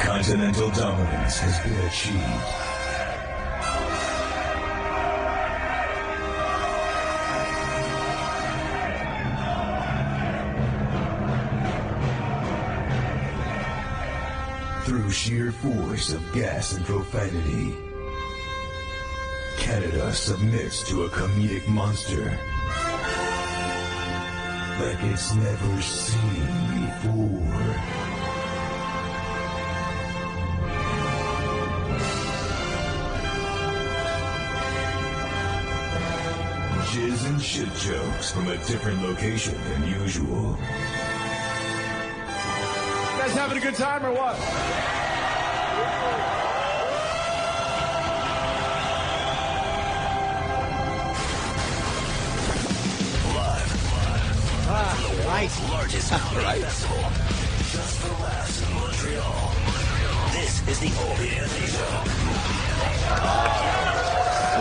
Continental dominance has been achieved. Through sheer force of gas and profanity, Canada submits to a comedic monster like it's never seen before. Jizz and shit jokes from a different location than usual. You guys having a good time or what? Nice. Largest comedy festival. Just for laughs in Montreal. This is the OPND show.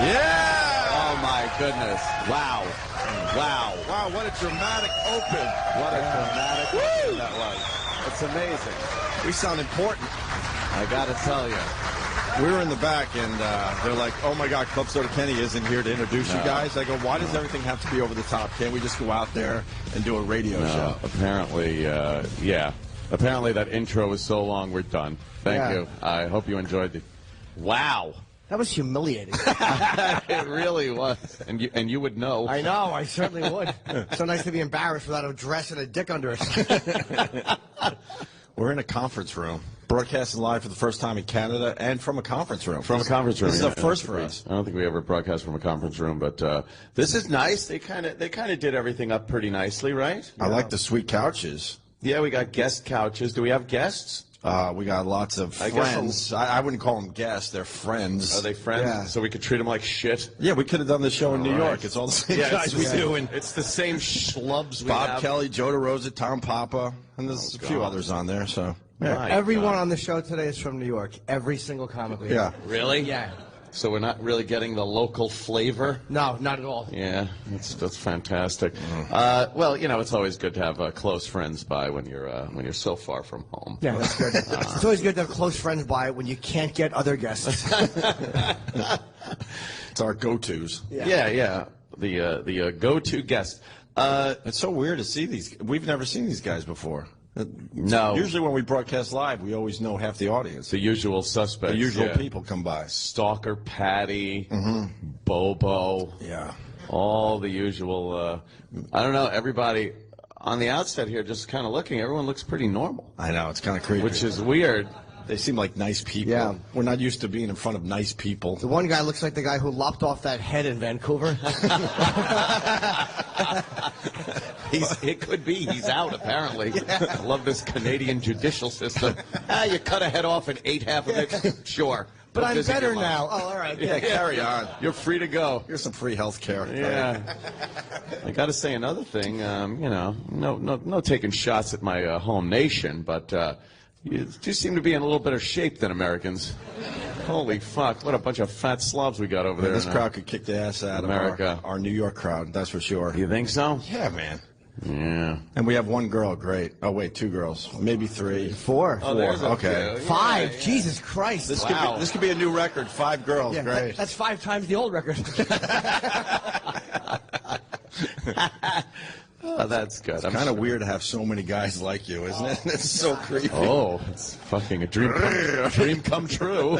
Yeah! Oh my goodness. Wow. Wow. Wow, what a dramatic open. What a dramatic open that was. It's amazing. We sound important. I gotta tell you. We were in the back, and they're like, oh, my God, Club Soda Kenny isn't here to introduce you guys. I go, why does everything have to be over the top? Can't we just go out there and do a radio show? Apparently, yeah. Apparently that intro is so long, we're done. Thank you. I hope you enjoyed it. Wow. That was humiliating. It really was. And you would know. I know, I certainly would. So nice to be embarrassed without a dress and a dick under us. We're in a conference room, broadcasting live for the first time in Canada and from a conference room. From a conference room. This is a first for us. I don't think we ever broadcast from a conference room, but this is nice. They kind of did everything up pretty nicely, right? I like the sweet couches. Yeah, we got guest couches. Do we have guests? We got lots of friends. I wouldn't call them guests. They're friends. Are they friends? Yeah. So we could treat them like shit? Yeah, we could have done this show in New York. It's all the same guys we do. And it's the same schlubs we Bob have. Kelly, Joe Derosa, Tom Papa, and there's a few others on there. So yeah. Everyone on the show today is from New York. Every single comic we have. Really? Yeah. So we're not really getting the local flavor? No, not at all. Yeah, that's fantastic. Well, you know, it's always good to have close friends by when you're so far from home. Yeah, that's good. It's always good to have close friends by when you can't get other guests. It's our go-tos. Yeah. The go-to guest. It's so weird to see these. We've never seen these guys before. No. Usually when we broadcast live, we always know half the audience. The usual suspects. The usual people come by. Stalker Patty, Bobo. Yeah. All the usual. I don't know. Everybody on the outset here, just kind of looking, everyone looks pretty normal. I know. It's kind of creepy. Which is weird. They seem like nice people. Yeah. We're not used to being in front of nice people. The one guy looks like the guy who lopped off that head in Vancouver. It could be. He's out, apparently. I love this Canadian judicial system. You cut a head off and ate half of it. Sure. But I'm better now. Oh, all right. Yeah, carry on. You're free to go. Here's some free health care. Yeah. I got to say another thing. You know, no taking shots at my home nation, but you do seem to be in a little better shape than Americans. Holy fuck, what a bunch of fat slobs we got over there. This crowd could kick the ass out America. Of our New York crowd, that's for sure. You think so? Yeah, man. Yeah. And we have one girl, great. Oh, wait, two girls. Maybe three. Four. Oh, there's a okay. few. Five. Yeah. Jesus Christ. This could be a new record. 5 girls. Yeah, Great. that's 5 times the old record. Oh, that's good. It's kind of weird to have so many guys like you, isn't it? It's so creepy. Oh, it's fucking a dream come true.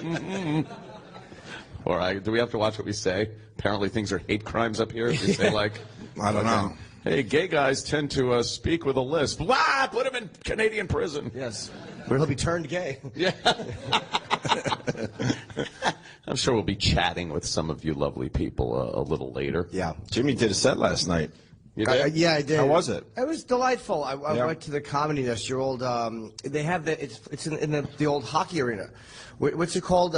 All right, do we have to watch what we say? Apparently things are hate crimes up here. If we say, like, I don't know. Hey, gay guys tend to speak with a lisp. Wah! Put him in Canadian prison. Yes. Where he'll be turned gay. Yeah. I'm sure we'll be chatting with some of you lovely people a little later. Yeah. Jimmy did a set last night. You did? Yeah, I did. How was it? It was delightful. I went to the Comedy Nest, your old, they have it's in the old hockey arena. What's it called?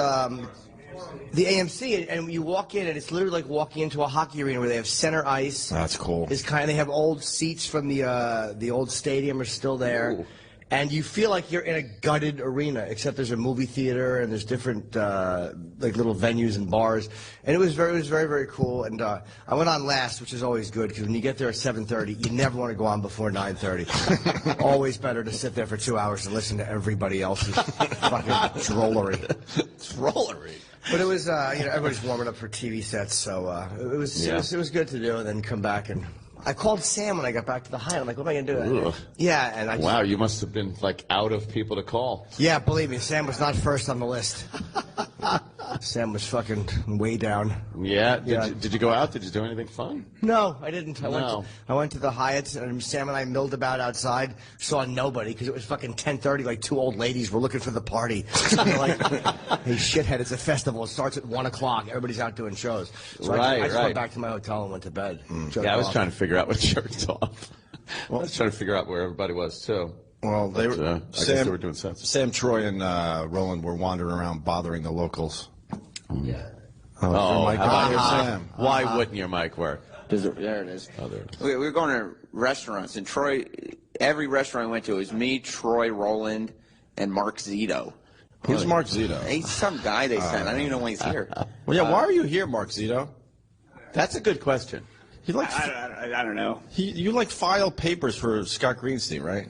The AMC, and you walk in, and it's literally like walking into a hockey arena where they have center ice. That's cool. They have old seats from the old stadium are still there. Ooh. and you feel like you're in a gutted arena, except there's a movie theater and there's different like little venues and bars, and it was very, very cool. And I went on last, which is always good because when you get there at 7:30, you never want to go on before 9:30. Always better to sit there for 2 hours and listen to everybody else's fucking drollery. Drollery. But it was, you know, everybody's warming up for TV sets, so it was good to do, and then come back and. I called Sam when I got back to the Hyatt. I'm like, what am I going to do? Yeah, and I just, wow, you must have been, like, out of people to call. Yeah, believe me, Sam was not first on the list. Sam was fucking way down. Yeah? Did you go out? Did you do anything fun? No, I didn't. No. I went to the Hyatt, and Sam and I milled about outside. Saw nobody, because it was fucking 10:30, like 2 old ladies were looking for the party. They're like, hey, shithead, it's a festival. It starts at 1 o'clock. Everybody's out doing shows. So I just went back to my hotel and went to bed. Yeah, I was trying to figure out what jerked off. Well, I was trying to figure out where everybody was, too. Well, I guess they were doing sets. Sam, Troy, and Roland were wandering around bothering the locals. Yeah. Oh, my God, Sam. Why wouldn't your mic work? There it is. Oh, there it is. We were going to restaurants, and Troy, every restaurant I went to, it was me, Troy, Roland, and Mark Zito. Who's Mark Zito? He's some guy they sent. I don't even know why he's here. Well, yeah, why are you here, Mark Zito? That's a good question. He like I don't know. you like file papers for Scott Greenstein, right?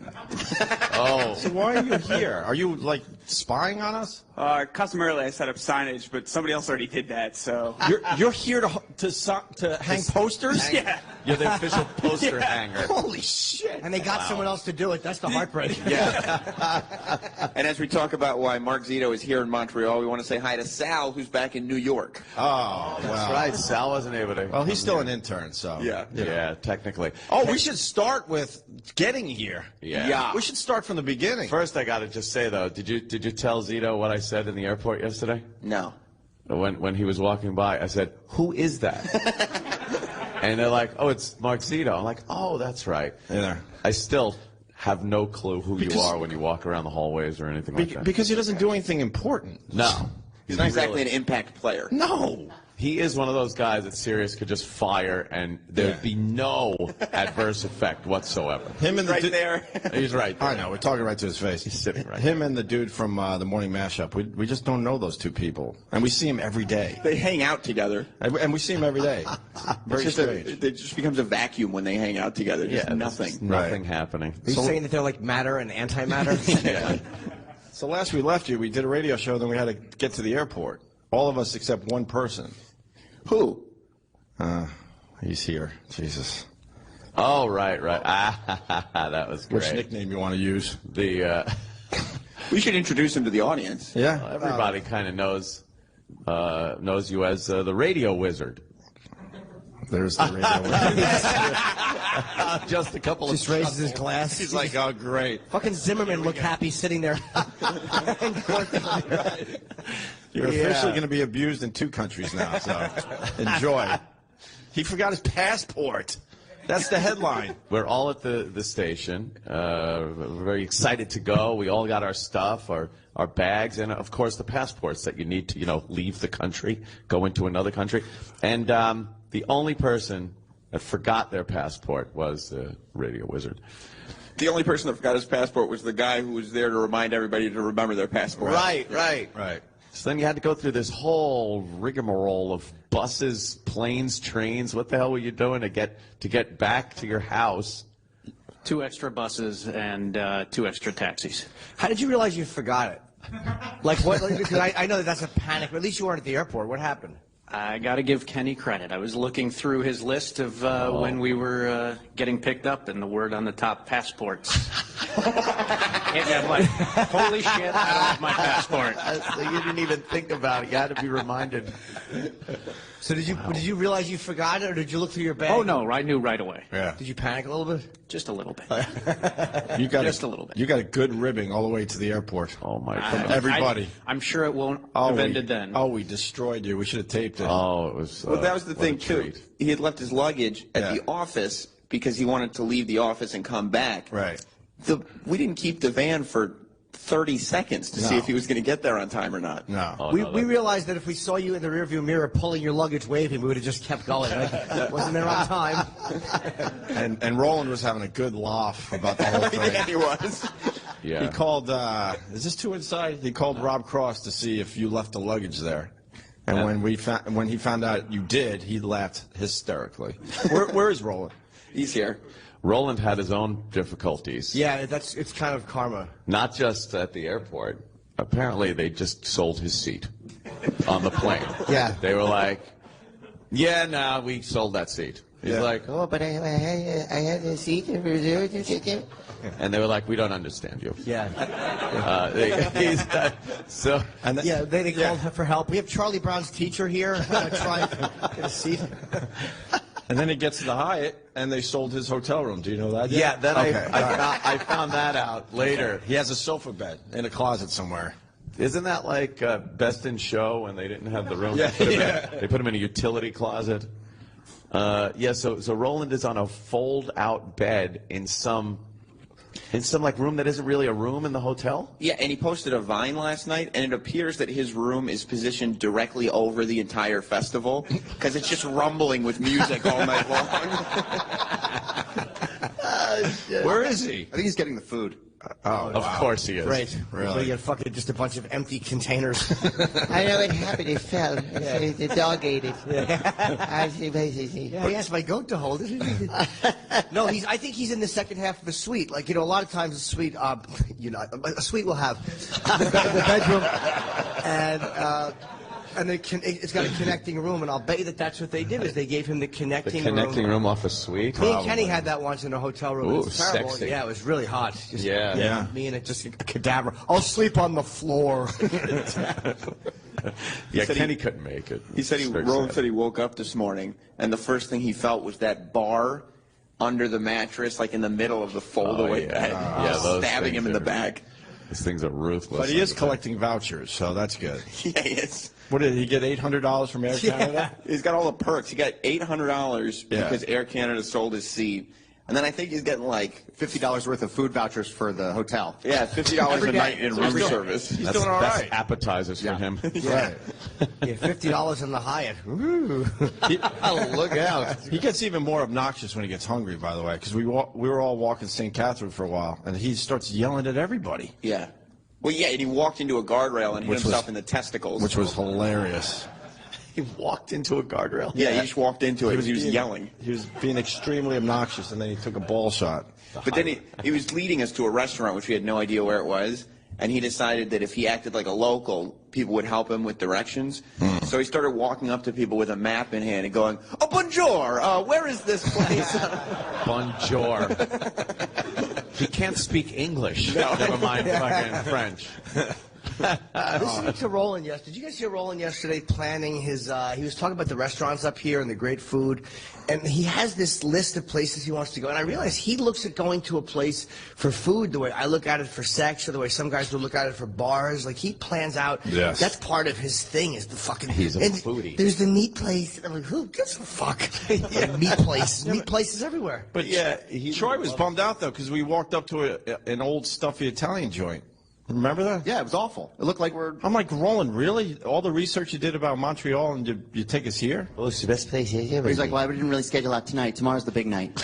Oh. So why are you here? Are you like spying on us? Customarily, I set up signage, but somebody else already did that, so. You're here to hang posters? Yeah. You're the official poster hanger. Holy shit! And they got someone else to do it. That's the heartbreak. Yeah. And as we talk about why Mark Zito is here in Montreal, we want to say hi to Sal, who's back in New York. Oh, That's right. Sal wasn't able to. Well, he's still an intern, so. Yeah. Yeah, technically. Oh, we should start with getting here. Yeah. We should start from the beginning. First, I got to just say though, did you tell Zito what I said in the airport yesterday? No. When he was walking by, I said, "Who is that?" And they're like, "Oh, it's Mark Zito." I'm like, "Oh, that's right." Yeah. I still have no clue who you are when you walk around the hallways or anything like that. Because he doesn't do anything important. No. He's not exactly an impact player. No. He is one of those guys that Sirius could just fire and there'd be no adverse effect whatsoever. Him and Right there. He's right there. I know, we're talking right to his face. He's sitting right Him and the dude from the Morning Mashup, we just don't know those two people. And we see him every day. They hang out together. And we see him every day. Very strange. It just becomes a vacuum when they hang out together. Just nothing. Nothing happening. Are you saying that they're like matter and antimatter? Yeah. So last we left you, we did a radio show, then we had to get to the airport. All of us except one person. Who? He's here. Jesus. Oh, right. That was great. Which nickname you want to use? We should introduce him to the audience. Yeah. Everybody kind of knows you as the radio wizard. There's the radio. Just a couple Just raises his glass. He's like, oh, great. Fucking Zimmerman looked happy sitting there. You're officially going to be abused in 2 countries now, so enjoy. He forgot his passport. That's the headline. We're all at the station. We're very excited to go. We all got our stuff, our bags, and, of course, the passports that you need to, leave the country, go into another country. And the only person that forgot their passport was the radio wizard. The only person that forgot his passport was the guy who was there to remind everybody to remember their passport. Right. So then you had to go through this whole rigmarole of buses, planes, trains. What the hell were you doing to get back to your house? 2 extra buses and 2 extra taxis. How did you realize you forgot it? Like what? Because I know that's a panic, but at least you weren't at the airport. What happened? I got to give Kenny credit. I was looking through his list of when we were getting picked up, and the word on the top, passports. And I'm like, holy shit, I don't have my passport. So you didn't even think about it. You had to be reminded. So did you realize you forgot it, or did you look through your bag? Oh, no, I knew right away. Yeah. Did you panic a little bit? Just a little bit. Just a little bit. You got a good ribbing all the way to the airport. Oh, my God. From everybody. I'm sure it won't have ended then. Oh, we destroyed you. We should have taped it. Oh, it was. Well, that was the thing, too. Treat. He had left his luggage at the office because he wanted to leave the office and come back. Right. We didn't keep the van for 30 seconds to see if he was going to get there on time or not. No. Oh, We realized that if we saw you in the rearview mirror pulling your luggage, waving, we would have just kept going. Like, wasn't there on time? And Roland was having a good laugh about the whole thing. Yeah, he was. Yeah. He called, is this too inside? He called Rob Cross to see if you left the luggage there. And when he found out you did, he laughed hysterically. Where is Roland? He's here. Roland had his own difficulties. Yeah, it's kind of karma. Not just at the airport. Apparently, they just sold his seat on the plane. Yeah. They were like, yeah, no, we sold that seat. He's like, oh, but I had a seat. And they were like, we don't understand you. Yeah. They called for help. We have Charlie Brown's teacher here trying to get a seat. And then he gets to the Hyatt, and they sold his hotel room. Do you know that yet? Yeah, then I found that out later. He has a sofa bed in a closet somewhere. Isn't that like Best in Show when they didn't have the room? Yeah, They put him in a utility closet. So Roland is on a fold-out bed in some like room that isn't really a room in the hotel? Yeah, and he posted a Vine last night, and it appears that his room is positioned directly over the entire festival because it's just rumbling with music all night long. Where is he? I think he's getting the food. Of course he is. Great. Really? We got fucking just a bunch of empty containers. I know it happened. It fell. The dog ate it. Yeah, he asked my goat to hold it. No, I think he's in the second half of a suite. Like, a lot of times a suite, a suite will have the bedroom and it's got a connecting room, and I'll bet you that's what they did, is they gave him the connecting room. The connecting room off a suite? Me and Kenny had that once in a hotel room. Ooh, it was terrible. sexy. Yeah, it was really hot. Just, Yeah. Me and it, just a cadaver. I'll sleep on the floor. Yeah, Kenny couldn't make it. He said Roland said he woke up this morning, and the first thing he felt was that bar under the mattress, like in the middle of the fold-away bed, those stabbing him in the are- back. These things are ruthless. But he is collecting vouchers, so that's good. Yeah, he is. What did he get? $800 from Air Canada? He's got all the perks. He got $800 because Air Canada sold his seat. And then I think he's getting like $50 worth of food vouchers for the hotel. Yeah, $50 a night in room service. He's doing all right. Appetizers for him. Right. Yeah, $50 in the Hyatt. Ooh. Look out. He gets even more obnoxious when he gets hungry, by the way, because we were all walking St. Catherine for a while, and he starts yelling at everybody. Yeah. Well, yeah, and he walked into a guardrail and hit himself in the testicles. Which was hilarious. He walked into a guardrail? Yeah, he just walked into it because he was yelling. He was being extremely obnoxious, and then he took a ball shot. But then he was leading us to a restaurant, which we had no idea where it was, and he decided that if he acted like a local, people would help him with directions. So he started walking up to people with a map in hand and going, "Oh, bonjour! Where is this place?" Bonjour. He can't speak English. Never mind fucking French. Listening to Roland yesterday. Did you guys hear Roland yesterday planning his, he was talking about the restaurants up here and the great food, and he has this list of places he wants to go, and I realize he looks at going to a place for food the way I look at it for sex, or the way some guys would look at it for bars. Like, he plans out, that's part of his thing, is the fucking... He's a foodie. There's the meat place, and I'm like, who gives a fuck? Meat places everywhere. But Troy was bummed out, though, because we walked up to an old stuffy Italian joint. Remember that? Yeah, it was awful. It looked like I'm like, Roland, really? All the research you did about Montreal, and you take us here? Oh, it's the best place ever. He's like, well, I didn't really schedule out tonight. Tomorrow's the big night.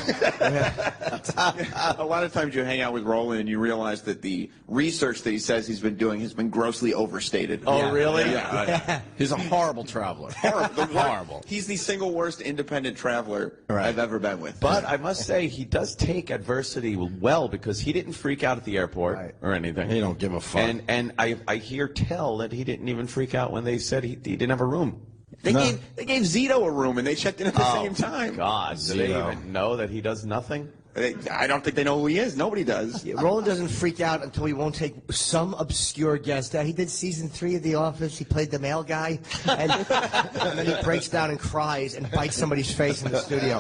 A lot of times you hang out with Roland and you realize that the research that he says he's been doing has been grossly overstated. Oh, really? Yeah. He's a horrible traveler. Horrible. He's the single worst independent traveler I've ever been with. But I must say, he does take adversity well, because he didn't freak out at the airport or anything. He don't give a fuck. And I hear tell that he didn't even freak out when they said he didn't have a room. They gave Zito a room and they checked in at the same time. God, do they even know that he does nothing? I don't think they know who he is. Nobody does. Yeah, Roland doesn't freak out until he won't take some obscure guest. He did season 3 of The Office. He played the mail guy, and then he breaks down and cries and bites somebody's face in the studio.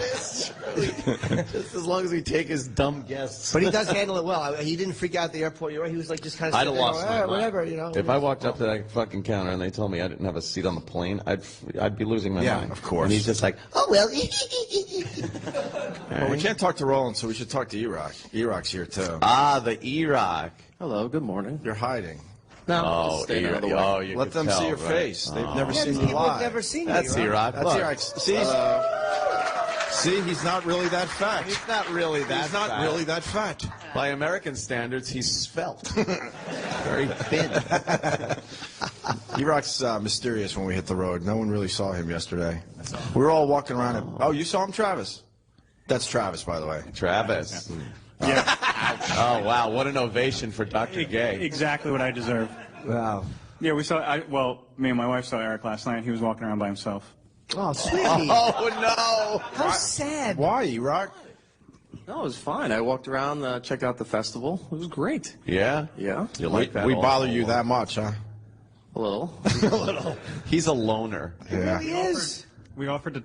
Just as long as we take his dumb guests. But he does handle it well. He didn't freak out at the airport. You're right. He was like just kind of. I'd have lost my mind. Whatever, If I walked up to that fucking counter and they told me I didn't have a seat on the plane, I'd be losing my mind. Yeah, of course. And he's just like, oh well. Well, we can't talk to Roland, so we should talk to E-Rock. E-Rock's here, too. Ah, the E-Rock. Hello, good morning. You're hiding. No, E-Rock. Let them see your face. They've never seen you People live. have never seen That's you. E-Rock. That's E-Rock. See, he's not really that fat. He's not really that He's not fat. really that fat. By American standards, he's svelte. Very thin. E-Rock's mysterious when we hit the road. No one really saw him yesterday. We were all walking around. Oh, you saw him, Travis? That's Travis, by the way. Travis. Yeah. Oh, wow. What an ovation for Dr. Gay. Exactly what I deserve. Wow. Yeah, we saw, me and my wife saw Eric last night. He was walking around by himself. Oh, sweetie. Oh, no. How sad. Why, E-Rock? No, it was fine. I walked around, checked out the festival. It was great. Yeah? Yeah. You like that? We bother you that much, huh? A little. A little. He's a loner. Yeah. He is. We offered to,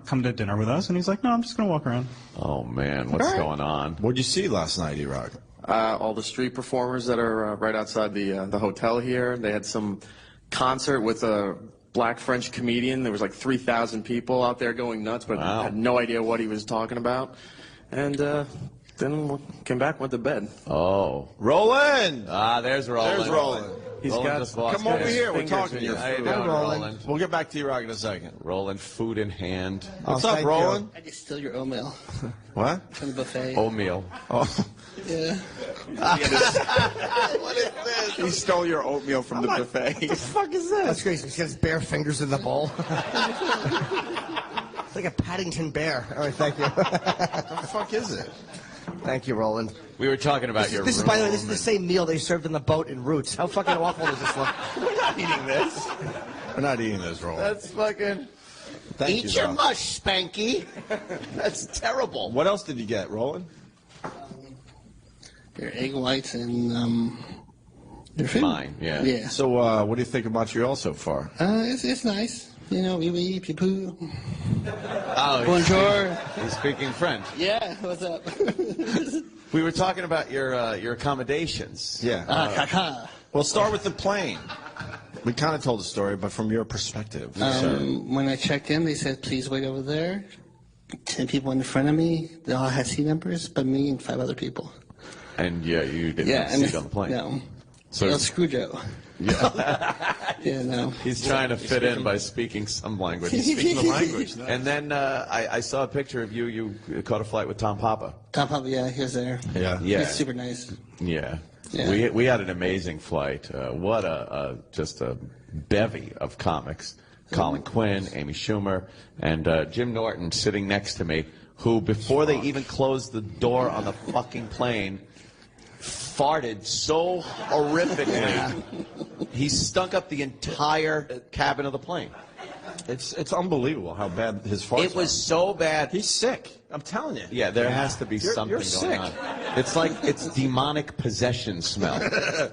come to dinner with us, and he's like, no, I'm just going to walk around. Oh, man. What's going on? What'd you see last night, E-Rock? All the street performers that are right outside the hotel here. They had some concert with a black French comedian. There was like 3,000 people out there going nuts, but I had no idea what he was talking about. And then came back, went to bed. Oh. Roland! Ah, there's Roland. There's Roland. Come over here. We're talking to you. How you doing, Roland? We'll get back to E-Rock in a second. Roland, food in hand. What's up, Roland? I just steal your oatmeal What? from the buffet. Oatmeal. Oh. Yeah. What is this? He stole your oatmeal from the buffet. What the fuck is this? That's crazy. He's got his bare fingers in the bowl. It's like a Paddington bear. All right, thank you. What the fuck is it? Thank you, Roland. We were talking about your This is, by the way, this is the same meal they served on the boat in Roots. How fucking awful does this look? We're not eating this. We're not eating this, Roland. That's fucking... Thank Eat you, your though. mush, Spanky. That's terrible. What else did you get, Roland? Your egg whites and your food. Mine, yeah. Yeah. So, what do you think of Montreal so far? It's nice. You know, oui, puis poo. Oh, Bonjour. He's speaking French. Yeah, what's up? We were talking about your accommodations. Yeah. Caca. Well, start with the plane. We kind of told the story, but from your perspective. When I checked in, they said, please wait over there. 10 people in front of me. They all had seat numbers, but me and 5 other people. And yeah, you didn't have a seat on the plane. No. So El Scroojo. Yeah. Yeah, no. He's trying to fit in by speaking some language. He's speaking the language. Nice. And then I saw a picture of you. You caught a flight with Tom Papa. Tom Papa, yeah, he was there. Yeah. He's super nice. Yeah. Yeah. We had an amazing flight. What just a bevy of comics. Colin, Quinn, Amy Schumer, and Jim Norton sitting next to me, who before they even closed the door on the fucking plane, farted so horrifically, he stunk up the entire cabin of the plane. It's unbelievable how bad his farts It was so bad. He's sick. I'm telling you. Yeah, there has to be something you're going sick. on. It's like it's demonic possession smell.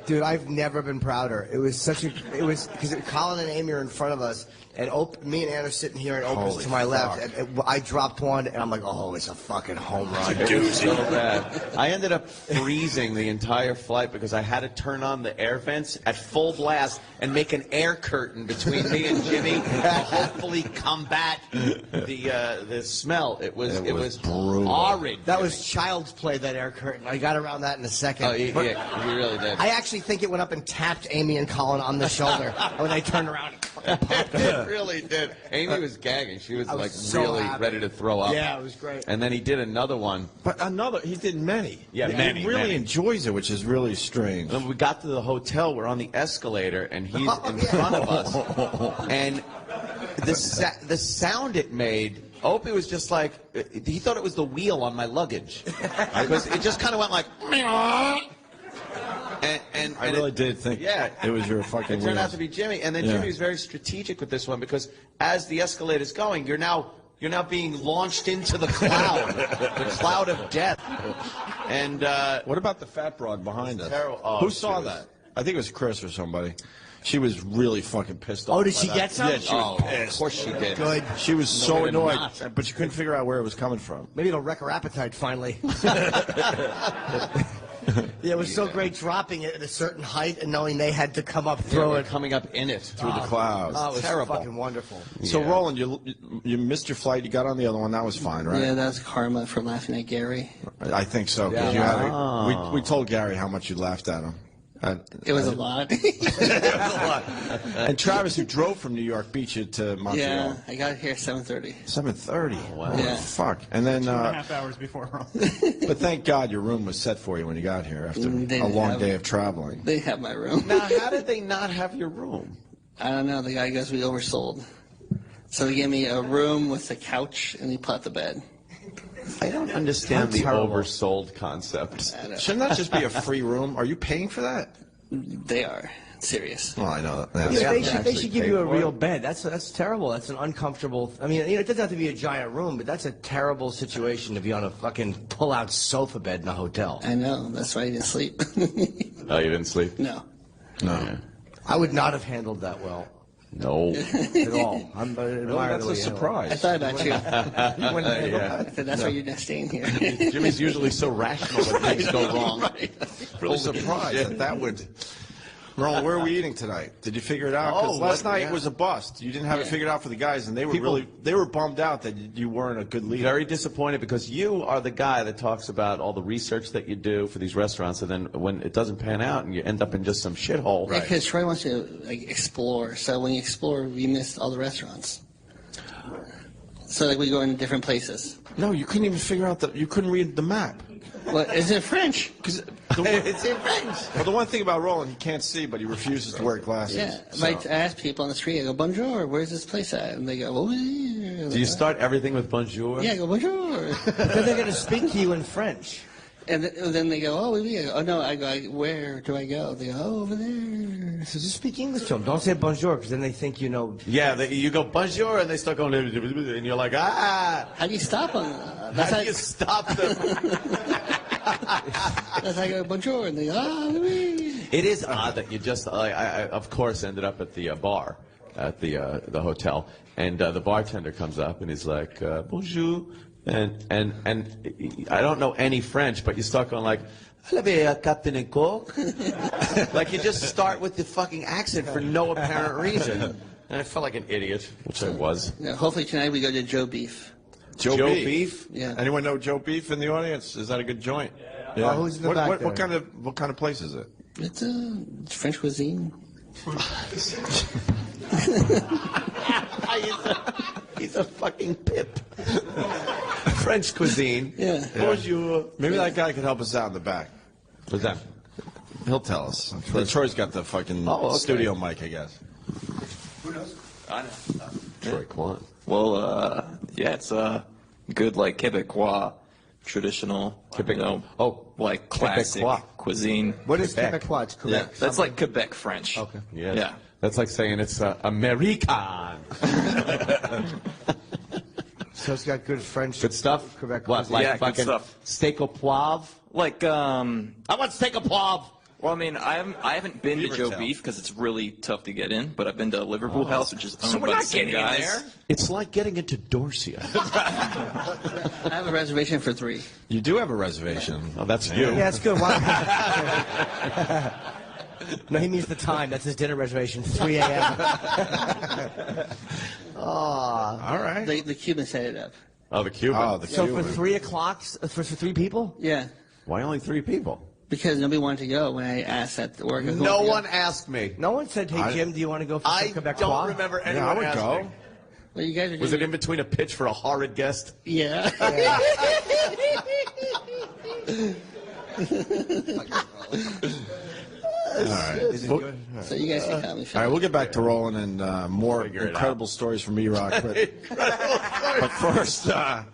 Dude, I've never been prouder. It was because Colin and Amy are in front of us, and me and Ann are sitting here, and Oprah's Holy to my left, fuck. and I dropped one, and I'm like, oh, it's a fucking home run. It was so bad. I ended up freezing the entire flight because I had to turn on the air vents at full blast and make an air curtain between me and Jimmy to hopefully combat the smell. It was brutal. horrid. That was child's play, that air curtain. I got around that in a second. Oh, yeah, you really did. I actually think it went up and tapped Amy and Colin on the shoulder when they turned around. It really did. Amy was gagging. She was like so really happy. ready to throw up. Yeah, it was great. And then he did another one. But he did many. Yeah, many, He really many. enjoys it, which is really strange. And when we got to the hotel, we're on the escalator, and he's in front of us. And the sound it made, Opie was just like, he thought it was the wheel on my luggage. Because it just kind of went like, and I really did think it was your fucking It turned out wheels. to be Jimmy. And then Jimmy was very strategic with this one, because as the escalator's going, you're now being launched into the cloud, the cloud of death. And what about the fat broad behind us? Terrible. Oh, Who saw that? I think it was Chris or somebody. She was really fucking pissed off. Oh, did by she that. get some? Yeah, she was pissed. Of course she did. Good. She was so way to annoyed, not. but she couldn't figure out where it was coming from. Maybe it'll wreck her appetite finally. Yeah, it was so great dropping it at a certain height and knowing they had to come up through it. Coming up in it. Through the clouds. Oh, it was Terrible. fucking wonderful. So, Yeah. Roland, you missed your flight. You got on the other one. That was fine, right? Yeah, that's karma for laughing at Gary. I think so. 'Cause you had we told Gary how much you laughed at him. It was a lot. And Travis, who drove from New York, beat you to Montreal. Yeah, I got here 7:30. 7:30. Wow. Yeah. Fuck. And then 2.5 hours before Rome. But thank God your room was set for you when you got here after a long day of traveling. They have my room. Now, how did they not have your room? I don't know. The guy goes, we oversold. So he gave me a room with a couch, and he put the bed. I don't understand the oversold concept. Shouldn't that just be a free room? Are you paying for that? They are. Serious. Well, I know that. Yeah, they should give you a real bed. That's terrible. That's an uncomfortable. I mean, it doesn't have to be a giant room, but that's a terrible situation to be on a fucking pull-out sofa bed in a hotel. I know. That's why I didn't sleep. Oh, you didn't sleep? No. No. Yeah. I would not have handled that well. No. At all. That's a surprise. I thought about you. You wouldn't handle that? I said, that's why you're not staying here. Jimmy's usually so rational when things go wrong. Really surprised that would. Ron, where are we eating tonight? Did you figure it out? Because last night was a bust. You didn't have it figured out for the guys, and they were bummed out that you weren't a good leader. Very disappointed because you are the guy that talks about all the research that you do for these restaurants, and then when it doesn't pan out and you end up in just some shithole. Right. Because Troy wants to explore. So when you explore, we missed all the restaurants. So we go in different places. No, you couldn't even figure out you couldn't read the map. Well, it's in French. It's in French. Well, the one thing about Roland, he can't see, but he refuses to wear glasses. Yeah, I ask people on the street, I go, bonjour, where's this place at? And they go, oh, yeah. Do you start everything with bonjour? Yeah, I go, bonjour. But they're going to speak to you in French. And then they go, oh, oui. I go, oh, no, I go, where do I go? They go, oh, over there. So just speak English to them. Don't say bonjour, because then they think you know. Yeah, you go bonjour, and they start going, and you're like, ah. How do you stop them? How do you stop them? That's how I go, bonjour, and they go, ah, oui. It is odd that you just, I of course, ended up at the bar at the hotel, and the bartender comes up, and he's like, bonjour. And I don't know any French, but you start going like, Captain and Coke. Like you just start with the fucking accent for no apparent reason. And I felt like an idiot, which I was. Yeah, hopefully tonight we go to Joe Beef. Joe Beef? Yeah. Anyone know Joe Beef in the audience? Is that a good joint? Yeah. Oh, who's in the back there? What kind of place is it? It's French cuisine. He's a fucking pip. French cuisine. Yeah. Bonjour. Maybe that guy could help us out in the back. What's that? He'll tell us. Troy's got the fucking studio mic, I guess. Who knows? I know. Troy Quinn. Well, yeah, it's good, like Quebecois, traditional, like classic cuisine. What is Quebecois? It's Quebec. Yeah, that's like Quebec French. Okay. Yes. Yeah. That's like saying it's American. So it's got good French. Good stuff? Quebec What, cuisine. like Yeah, good fucking stuff. steak au poivre? Like, I want steak au poivre. well, I mean, I haven't been to Beaver Joe Tail. Beef because it's really tough to get in, but I've been to Liverpool House, which is owned So we're by the not same getting in guys. there. It's like getting into Dorsia. I have a reservation for 3. You do have a reservation. Oh, that's you. Yeah, that's good. Why? No, he means the time. That's his dinner reservation, 3 a.m. All right. The Cuban set it up. Oh, the Cuban. Oh, the So Cuban. for 3 o'clock, for 3 people? Yeah. Why only 3 people? Because nobody wanted to go when I asked at the work. No one asked me. No one said, hey, Jim, do you want to go for some Quebec don't remember anyone I would asking go. me. Well, you guys are Was it in between a pitch for a horrid guest? Yeah. All right. So you guys can come. All right, we'll get back to Roland and more incredible stories from E-Rock. But first, I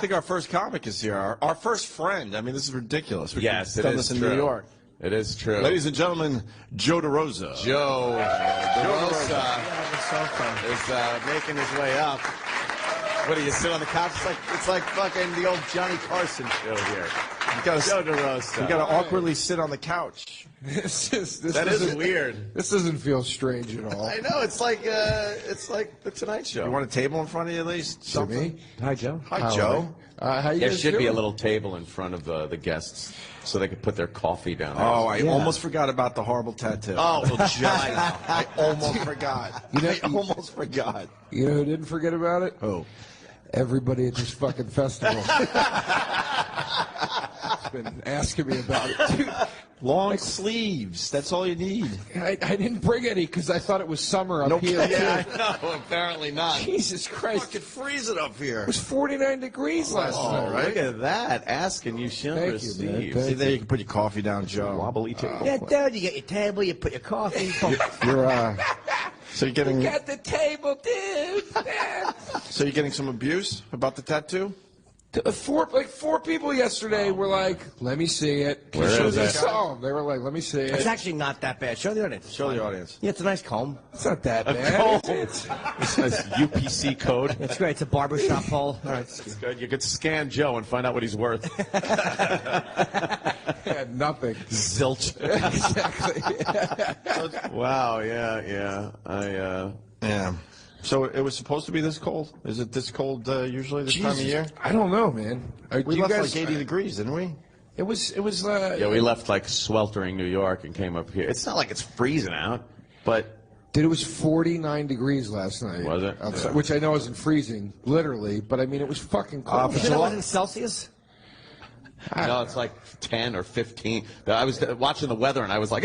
think our first comic is here. Our first friend. I mean, this is ridiculous. We've Yes, it done is this in true. New York. It is true. Ladies and gentlemen, Joe Derosa. Joe Derosa is making his way up. What do you sit on the couch? It's like fucking the old Johnny Carson show here. Joe Derosa. You got to awkwardly sit on the couch. That is weird. This doesn't feel strange at all. I know. It's like the Tonight Show. You want a table in front of you at least? Jimmy? Hi, Joe. Hi, Joe. How you There guys should be a doing? little table in front of the guests so they could put their coffee down there. Oh, I almost forgot about the horrible tattoo. Oh, well, Joe. I almost forgot. I almost forgot. You know who didn't forget about it? Who? Everybody at this fucking festival. been asking me about it. Dude, long sleeves. That's all you need. I didn't bring any because I thought it was summer up here. Yeah, I know. Apparently not. Jesus Christ. Fucking freeze it up here. It was 49 degrees last night, right? Look at that. Asking you shouldn't Thank receive. you, man. See, Thank there you can put your coffee down, Joe. Wobbly table. Yeah, dude, you get your table, you put your coffee. You're, so you're getting. Got the table, dude. So you're getting some abuse about the tattoo? Four people yesterday were like, "Let me see it." Where As soon is as I it? saw them, they were like, "Let me see It's it." actually not that bad. Show the audience. Show the audience. Yeah, it's a nice comb. It's not that A bad. comb. It's- It's a UPC code. It's great. It's a barbershop hole. All right. It's good. You could scan Joe and find out what he's worth. yeah, nothing. Zilch. Exactly. Wow. Yeah. Yeah. So it was supposed to be this cold? Is it this cold usually this time of year? I don't know, man. We left like 80 degrees, didn't we? It was. Yeah, we left like sweltering New York and came up here. It's not like it's freezing out, but. Dude, it was 49 degrees last night. Was it? Outside, which I know isn't freezing, literally, but I mean, it was fucking cold. You said it wasn't Celsius? No, it's like 10 or 15. I was watching the weather and I was like,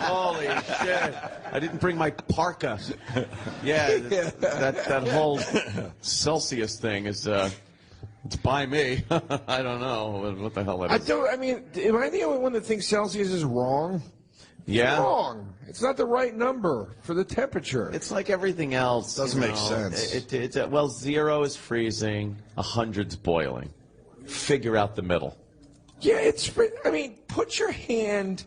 holy shit. I didn't bring my parka. Yeah, that whole Celsius thing is, it's by me. I don't know what the hell that is. I mean, am I the only one that thinks Celsius is wrong? Yeah. It's wrong. It's not the right number for the temperature. It's like everything else. Doesn't make sense. Well, 0 is freezing, 100's boiling. Figure out the middle. Yeah, I mean, put your hand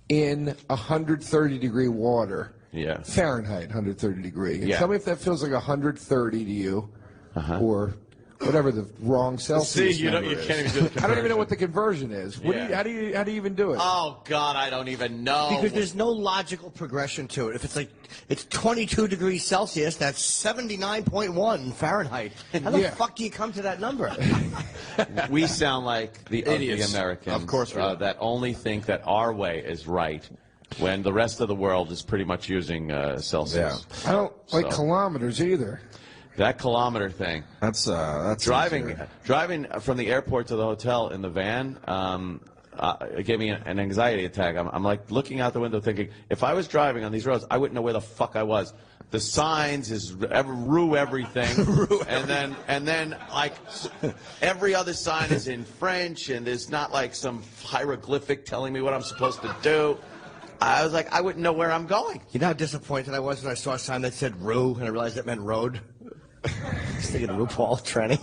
in 130-degree water. Yeah. Fahrenheit, 130 degree. And Yeah. tell me if that feels like 130 to you, or whatever the wrong Celsius See, you number can't is. even do the I don't even know what the conversion is. Yeah. How do you even do it? Oh, God, I don't even know. Because there's no logical progression to it. If it's like, it's 22 degrees Celsius, that's 79.1 Fahrenheit. How the fuck do you come to that number? We sound like the ugly Idiots. Americans Of course we do. that only think that our way is right when the rest of the world is pretty much using Celsius. I don't like So- kilometers either. That kilometer thing. That's driving easier. from the airport to the hotel in the van. It gave me an anxiety attack. I'm like looking out the window thinking, if I was driving on these roads, I wouldn't know where the fuck I was. The signs rue everything, and then like every other sign is in French, and there's not like some hieroglyphic telling me what I'm supposed to do. I was like, I wouldn't know where I'm going. You know how disappointed I was when I saw a sign that said "Rue" and I realized it meant road. I was thinking of RuPaul tranny.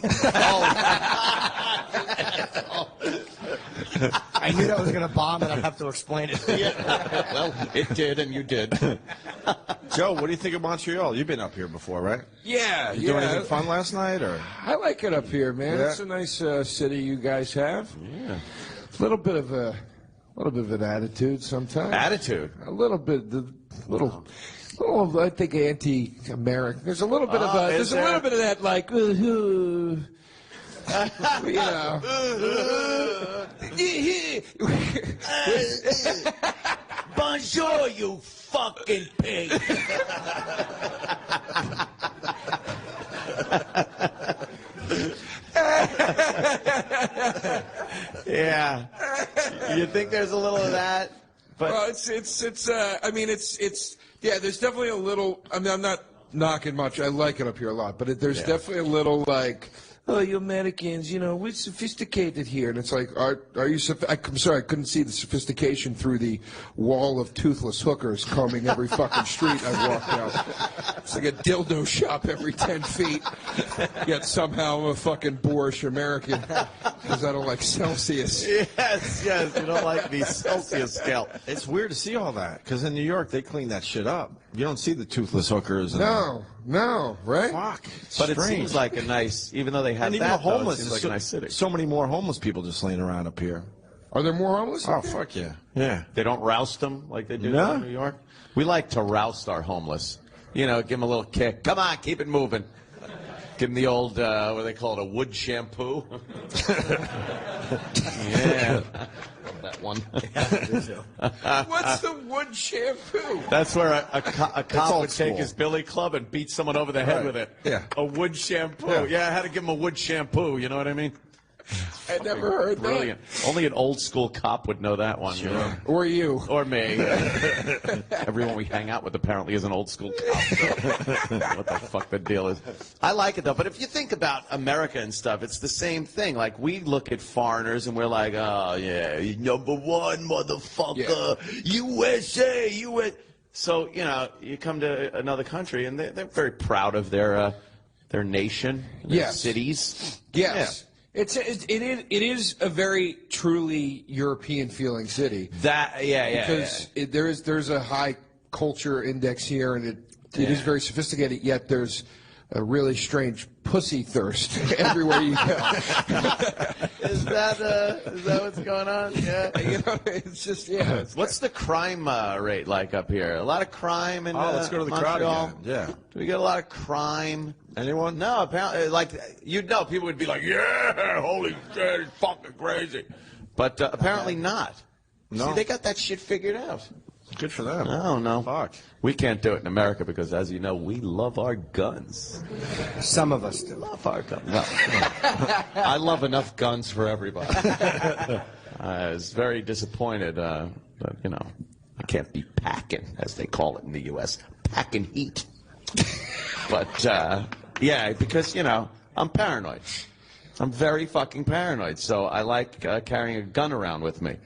I knew that was going to bomb and I'd have to explain it. Yeah. Well, it did, and you did. Joe, what do you think of Montreal? You've been up here before, right? Yeah, You do anything fun last night, or? I like it up here, man. Yeah. It's a nice city you guys have. Yeah. A little bit of an attitude sometimes. Attitude. A little bit, little, I think anti-American. There's a little bit of is there? a little bit of that, like, you know. Bonjour, you fucking pig. Yeah. You think there's a little of that? But Well, yeah, there's definitely a little, I mean, I'm not knocking much. I like it up here a lot, but there's definitely a little, like, oh, you Americans, we're sophisticated here. And it's like, are you, I'm sorry, I couldn't see the sophistication through the wall of toothless hookers combing every fucking street I walked down. It's like a dildo shop every 10 feet. Yet somehow I'm a fucking boorish American because I don't like Celsius. yes, you don't like the Celsius scale. It's weird to see all that, because in New York, they clean that shit up. You don't see the toothless hookers. And No, right? Fuck. But it strange. seems like a nice, even though they have And even that, the homeless, though, it seems like a nice city. so many more homeless people just laying around up here. Are there more homeless? Oh, fuck yeah. Yeah. They don't roust them like they do No. in New York. We like to roust our homeless. Give them a little kick. Come on, keep it moving. Give them the old, what do they call it, a wood shampoo? Yeah. That one. What's the wood shampoo? That's where a cop old would take school. his billy club and beat someone over the head Right. with it. Yeah. A wood shampoo. Yeah, I had to give him a wood shampoo, you know what I mean? I never heard Brilliant. Only an old school cop would know that one. Sure. You know? Or you. Or me. Everyone we hang out with apparently is an old school cop. So what the fuck the deal is. I like it, though. But if you think about America and stuff, it's the same thing. Like, we look at foreigners and we're like, oh, yeah, number one, motherfucker. Yeah. USA, USA. So, you know, you come to another country and they're very proud of their nation, their cities. Yes. Yeah. It is a very truly European feeling city. Because there's a high culture index here, and it is very sophisticated. Yet there's a really strange pussy thirst everywhere you go. Is that what's going on? Yeah, you know, it's just What's the crime rate like up here? A lot of crime in let's go to the crowd again. Yeah. Do we get a lot of crime? Anyone? No, apparently, like, people would be like, yeah, holy shit, it's fucking crazy. But apparently not. No. See, they got that shit figured out. Good for them. I don't know. Fuck. We can't do it in America because, as you know, we love our guns. Some of us do. Love our guns. No. I love enough guns for everybody. I was very disappointed that, you know, I can't be packing, as they call it in the U.S., packing heat. But, yeah, because, you know, I'm paranoid. I'm very fucking paranoid, so I like carrying a gun around with me.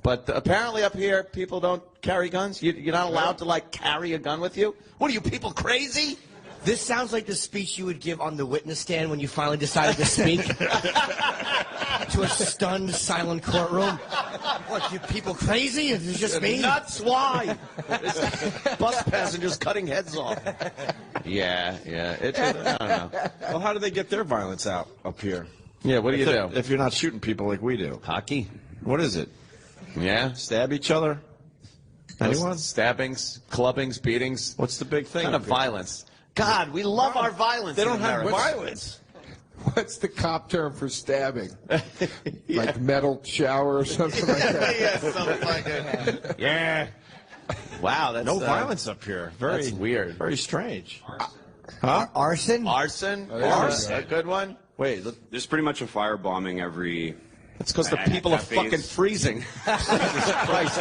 But apparently up here, people don't carry guns. You're not allowed to, like, carry a gun with you? What are you, people crazy? This sounds like the speech you would give on the witness stand when you finally decided to speak. To a stunned, silent courtroom. What, you people crazy? It's just me? Nuts, why? Bus passengers cutting heads off. Yeah. I don't know. Well, how do they get their violence out up here? Yeah, what do you do? If you're not shooting people like we do. Hockey. What is it? Yeah. Stab each other? Anyone? Stabbings, clubbings, beatings. What's the big thing? What kind of violence? God, we love our violence. They don't in have America. violence. What's the cop term for stabbing? Like metal shower or something like that? Yeah, something like that. Yeah. Wow, that's... No violence up here. That's weird. Very strange. Arson? Arson? Arson. A good one? Wait, there's pretty much a firebombing every... It's because the people are fucking freezing. Jesus Christ.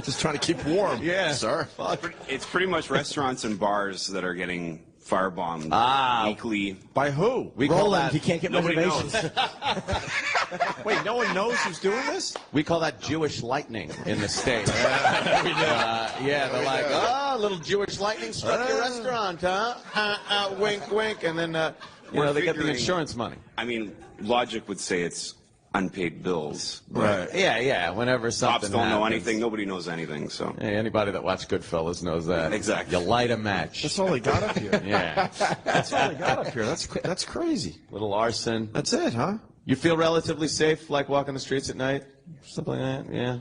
Just trying to keep warm. Yeah. Sir. Fuck. It's pretty much restaurants and bars that are getting firebombed weekly. By who? We call Roland, that... you can't get reservations. Wait, no one knows who's doing this? We call that Jewish lightning in the States. Yeah, they're like, oh, little Jewish lightning struck your restaurant, huh? Wink, wink. And then, you know, they get the insurance money. I mean, logic would say it's unpaid bills. Right. Yeah. Whenever something Cops don't know happens. anything. Nobody knows anything. So Hey, anybody that watched Goodfellas knows that. Exactly. You light a match. That's all they got up here. Yeah. That's all they got up here. That's crazy. Little arson. That's it, huh? You feel relatively safe, like walking the streets at night? Something like that, yeah.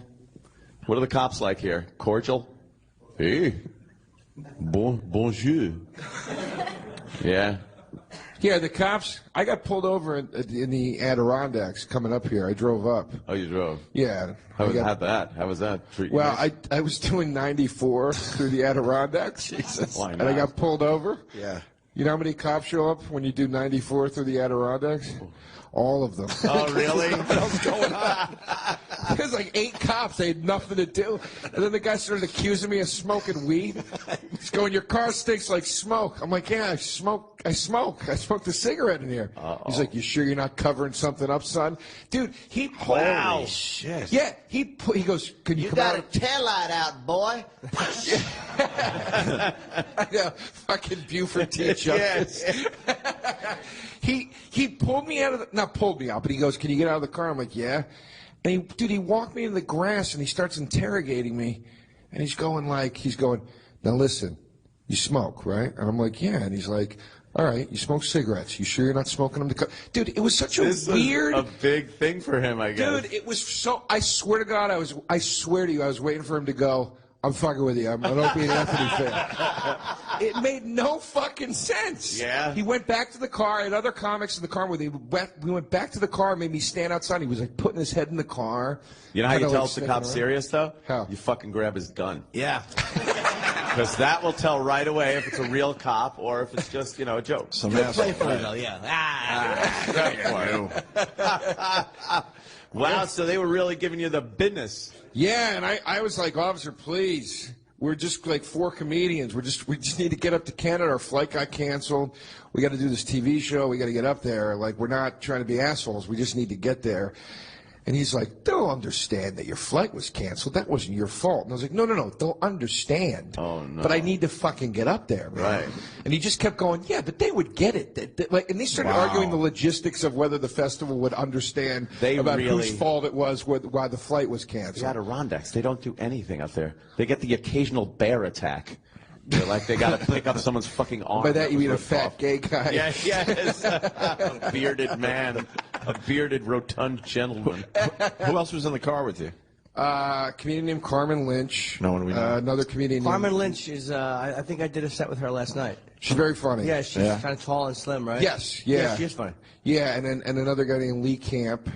What are the cops like here? Cordial? Hey. Bonjour. Yeah. Yeah, the cops. I got pulled over in the Adirondacks coming up here. I drove up. Oh, you drove? Yeah. How was that treat you? Well, nice? I was doing 94 through the Adirondacks. Jesus. Why And I got pulled over. Yeah. You know how many cops show up when you do 94 through the Adirondacks? All of them. Oh, really? What the hell's going on? There's like 8 cops. They had nothing to do. And then the guy started accusing me of smoking weed. He's going, your car stinks like smoke. I'm like, yeah, I smoke. I smoked a cigarette in here. He's like, you sure you're not covering something up, son? Dude, Holy shit. Yeah, he goes, can you come got out? a taillight out, boy. I know, fucking Buford T. Justice. He pulled me out of not pulled me out, but he goes, can you get out of the car? I'm like, yeah. And he walked me into the grass and he starts interrogating me. And he's going, now listen, you smoke, right? And I'm like, yeah. And he's like, all right, you smoke cigarettes. You sure you're not smoking them? Dude, it was such a weird... a big thing for him, I guess. Dude, it was so... I swear to God, I swear to you, I was waiting for him to go, I'm fucking with you. I'm an Opie and Anthony fan. It made no fucking sense. Yeah. He went back to the car. I had other comics in the car with him. We went back to the car, made me stand outside. He was like putting his head in the car. You know how you Kinda tell like if the cop's sniffing around. serious, though? How? You fucking grab his gun. Yeah. Because that will tell right away if it's a real cop or if it's just, a joke. Some Good asshole. play for you, though, yeah. Wow, so they were really giving you the business. Yeah, and I was like, officer, please. We're just like 4 comedians. We just need to get up to Canada. Our flight got canceled. We got to do this TV show. We got to get up there. Like, we're not trying to be assholes. We just need to get there. And he's like, they'll understand that your flight was canceled. That wasn't your fault. And I was like, no, they'll understand. Oh, no. But I need to fucking get up there, man. Right. And he just kept going, yeah, but they would get it. And they started arguing the logistics of whether the festival would understand about whose fault it was, why the flight was canceled. The Adirondacks, they don't do anything up there. They get the occasional bear attack. They're like they got to pick up someone's fucking arm. By that you mean a fat gay guy. Yeah, yes. A bearded man. A bearded, rotund gentleman. Who else was in the car with you? Comedian named Carmen Lynch. No one we know. Another comedian Carmen named... Lynch is, I think I did a set with her last night. She's very funny. Yeah, she's kind of tall and slim, right? Yes, yeah. She is funny. Yeah, and another guy named Lee Camp,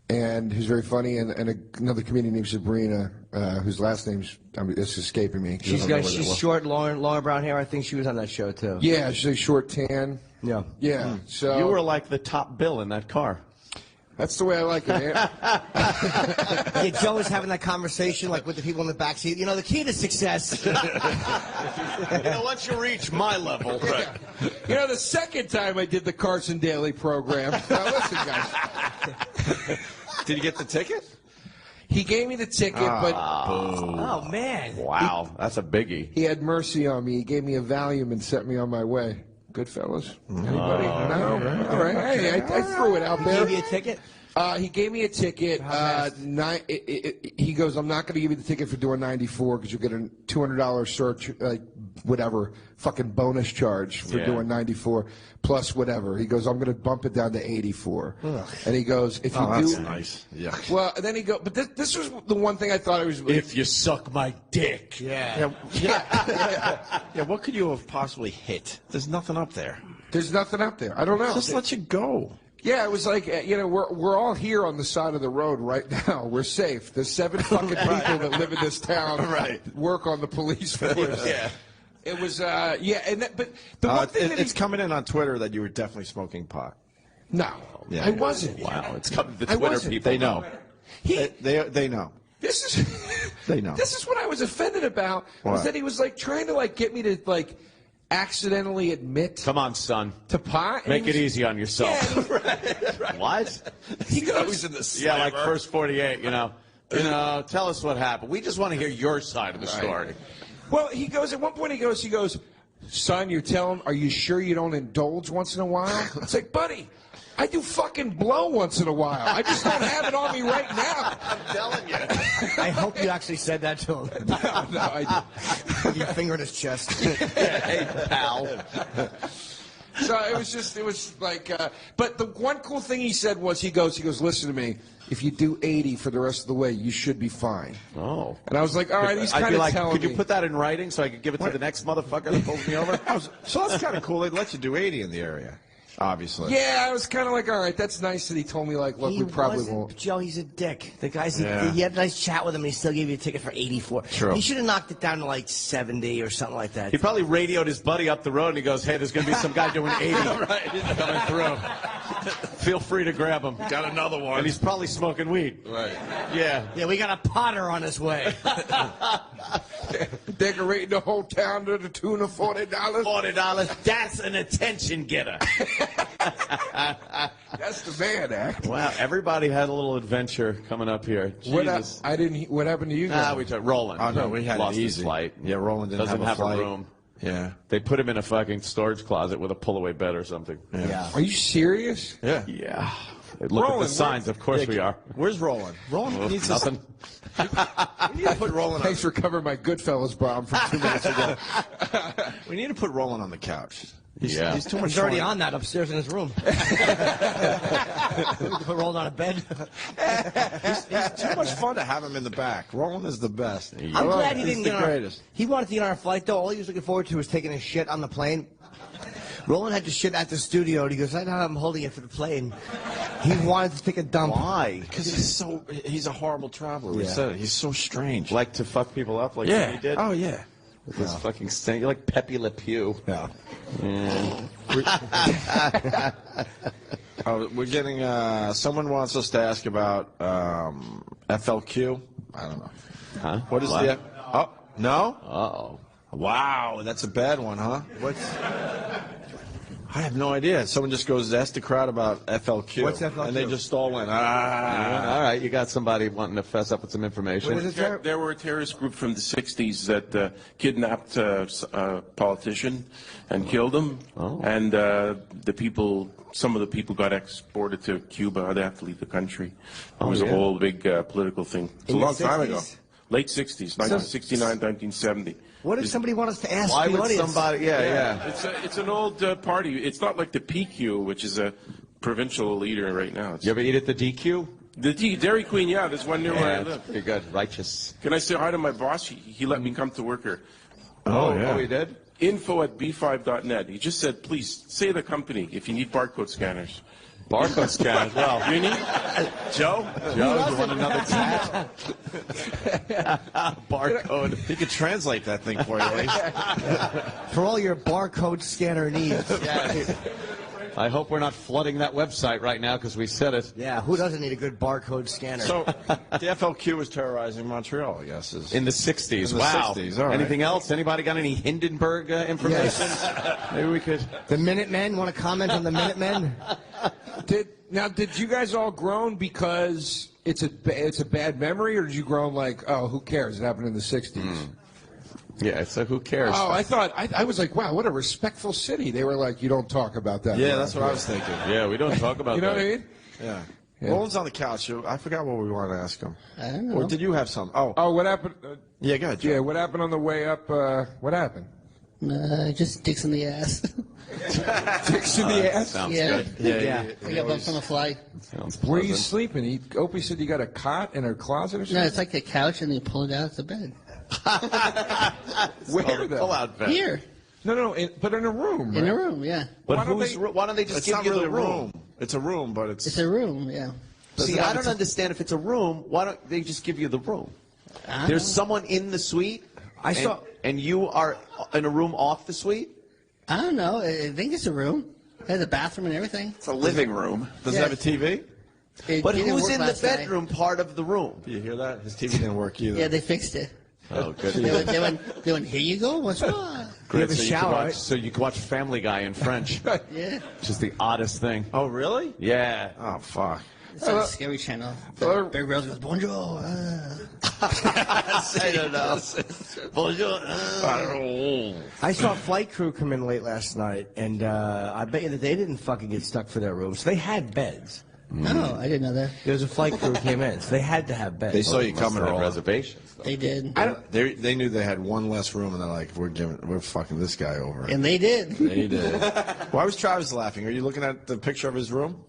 and who's very funny, and another comedian named Sabrina, whose last name's it's escaping me. She's short, long brown hair. I think she was on that show too. Yeah, she's a short tan. Yeah. Yeah. So you were like the top bill in that car. That's the way I like it. Yeah, Joe was having that conversation like with the people in the back seat. The key to success. Once you reach my level. Right. The second time I did the Carson Daly program. Now listen, guys. Did you get the ticket? He gave me the ticket, but... Oh, man. Wow, that's a biggie. He had mercy on me. He gave me a Valium and sent me on my way. Good fellas? Anybody? No? All right. Hey, I threw it out there. He gave you a ticket? He gave me a ticket. He goes, I'm not going to give you the ticket for doing 94 because you'll get a $200 search, fucking bonus charge for doing 94 plus whatever. He goes, I'm going to bump it down to 84. Ugh. And he goes, if you do... that's nice. Yeah. Well, and then he goes, but this was the one thing I thought it was... If you suck my dick. Yeah, what could you have possibly hit? There's nothing up there. There's nothing up there. I don't know. Just let you go. Yeah, it was like, we're all here on the side of the road right now. We're safe. There's 7 fucking people that live in this town work on the police force. Yeah. It was, but the one thing it's coming in on Twitter that you were definitely smoking pot. No, yeah. I wasn't. Wow, it's coming to the Twitter people. They know. They know. This is, they know. This is what I was offended about, was that he was trying to get me to accidentally admit. Come on, son. To pot. Make it easy on yourself. Yeah, right. What? He goes in the yeah, like first 48. Tell us what happened. We just want to hear your side of the story. Well, he goes, at one point he goes, son, are you sure you don't indulge once in a while? It's like, buddy, I do fucking blow once in a while. I just don't have it on me right now. I'm telling you. I hope you actually said that to him. No, I did. Your finger in his chest. Hey, pal. So it was like, but the one cool thing he said was, he goes, listen to me. If you do 80 for the rest of the way, you should be fine. Oh. And I was like, all right, he's kind of telling me. Could you put that in writing so I could give it to the next motherfucker that pulls me over? So that's kind of cool. They'd let you do 80 in the area, obviously. Yeah, I was kind of like, all right, that's nice that he told me, look, we probably won't. Joe, he's a dick. The guy's, he had a nice chat with him, and he still gave you a ticket for 84. True. He should have knocked it down to 70 or something like that. He probably radioed his buddy up the road, and he goes, hey, there's going to be some guy doing 80 coming through. Feel free to grab him. Got another one. And he's probably smoking weed. Right. Yeah. Yeah, we got a Potter on his way. Decorating the whole town to the tune of $40. $40. That's an attention getter. That's the man act. Wow, everybody had a little adventure coming up here. Jesus. What happened to you guys? We took Roland. Oh, no, we had lost it his easy. flight. Yeah, Roland doesn't have a room. Yeah. They put him in a fucking storage closet with a pull-away bed or something. Yeah. Are you serious? Yeah. Yeah. Look at the signs. Of course we are. Where's Roland? Roland needs nothing. We need to put Roland. Thanks for covering my Goodfellas bomb from 2 minutes ago. We need to put Roland on the couch. He's too much. He's already on that upstairs in his room. Put Roland on a bed. He's too much fun to have him in the back. Roland is the best. I'm glad he didn't get on. Greatest. He wanted to get on our flight, though. All he was looking forward to was taking a shit on the plane. Roland had to shit at the studio, and he goes, I know I'm holding it for the plane. He wanted to take a dump. Why? Because he's a horrible traveler. We said it. He's so strange. Like to fuck people up like he did? Oh, yeah. With this fucking stench. You're like Pepe Le Pew. Yeah. We're getting, someone wants us to ask about FLQ. I don't know. Huh? What is the... Oh, no? Uh-oh. Wow, that's a bad one, huh? I have no idea. Someone just goes to ask the crowd about FLQ. What's FLQ? And they just all went, All right, you got somebody wanting to fess up with some information. There were a terrorist group from the 60s that kidnapped a politician and killed him. Oh. And some of the people got exported to Cuba. They have to leave the country. It was a whole big political thing. It's a long time ago. Late 60s, 1969, 1970. What if somebody wanted us to ask Why the would audience? somebody... Yeah. It's an old party. It's not like the PQ, which is a provincial leader right now. You ever eat at the DQ? The Dairy Queen, yeah. There's one near where I live. Pretty good. Righteous. Can I say hi to my boss? He let me come to work here. Oh, he did? info@b5.net. He just said, please, say the company if you need barcode scanners. Barcode scanners, well. You need? Joe, you want another tat? Barcode. He could translate that thing for you, Ace. For all your barcode scanner needs. I hope we're not flooding that website right now because we said it. Yeah, who doesn't need a good barcode scanner? So, the FLQ was terrorizing Montreal, I guess. In the 60s. In the Wow. 60s, all right. Anything else? Anybody got any Hindenburg information? Yes. Maybe we could... The Minutemen? Want to comment on the Minutemen? Did you guys all groan because it's a bad memory, or did you groan like, oh, who cares? It happened in the 60s? Yeah, so who cares? Oh, I was like, wow, what a respectful city. They were like, you don't talk about that. Yeah, that's what I was thinking. Yeah, we don't talk about that. You know what I mean? Yeah. Yeah. Roland's on the couch. I forgot what we wanted to ask him. I don't know. Or did you have some? Oh, what happened? Yeah, go ahead, Joe. Yeah, what happened on the way up? What happened? Just dicks in the ass. Dicks in the ass? Sounds Yeah. good. Yeah. I got bumped on the fly. Sounds pleasant. Where are you sleeping? Opie said you got a cot in her closet or something? No, it's like a couch and you pull it out. It's a bed. Where though? Pull-out bed. Here. No, but in a room. In right? a room, yeah. But Why don't why don't they just It's give not you really the a room. It's a room, but It's a room, yeah. See, I don't understand if it's a room. Why don't they just give you the room? There's someone in the suite. And you are in a room off the suite. I don't know. I think it's a room. It has a bathroom and everything. It's a living room. Does it have a TV? But didn't who's work in the last night. bedroom part of the room? Do you hear that? His TV didn't work either. Yeah, they fixed it. Oh, good. They went, here you go. What's wrong? You have a so shower, right? So you can watch Family Guy in French. Yeah. Which is the oddest thing. Oh, really? Yeah. Oh, fuck. It's on a scary channel. Bear Grylls goes, bonjour. I don't know. Bonjour. I saw Flight Crew come in late last night, and I bet you that they didn't fucking get stuck for their rooms. They had beds. No, I didn't know that. There was a flight crew came in, so they had to have beds. They saw you coming on all reservations. They did. They knew they had one less room, and they're like, we're fucking this guy over. And they did. They did. Why was Travis laughing? Are you looking at the picture of his room?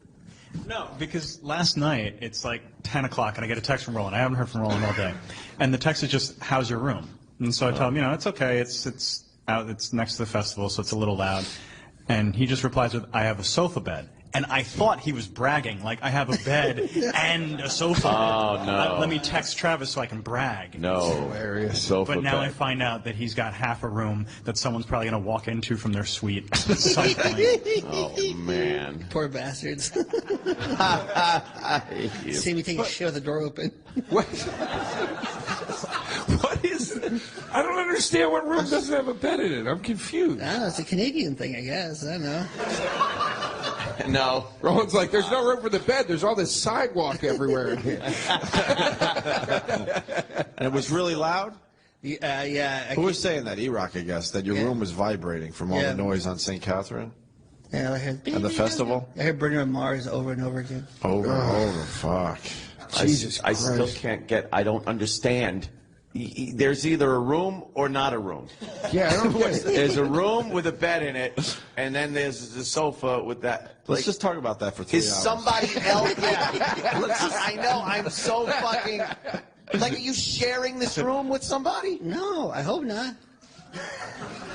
No, because last night it's like 10 o'clock and I get a text from Roland. I haven't heard from Roland all day. And the text is just, how's your room? And so I tell him, it's okay. It's out. It's next to the festival, so it's a little loud. And he just replies with, I have a sofa bed. And I thought he was bragging, like, I have a bed and a sofa. Oh, no. Let me text Travis so I can brag. No. Hilarious. Sofa But now bed. I find out that he's got half a room that someone's probably going to walk into from their suite at some point. Oh, man. Poor bastards. You. See me take a shit with the door open. What is that? I don't understand what room doesn't have a bed in it. I'm confused. I don't know. It's a Canadian thing, I guess. I don't know. No. Roland's like, there's no room for the bed. There's all this sidewalk everywhere in here. And it was really loud? Yeah. Who was saying that? E-Rock, I guess, that your room was vibrating from all the noise on St. Catherine? Yeah, I heard. And the festival? I heard Bruno Mars over and over again. Over and over. Fuck. Jesus I Christ. still can't I don't understand. There's either a room or not a room. Yeah, I don't get it. There's a room with a bed in it, and then there's a sofa with that. Let's just talk about that for 3 hours. Is somebody else? Yeah. I know. I'm so fucking. Like, are you sharing this room with somebody? No, I hope not.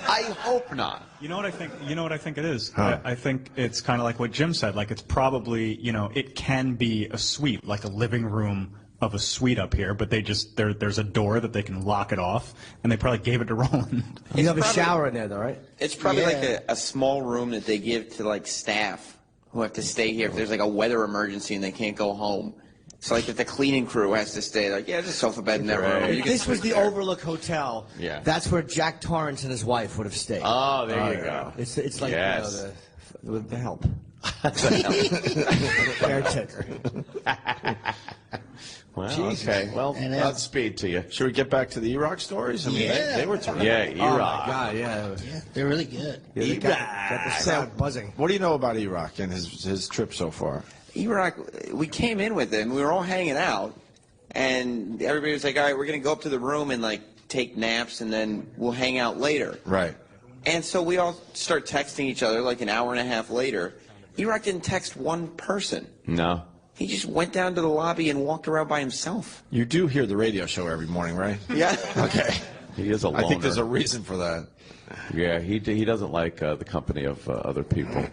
I hope not. You know what I think? You know what I think it is? Huh. I think it's kind of like what Jim said. Like, it's probably, it can be a suite, like a living room of a suite up here, but they just there's a door that they can lock it off, and they probably gave it to Roland. You have a shower in there, though, right? It's probably like a small room that they give to like staff who have to stay here if there's like a weather emergency and they can't go home. So like if the cleaning crew has to stay, like there's a sofa bed in that room. If this was the Overlook Hotel, Yeah. that's where Jack Torrance and his wife would have stayed. Oh, there you go. It's like Yes. with the help. Caretaker. Well, Jesus. okay. Well, And Godspeed to you. Should we get back to the Iraq stories? I mean, they were terrific. Yeah, Oh, Iraq. my God, yeah. Yeah, they're really good. They got the sound buzzing. What do you know about Iraq and his trip so far? Iraq, we came in with him. We were all hanging out, and everybody was like, "All right, we're going to go up to the room and like take naps, and then we'll hang out later." Right. And so we all start texting each other like an hour and a half later. Iraq didn't text one person. No. He just went down to the lobby and walked around by himself. You do hear the radio show every morning, right? Yeah. Okay. He is a loner. I think there's a reason for that. Yeah, he doesn't like the company of other people.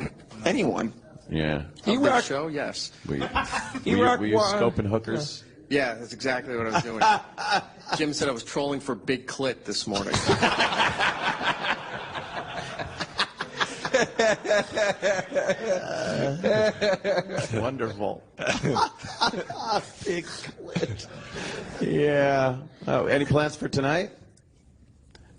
Anyone. Yeah. Iraq show, yes. Were you Iraq scoping hookers? Yeah, that's exactly what I was doing. Jim said I was trolling for big clit this morning. Wonderful. Big clit. Yeah. Oh, any plans for tonight?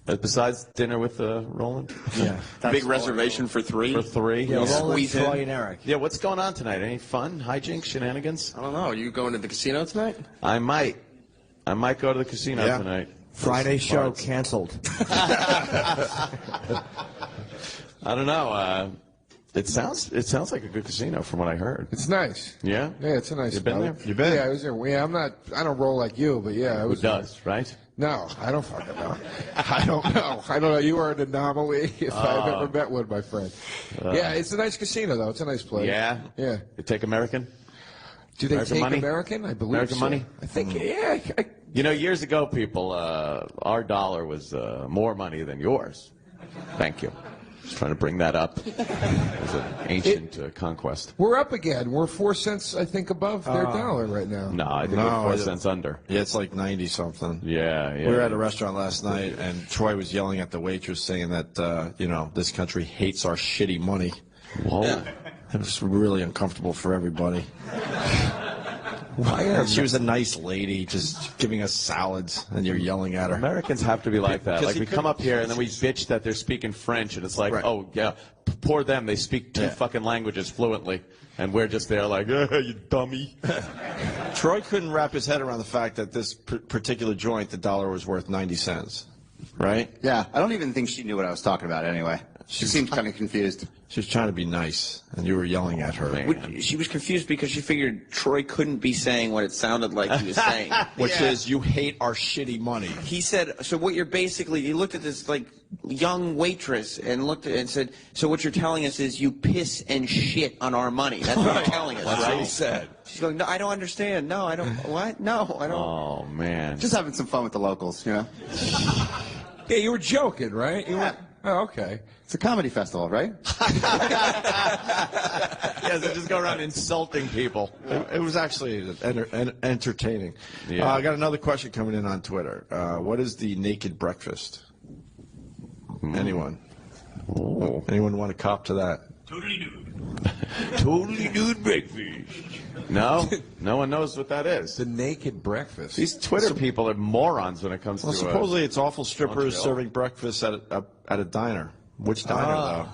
Besides dinner with Roland? Yeah. Big reservation for 3. For 3? Yeah, Roland, Squeeze in. Troy, and Eric. Yeah, what's going on tonight? Any fun, hijinks, shenanigans? I don't know. Are you going to the casino tonight? I might go to the casino tonight. Friday show Parts. canceled. I don't know. It sounds like a good casino from what I heard. It's nice. Yeah? Yeah, it's a nice You been spot. there? You been? Yeah, I was there. Yeah, I don't roll like you, but yeah, I Who was. does, right? No, I don't fucking know. I don't know. You are an anomaly if I've ever met one, my friend. Yeah, it's a nice casino, though. It's a nice place. Yeah? Yeah. They take American? Do they American take money? American? I believe American so. money? I think, yeah. You know, years ago, people, our dollar was more money than yours. Thank you. Just trying to bring that up as an ancient conquest. We're up again. We're 4 cents, I think, above their dollar right now. No, I think we're 4 cents under. Yeah, it's like 90-something. Yeah. We were at a restaurant last night, and Troy was yelling at the waitress saying that, this country hates our shitty money. Whoa. It was really uncomfortable for everybody. She was a nice lady, just giving us salads, and you're yelling at her. Americans have to be like that. Because Like, we come up here, and then we bitch that they're speaking French, and it's like, Right. oh, yeah, poor them. They speak 2 fucking languages fluently, and we're just there like, you dummy. Troy couldn't wrap his head around the fact that this particular joint, the dollar was worth 90 cents. Right? Yeah, I don't even think she knew what I was talking about anyway. She seemed kind of confused. She was trying to be nice, and you were yelling at her. She was confused because she figured Troy couldn't be saying what it sounded like he was saying. Which is, you hate our shitty money. He said, so what you're basically, he looked at this like young waitress and looked at it and said, so what you're telling us is you piss and shit on our money. That's what you're telling us, That's right? what he said. She's going, no, I don't understand. No, I don't. What? No, I don't. Oh, man. Just having some fun with the locals, you know? Yeah, you were joking, right? You were, oh, okay. It's a comedy festival, right? Yeah, they just go around insulting people. It was actually entertaining. Yeah. I got another question coming in on Twitter. What is the naked breakfast? Anyone? Oh. Anyone want to cop to that? Totally nude. Totally nude breakfast. No? No one knows what that is. The naked breakfast. These Twitter people are morons when it comes Well, to supposedly it's awful strippers Montreal. serving breakfast at a diner. Which diner, though?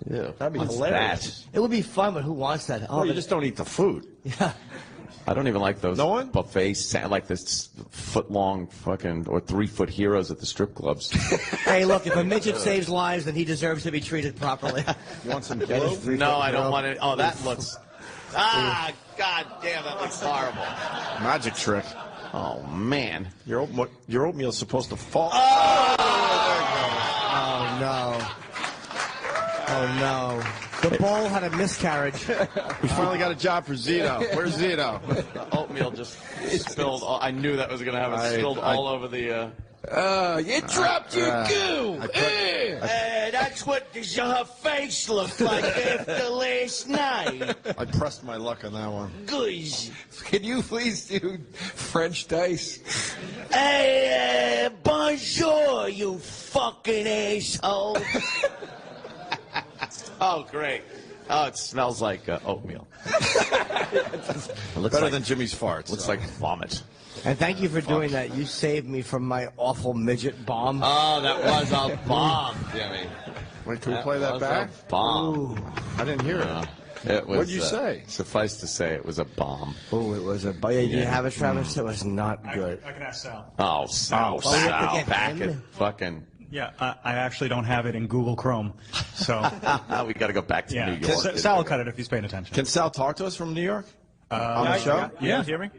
Yeah, That'd be what's hilarious. It would be fun, but who wants that? Oh, you just don't eat the food. Yeah. I don't even like those buffets, like this foot-long fucking or 3-foot heroes at the strip clubs. Hey, look, if a midget saves lives, then he deserves to be treated properly. You want some No, I don't want it. Oh, that looks... Ah, god damn, that looks horrible. Magic trick. Oh, man. Your oatmeal's supposed to fall. Oh, no. Oh, no. The bowl had a miscarriage. We finally got a job for Zito. Where's Zito? The oatmeal just spilled. I knew that was going to happen. It spilled all over the... You dropped your goo. That's what her face looked like after last night. I pressed my luck on that one. Goose. Can you please do French dice? Hey, bonjour, you fucking asshole. Oh, great. Oh, it smells like oatmeal. It looks better than Jimmy's farts. Looks like vomit. And thank you for doing that. You saved me from my awful midget bomb. Oh, that was a bomb, Jimmy. Wait, can we play that back? Bomb. Ooh, I didn't hear it. It was, What'd you say? Suffice to say, it was a bomb. Oh, it was a bomb. Yeah, you have it, Travis? It was not good. I can ask Sal. Oh, Sal, Oh, we have to Sal, get back him? it. Fucking. Yeah, I actually don't have it in Google Chrome, so We got to go back to yeah. New York. Sal will cut it if he's paying attention. Can Sal talk to us from New York? On the show? Yeah. Hear me?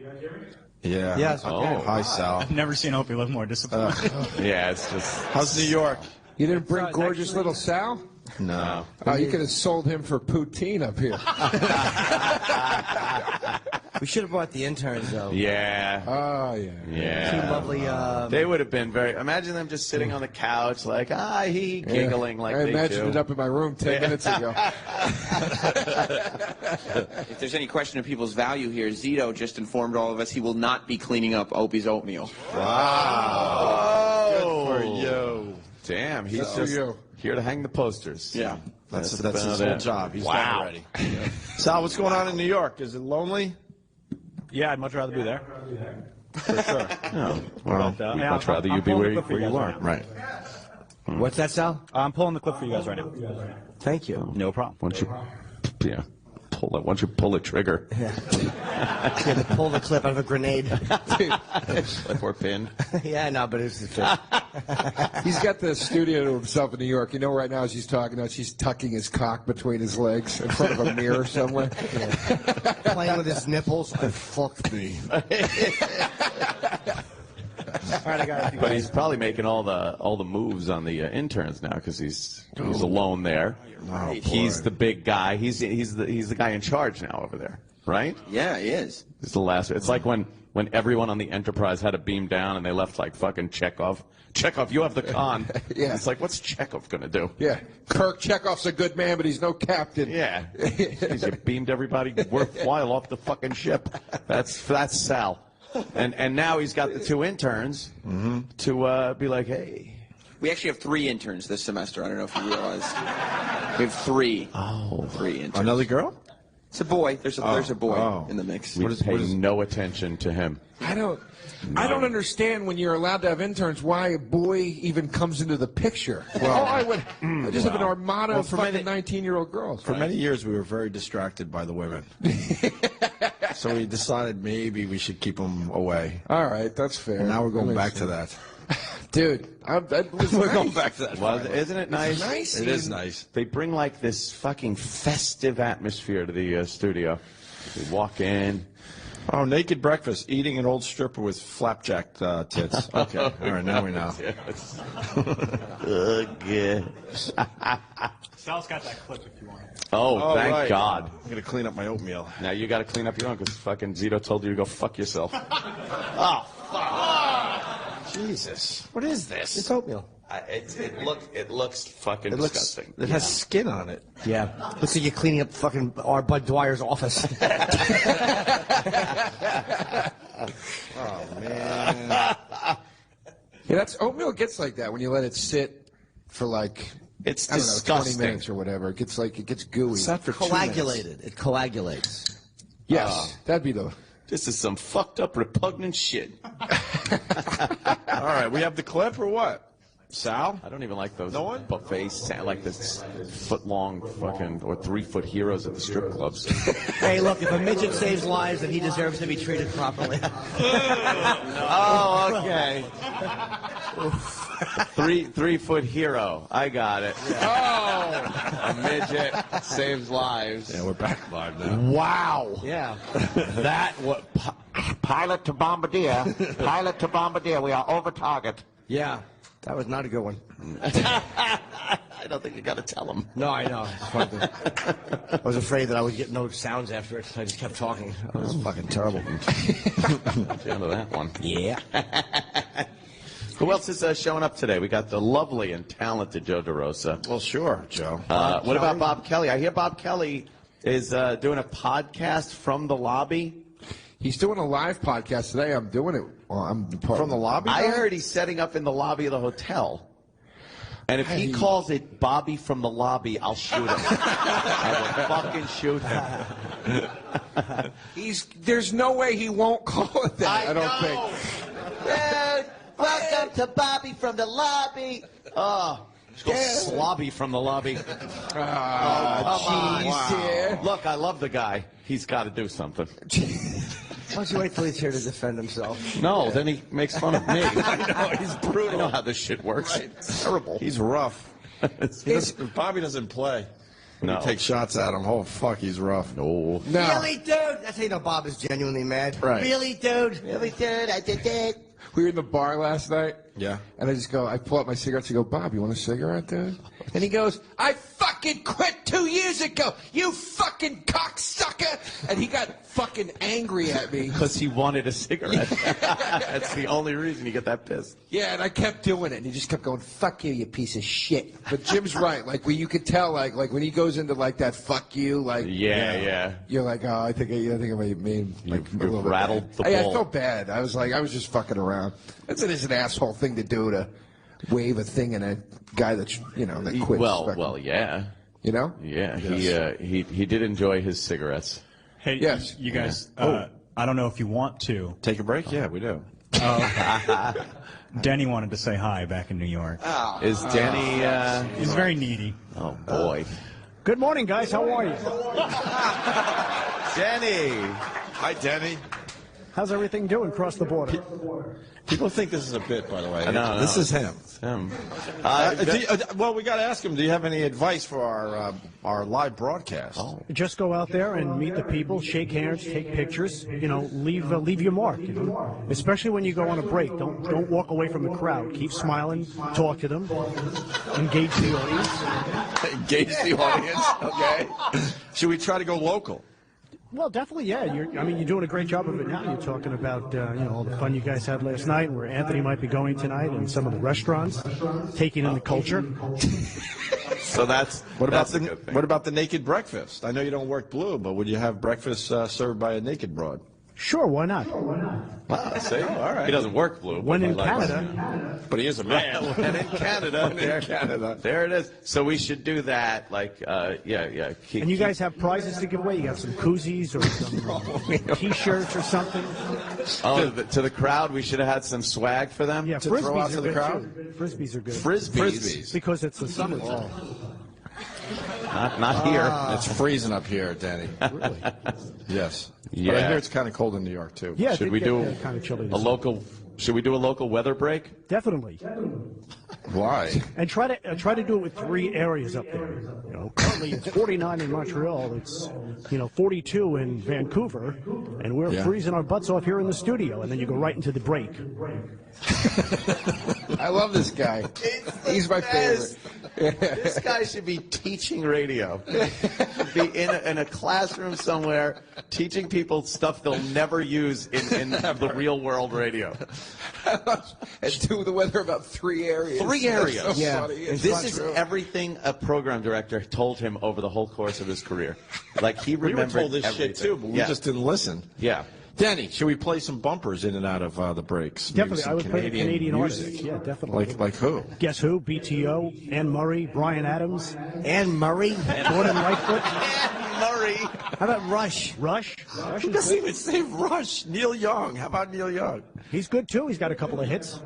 Yeah. Yes, okay. Oh, hi, Sal. I've never seen Opie look more disappointed. Yeah, it's just. How's New York? You didn't bring gorgeous little Sal? No. Oh, you could have sold him for poutine up here. We should have brought the interns, though. Yeah. Oh, yeah. Yeah. Two lovely. They would have been very. Imagine them just sitting on the couch, like giggling like I they imagined do. it up in my room 10 minutes ago. If there's any question of people's value here, Zito just informed all of us he will not be cleaning up Opie's oatmeal. Wow. Good for you. Damn, he's Good for just you. here to hang the posters. Yeah. That's his about whole it. job. He's Wow. done already. Sal, what's going on in New York? Is it lonely? Yeah, I'd much rather be there. For sure. No. Well, yeah, I'd much rather you I'm be pulling where the you, clip for you are. guys Right. What's that, Sal? I'm pulling the clip for you guys right now. Thank you. No problem. Why don't you, pull it? Why don't you pull the trigger? Yeah. You had to pull the clip out of a grenade. Clip or pin. Yeah, no, but it's the fit. He's got the studio to himself in New York. You know, right now as he's talking, he's tucking his cock between his legs in front of a mirror somewhere. Playing with his nipples. I fucked me. All right, I got it. But he's probably making all the moves on the interns now because he's alone there. Oh, He's the big guy. He's the guy in charge now over there, right? Yeah, he is. It's the last. It's like when everyone on the Enterprise had to beam down and they left like fucking Chekhov. Chekhov, you have the con. Yeah. It's like, what's Chekhov gonna do? Yeah. Kirk Chekhov's a good man, but he's no captain. Yeah. He's beamed everybody worthwhile off the fucking ship. That's Sal. And now he's got the two interns to be like, hey. We actually have 3 interns this semester. I don't know if you realize. We have 3. Oh. 3 interns. Another girl? It's a boy. There's a boy in the mix. We pay no attention to him. I don't understand when you're allowed to have interns why a boy even comes into the picture. I just have an armada of fucking 19-year-old girls. For many years, we were very distracted by the women. So we decided maybe we should keep them away. All right, that's fair. And now we're going back to that. Dude, we're going back to that. Well, isn't it nice? Nice. It is nice. They bring like this fucking festive atmosphere to the studio. We walk in. Oh, naked breakfast, eating an old stripper with flapjack tits. Okay, all right, now we know. Okay. Sal's got that clip if you want it. Oh, thank right. God. I'm going to clean up my oatmeal. Now you got to clean up your own because fucking Zito told you to go fuck yourself. Oh, fuck. Jesus. What is this? It's oatmeal. It looks fucking disgusting. It has skin on it. Yeah. Looks like you're cleaning up fucking our Bud Dwyer's office. Oh, man. Yeah, oatmeal gets like that when you let it sit for like It's I don't know, disgusting. 20 minutes or whatever. It gets gooey. It's not for 2 minutes. Coagulated. It coagulates. Yes, that'd be the. This is some fucked up, repugnant shit. All right, we have the clip or what? Sal? I don't even like those No one? buffets, like this foot-long fucking or 3-foot heroes at the strip clubs. Hey, look, if a midget saves lives, then he deserves to be treated properly. Oh, okay. 3-foot hero. I got it. Oh, A midget saves lives. Yeah, we're back live now. Wow. Yeah. That what? Pilot to bombardier. Pilot to bombardier. We are over target. Yeah. That was not a good one. I don't think you got to tell him. No, I know. It's fucking, I was afraid that I would get no sounds after it, so I just kept talking. That was fucking terrible. At the end of that one. Yeah. Who else is showing up today? We got the lovely and talented Joe Derosa. Well, sure, Joe. What about Bob Kelly? I hear Bob Kelly is doing a podcast from the lobby. He's doing a live podcast today. I'm doing it. Well, I'm from the lobby. I heard he's setting up in the lobby of the hotel. And if he calls it Bobby from the lobby, I'll shoot him. I will fucking shoot him. There's no way he won't call it that. I don't think. Dude, welcome to Bobby from the lobby. Oh, Slobby from the lobby. Come on. Wow. Look, I love the guy. He's got to do something. Why don't you wait till he's here to defend himself? No, then he makes fun of me. I know, he's brutal. I know how this shit works. Right. It's terrible. He's rough. If Bobby doesn't play, no. We take shots at him. Oh, fuck, he's rough. No. Really, dude? That's how you know Bob is genuinely mad. Right. Really, dude? Really, dude? I did that. We were in the bar last night. Yeah. And I pull out my cigarettes and go, Bob, you want a cigarette, dude? And he goes, I fucking quit 2 years ago, you fucking cocksucker! And he got fucking angry at me. Because he wanted a cigarette. That's the only reason you get that pissed. Yeah, and I kept doing it, and he just kept going, fuck you, you piece of shit. But Jim's right. Like, you could tell, like when he goes into, like, that fuck you, like... Yeah. You're like, oh, I think I made like, a little rattled bit. the ball. I felt bad. I was just fucking around. That's an asshole thing to do, to wave a thing at a guy that's, that quits. Well, yeah. You know? Yeah, Yes. he did enjoy his cigarettes. Hey, yes. You guys, I don't know if you want to. Take a break? Yeah, we do. Denny wanted to say hi back in New York. Oh. Is Denny... He's very needy. Oh, boy. Good morning, guys. How are you? Denny! Hi, Denny. How's everything doing across the border? People think this is a bit, by the way. No, this is him. It's him. Well, we got to ask him. Do you have any advice for our live broadcast? Oh. Just go out there and meet the people, shake hands, take pictures. Leave your mark. Especially when you go on a break. Don't walk away from the crowd. Keep smiling. Talk to them. Engage the audience. Engage the audience. Okay. Should we try to go local? Well, definitely, yeah. You're doing a great job of it now. You're talking about, all the fun you guys had last night, and where Anthony might be going tonight, and some of the restaurants, taking in the culture. So that's what about the naked breakfast? I know you don't work blue, but would you have breakfast served by a naked broad? Sure, why not? Wow, see? All right. He doesn't work blue. When in Canada. But he is a man. When in Canada. There it is. So we should do that. Yeah. And you guys have prizes to give away? You have some koozies or some T-shirts or something? Oh, to the crowd, we should have had some swag for them? Yeah, to Frisbees throw out to are the good, crowd? too. Frisbees are good. Frisbees? Because it's the summer. Not here. It's freezing up here, Danny. Really? Yes. Yeah. But I hear it's kind of cold in New York, too. Yeah, should we do kind of chilly Should we do a local weather break? Definitely. Why? And try to do it with 3 areas up there. Currently it's 49 in Montreal. It's 42 in Vancouver, and we're freezing our butts off here in the studio. And then you go right into the break. I love this guy. He's my favorite. This guy should be teaching radio. Be in a classroom somewhere, teaching people stuff they'll never use in the real world radio. And do the weather about 3 areas. 3 areas. So yeah. funny. This is everything a program director told him over the whole course of his career. Like he remembered We were told this everything. shit too, but we just didn't listen. Yeah. Denny, should we play some bumpers in and out of the breaks? Definitely, I would play Canadian music. artists. Yeah, definitely. Like who? Guess who? BTO, Anne Murray, Bryan Adams. Anne Murray? Gordon Lightfoot. Anne Murray. How about Rush? Rush Who doesn't even say Rush? Neil Young. How about Neil Young? He's good too. He's got a couple of hits.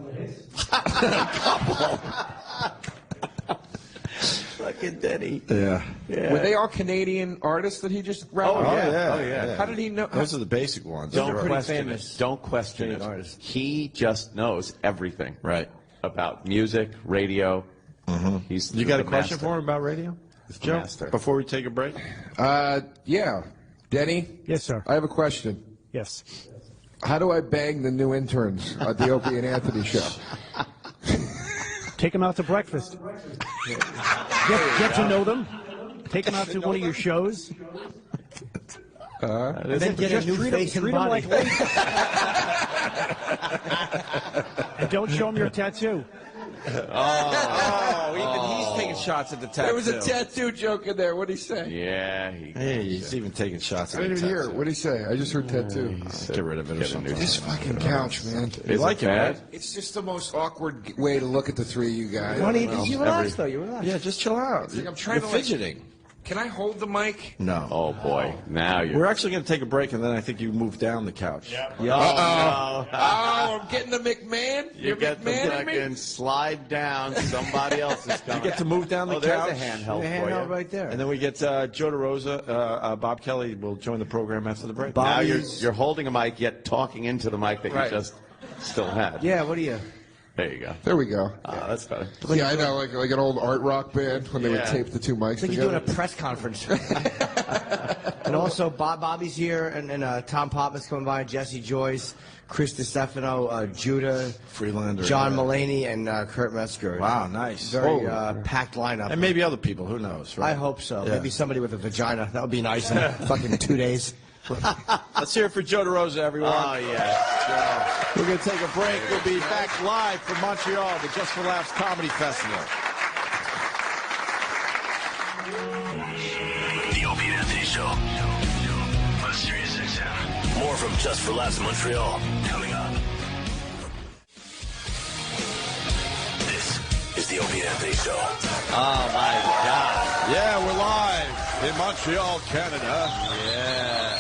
Fucking Denny. Yeah. Were they all Canadian artists that he just rattled? Oh, yeah. How did he know? Those are the basic ones. Don't Sure. question it. Don't question it. Artists. He just knows everything. Right. About music, radio. Mm-hmm. You got a question for him about radio? Joe, master. before we take a break? Yeah. Denny? Yes, sir. I have a question. Yes. How do I bang the new interns at the Opie and Anthony show? Take them out to breakfast. Get to know them. Take them out to one of your shows. And then get a new face and body. Like And don't show him your tattoo. Even he's taking shots at the tattoo. There was a tattoo joke in there. What did he say? Yeah, he's even taking shots I at the didn't even hear tattoo. it. What did he say? I just heard tattoo. Get rid of it or something. This fucking couch, man. You like it, man? It's just the most awkward way to look at the three of you guys. Honey, you relax, though. You relax. Yeah, just chill out. I'm trying You're to fidgeting. Can I hold the mic? No. Oh, boy. Now you're... We're actually going to take a break, and then I think you move down the couch. Oh, Oh, I'm getting the McMahon. You get the fucking slide down. Somebody else is coming. You get to move down the couch. There's a handheld The for you. handheld right there. And then we get Joe DeRosa. Bob Kelly will join the program after the break. Now you're holding a mic, yet talking into the mic that you just still had. Yeah, what do you? There you go. There we go. That's better. Yeah, I know, like an old art rock band when they would tape the two mics It's like together. you're doing a press conference. And also, Bobby's here, and Tom Popman's coming by, Jesse Joyce, Chris Distefano, Judah, Freelander, John Mulaney, and Kurt Metzger. Wow, nice. Very packed lineup. And maybe other people. Who knows? Right? I hope so. Yeah. Maybe somebody with a vagina. That would be nice in fucking 2 days. Let's hear it for Joe DeRosa, everyone. Oh, yeah. We're going to take a break. We'll be back live from Montreal, the Just for Laughs Comedy Festival. The Opie and Anthony Show on Sirius XM. More from Just for Laughs Montreal coming up. This is the Opie and Anthony Show. Oh, my God. Yeah, we're live in Montreal, Canada. Yeah.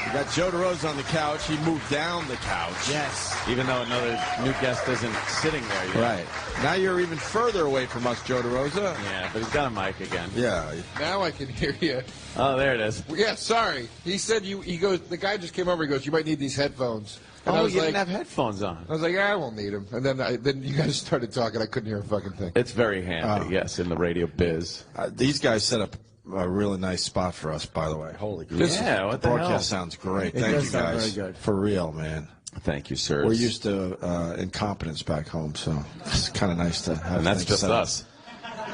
We got Joe DeRosa on the couch. He moved down the couch. Yes. Even though another new guest isn't sitting there yet. Right. Now you're even further away from us, Joe DeRosa. Yeah, but he's got a mic again. Yeah. Now I can hear you. Oh, there it is. Yeah, sorry. He said he goes, the guy just came over, he goes, you might need these headphones. And I Oh, was you like, didn't have headphones on. I was like, I won't need them. And then you guys started talking. I couldn't hear a fucking thing. It's very handy, yes, in the radio biz. These guys set up a really nice spot for us, by the way. Holy crap. Yeah, what the hell? Broadcast sounds great. It Thank does you sound guys. very good. For real, man. Thank you, sir. We're used to incompetence back home, so it's kind of nice to have And that's things just set up. us.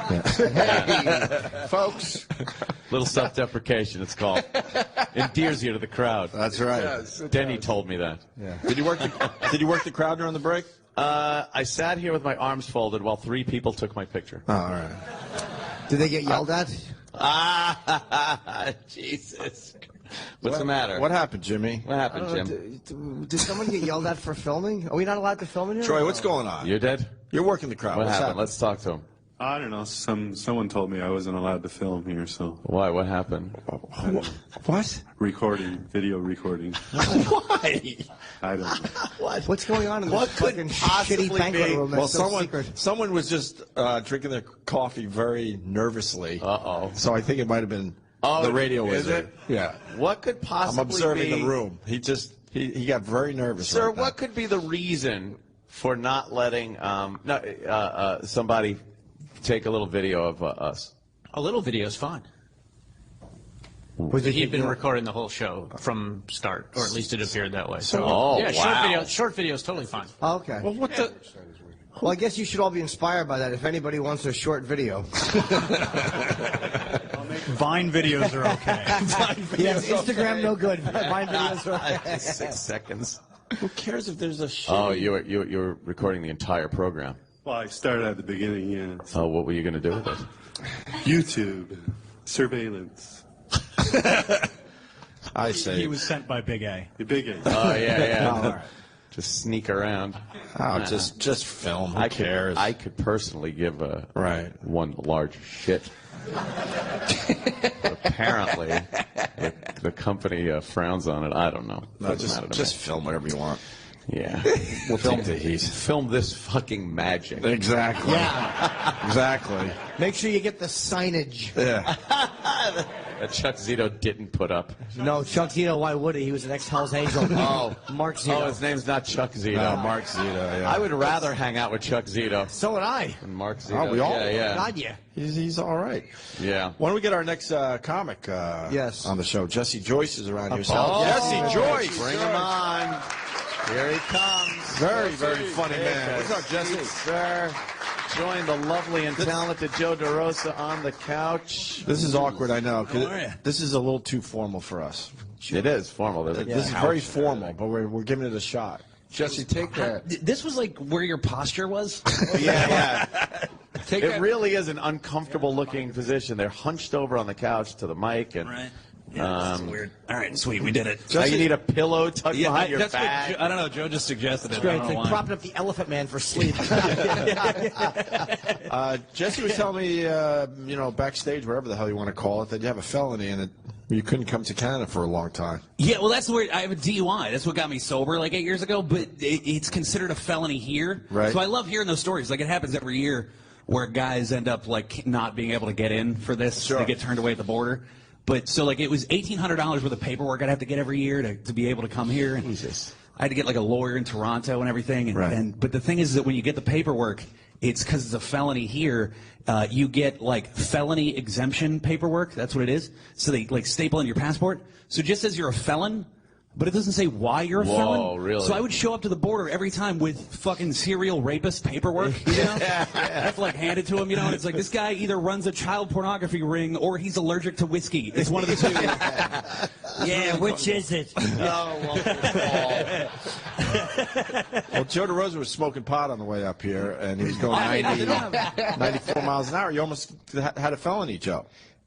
Hey, folks. Little self-deprecation, it's called. Endears you to the crowd. That's right. Denny told me that. Yeah. Did you work the crowd during the break? I sat here with my arms folded while 3 people took my picture. Oh, all right. Did they get yelled at? Jesus. What's the matter? What happened, Jimmy? What happened, Jim? Did someone get yelled at for filming? Are we not allowed to film in here? Troy, what's going on? You did? You're working the crowd. What What's happened? happening? Let's talk to him. I don't know. Someone told me I wasn't allowed to film here, so. Why? What happened? What? Video recording. Why? I don't know. What's going on in What this could fucking possibly shitty banquet be? room? Well, That's so secret? someone was just drinking their coffee very nervously. Uh-oh. So I think it might have been Oh, the radio is wizard. it? Yeah. What could possibly I'm observing be... the room. He got very nervous. Sir, right now. what could be the reason for not letting somebody take a little video of us? A little video is fine. He'd been recording the whole show from start, or at least it appeared that way. So, short video is totally fine. Oh, okay. Well, what the? Well, I guess you should all be inspired by that. If anybody wants a short video. Vine videos are okay. Yes, Instagram no good. Vine videos are okay. 6 seconds. Who cares if there's a shit? Oh, you're recording the entire program. Well, I started at the beginning, yeah. Oh, what were you going to do with it? YouTube, surveillance. I say. He was sent by Big A. The big A. Oh, yeah. All right. Just sneak around. Oh, just film. Who cares? I could personally give one large shit. But apparently, the company frowns on it. I don't know. No, just film whatever you want. Yeah. We'll take the heat. Film this fucking magic. Exactly. Yeah. Exactly. Make sure you get the signage. Yeah. That Chuck Zito didn't put up. No, Chuck Zito, why would he? He was an ex-Hell's Angel. Mark Zito. Oh, his name's not Chuck Zito. No, Mark Zito, yeah. I would rather hang out with Chuck Zito So would I. than Mark Zito. Oh, we all yeah. God, yeah. He's all right. Yeah. Why don't we get our next comic Yes. on the show? Jesse Joyce is around here. Oh, Jesse Joyce! Bring him on. Here he comes. Very, very funny man. What's What's up, Jesse? Sir, join the lovely and talented Joe DeRosa on the couch. This is awkward, I know. 'Cause this is a little too formal for us. It is formal. This is very formal, but we're giving it a shot. Jesse, take that. This was like where your posture was? Yeah. It really is an uncomfortable-looking position. They're hunched over on the couch to the mic, and Right. Yeah, that's weird. All right, sweet, we did it. Now you need a pillow tucked behind your that's back. what I don't know. Joe just suggested it. It's great. I It's don't know like why. propping up the Elephant Man for sleep. Jesse was telling me, backstage, wherever the hell you want to call it, that you have a felony and you couldn't come to Canada for a long time. Yeah, well, that's where I have a DUI. That's what got me sober like 8 years ago. But it's considered a felony here. Right. So I love hearing those stories. Like it happens every year where guys end up like not being able to get in for this. Sure. They get turned away at the border. But so like it was $1,800 worth of paperwork I'd have to get every year to be able to come here. And Jesus. I had to get like a lawyer in Toronto and everything. But the thing is that when you get the paperwork, it's because it's a felony here. You get like felony exemption paperwork. That's what it is. So they like staple in your passport. So it just says you're a felon, but it doesn't say why you're a felon. Whoa, really? So I would show up to the border every time with fucking serial rapist paperwork. You know? I have to like hand it to him, and it's like this guy either runs a child pornography ring or he's allergic to whiskey. It's one of the two. Yeah, which is it? Well, Joe Derosa was smoking pot on the way up here, and he was going 94 miles an hour. You almost had a felony, Joe.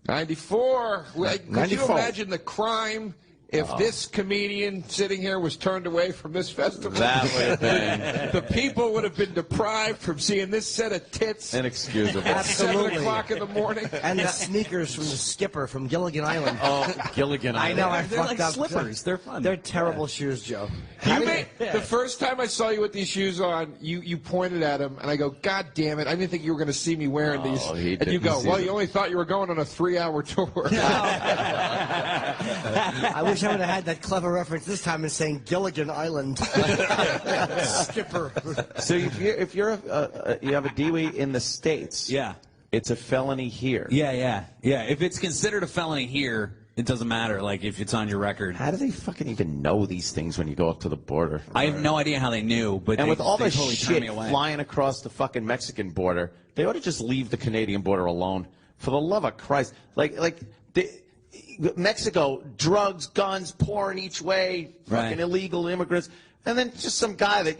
94. Could you 94. imagine the crime if this comedian sitting here was turned away from this festival? That would have been The people would have been deprived from seeing this set of tits inexcusable. at 7 o'clock in the morning. And the sneakers from the skipper from Gilligan Island. Oh, Gilligan I Island. know, I They're fucked like up. slippers. They're fun. They're terrible shoes, Joe. The first time I saw you with these shoes on, you pointed at them, and I go, God damn it, I didn't think you were going to see me wearing these. he And you didn't go, see well, them. you only thought you were going on a 3-hour tour. I wish I would have had that clever reference this time in saying Gilligan Island. Skipper. So if you have a DUI in the States, Yeah. it's a felony here. Yeah. If it's considered a felony here, it doesn't matter. Like if it's on your record. How do they fucking even know these things when you go up to the border? I have no idea how they knew, but And with all they the totally turned shit me away. flying across the fucking Mexican border, they ought to just leave the Canadian border alone. For the love of Christ. Mexico, drugs, guns pouring each way, fucking Right. illegal immigrants, and then just some guy that,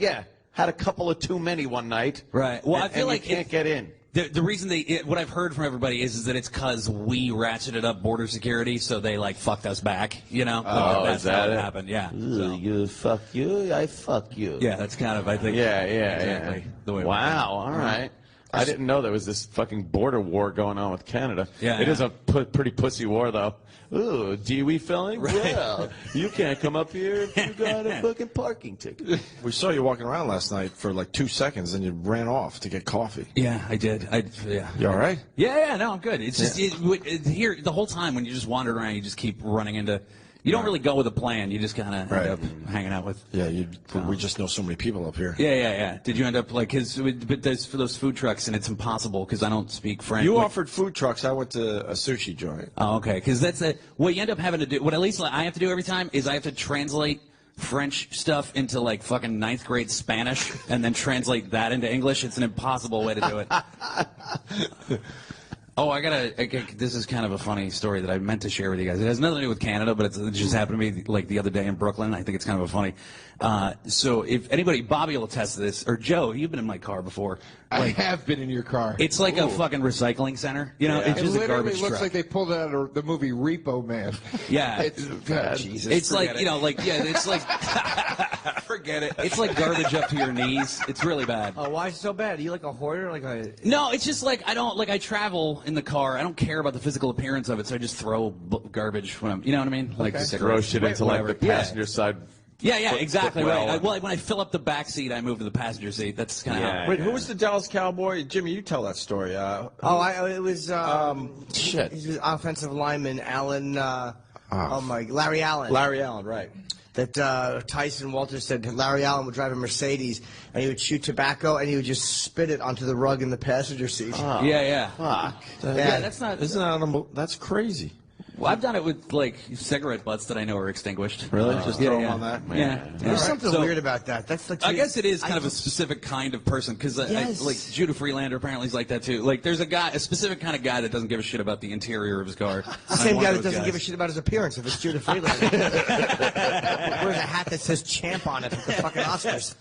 had a couple of too many one night. Right. Well, and, I feel and like you can't get in. The reason what I've heard from everybody is that it's because we ratcheted up border security, so they like fucked us back. Oh, that's is that how it it? happened. Yeah. Ooh, you fuck you, I fuck you. Yeah, that's kind of I think. Exactly. The way Wow. All right. I didn't know there was this fucking border war going on with Canada. Yeah, It is a pretty pussy war, though. Ooh, DUI felony? Right. Well, you can't come up here if you got a fucking parking ticket. We saw you walking around last night for like 2 seconds, and you ran off to get coffee. Yeah, I did. Yeah. You all right? Yeah. No, I'm good. It's just here the whole time when you just wander around, you just keep running into. You don't really go with a plan. You just kind of end up hanging out with. Yeah, we just know so many people up here. Yeah. Did you end up like but there's for those food trucks, and it's impossible because I don't speak French. You offered food trucks. I went to a sushi joint. Oh, okay. Because that's what you end up having to do. What at least I have to do every time is I have to translate French stuff into like fucking 9th grade Spanish, and then translate that into English. It's an impossible way to do it. Oh, this is kind of a funny story that I meant to share with you guys. It has nothing to do with Canada, but it just happened to me like the other day in Brooklyn. I think it's kind of a funny. So if anybody, Bobby will attest to this, or Joe, you've been in my car before. I have been in your car. It's like a fucking recycling center. It's just a garbage looks truck. like they pulled it out of the movie Repo Man. Yeah. Jesus. It's like, it's like, forget it. It's like garbage up to your knees. It's really bad. Oh, why is it so bad? Are you like a hoarder? No, it's just like I travel in the car. I don't care about the physical appearance of it, so I just throw garbage when I'm, you know what I mean? Like Throw shit into like the passenger side. Yeah, exactly right. When I fill up the back seat, I move to the passenger seat. That's kind of how. Wait, who was the Dallas Cowboy? Jimmy, you tell that story. It was shit. He was offensive lineman Allen. Larry Allen. Larry Allen, right? That Tyson Walters said Larry Allen would drive a Mercedes and he would chew tobacco and he would just spit it onto the rug in the passenger seat. Yeah. Fuck. Yeah, that's not. Isn't that that's crazy? Well, I've done it with like cigarette butts that I know are extinguished. Really? Just throw them on that? Yeah. There's something weird about that. That's like I guess it is kind of a specific kind of person because Yes. like Judah Freelander apparently is like that too. Like there's a specific kind of guy that doesn't give a shit about the interior of his car. The same guy that doesn't give a shit about his appearance if it's Judah Freelander. Wears a hat that says champ on it at the fucking Oscars.